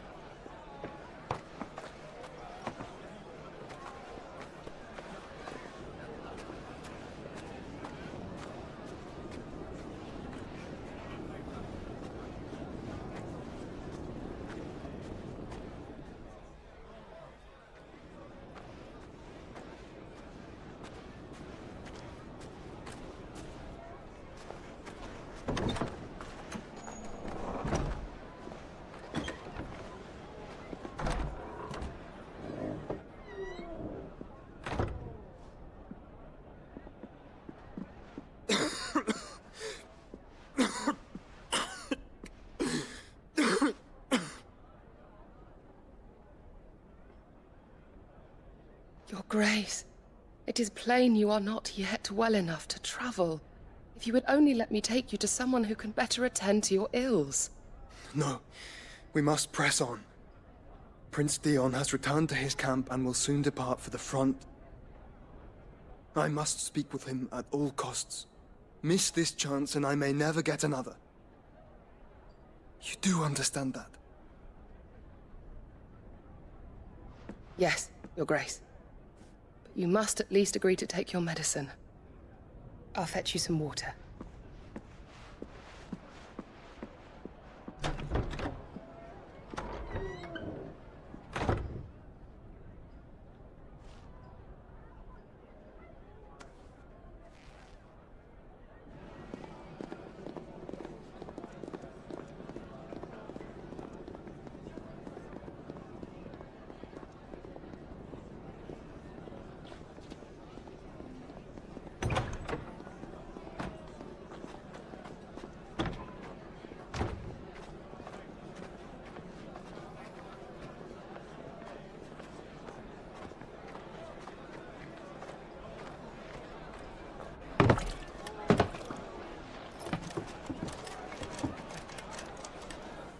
Your Grace, it is plain you are not yet well enough to travel. If you would only let me take you to someone who can better attend to your ills. No, we must press on. Prince Dion has returned to his camp and will soon depart for the front. I must speak with him at all costs. Miss this chance and I may never get another. You do understand that? Yes, Your Grace. But you must at least agree to take your medicine. I'll fetch you some water.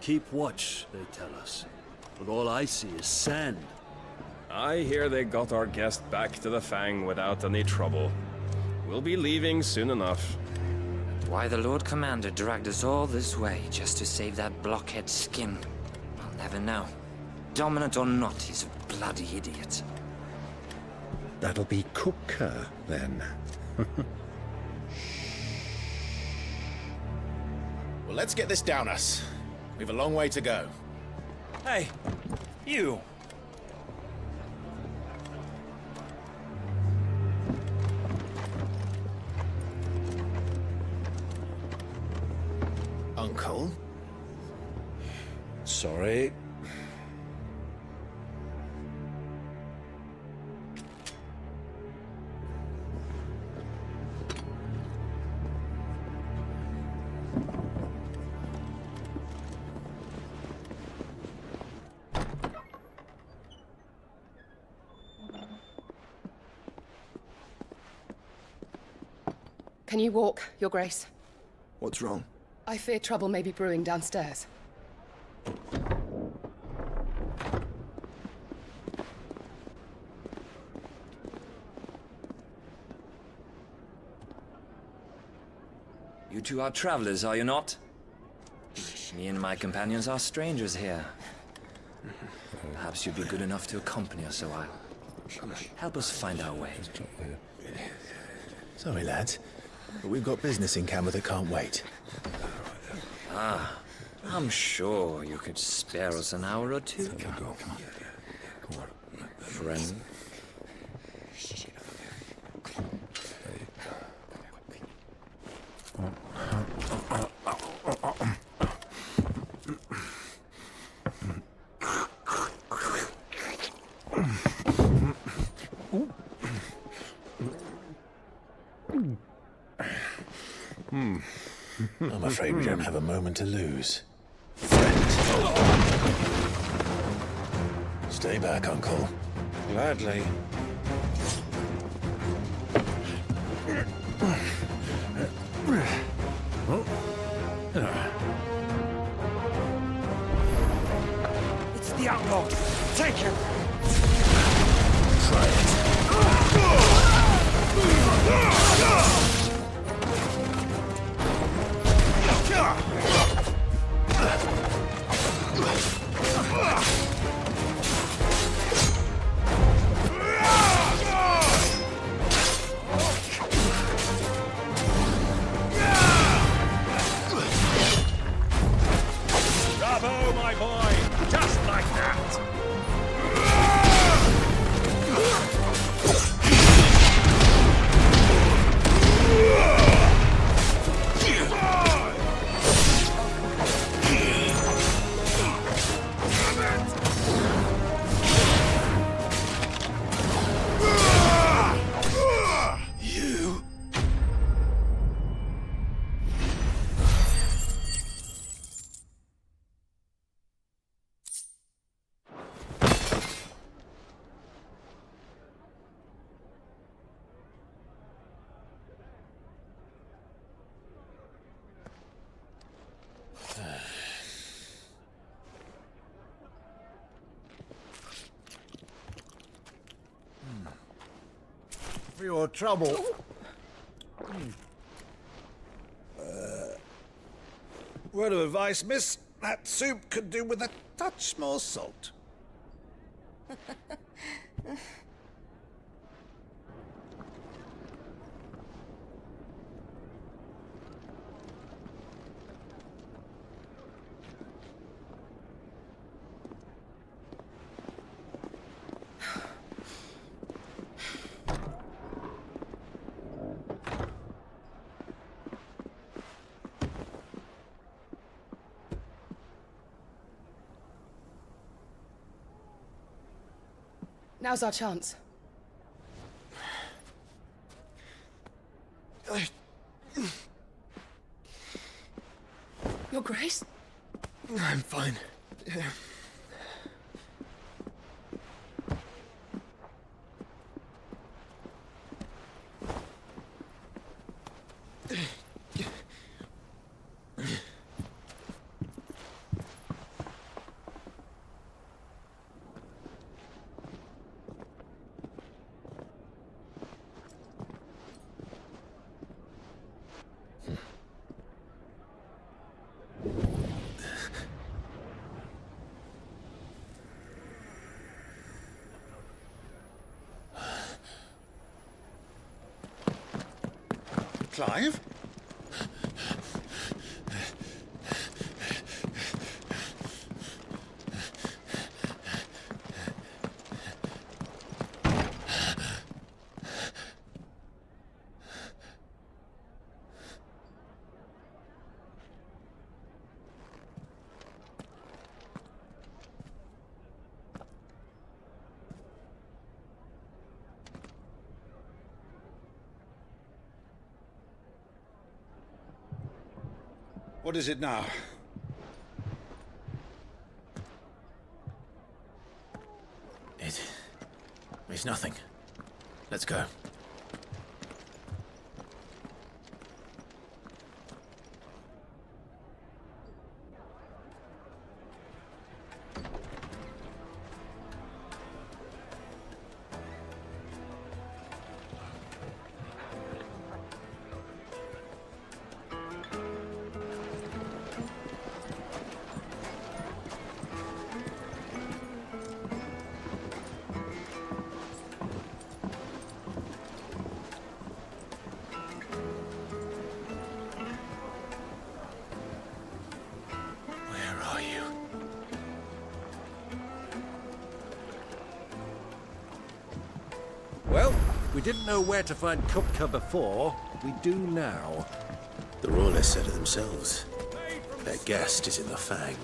Keep watch, they tell us. But all I see is sand. I hear they got our guest back to the Fang without any trouble. We'll be leaving soon enough. Why the Lord Commander dragged us all this way just to save that blockhead skin, I'll never know. Dominant or not, he's a bloody idiot. That'll be Kupka, then. Well, let's get this down us. We've a long way to go. Hey, you! Uncle? Sorry. Can you walk, Your Grace? What's wrong? I fear trouble may be brewing downstairs. You two are travelers, are you not? Me and my companions are strangers here. Perhaps you'd be good enough to accompany us a while. Help us find our way. Sorry, lads, but we've got business in camera that can't wait. Ah, I'm sure you could spare us an hour or two. Come on. Friend. I'm afraid we don't have a moment to lose. Stay back, Uncle. Gladly. It's the outlaw! Take him! Try it. Bravo, my boy! Just like that! For your trouble. Word of advice, miss. That soup could do with a touch more salt. Now's our chance. Your Grace? I'm fine. Clive? What is it now? It's nothing. Let's go. didn't know where to find Kupka before, we do now. The Royalists said it themselves. Their guest is in the Fang.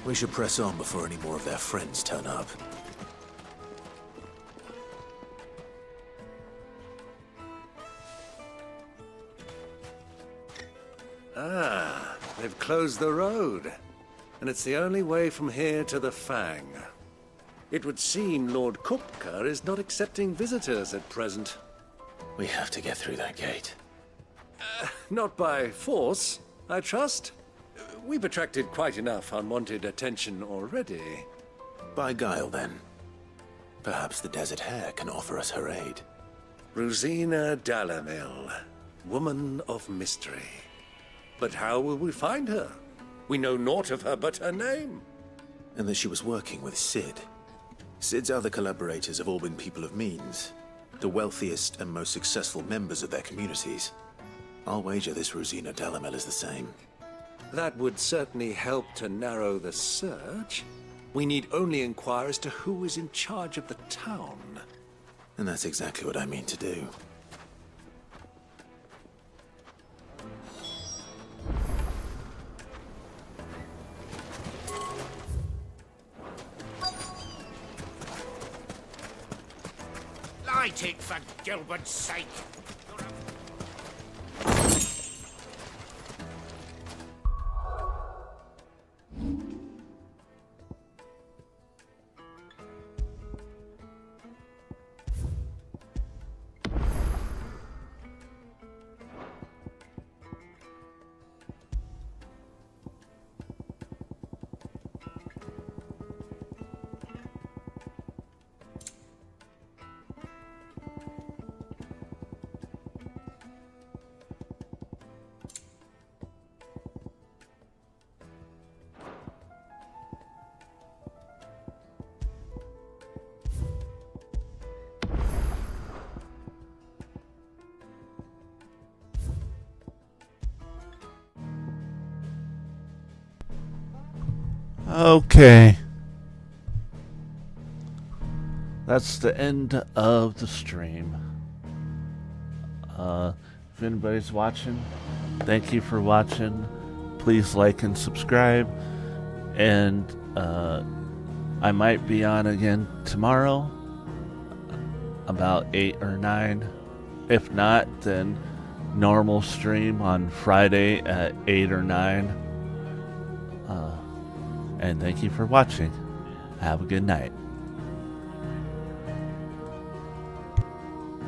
We should press on before any more of their friends turn up. Ah, they've closed the road. And it's the only way from here to the Fang. It would seem Lord Kupka is not accepting visitors at present. We have to get through that gate. Not by force, I trust. We've attracted quite enough unwanted attention already. By guile, then. Perhaps the Desert Hare can offer us her aid. Rosina Dalamil, woman of mystery. But how will we find her? We know naught of her but her name. And that she was working with Sid. Sid's other collaborators have all been people of means. The wealthiest and most successful members of their communities. I'll wager this Rosina Dalamil is the same. That would certainly help to narrow the search. We need only inquire as to who is in charge of the town. And that's exactly what I mean to do. Light it, for Gilbert's sake! Okay. That's the end of the stream. If anybody's watching, thank you for watching. Please like and subscribe. And I might be on again tomorrow about 8 or 9. If not, then normal stream on Friday at 8 or 9. And thank you for watching. Have a good night.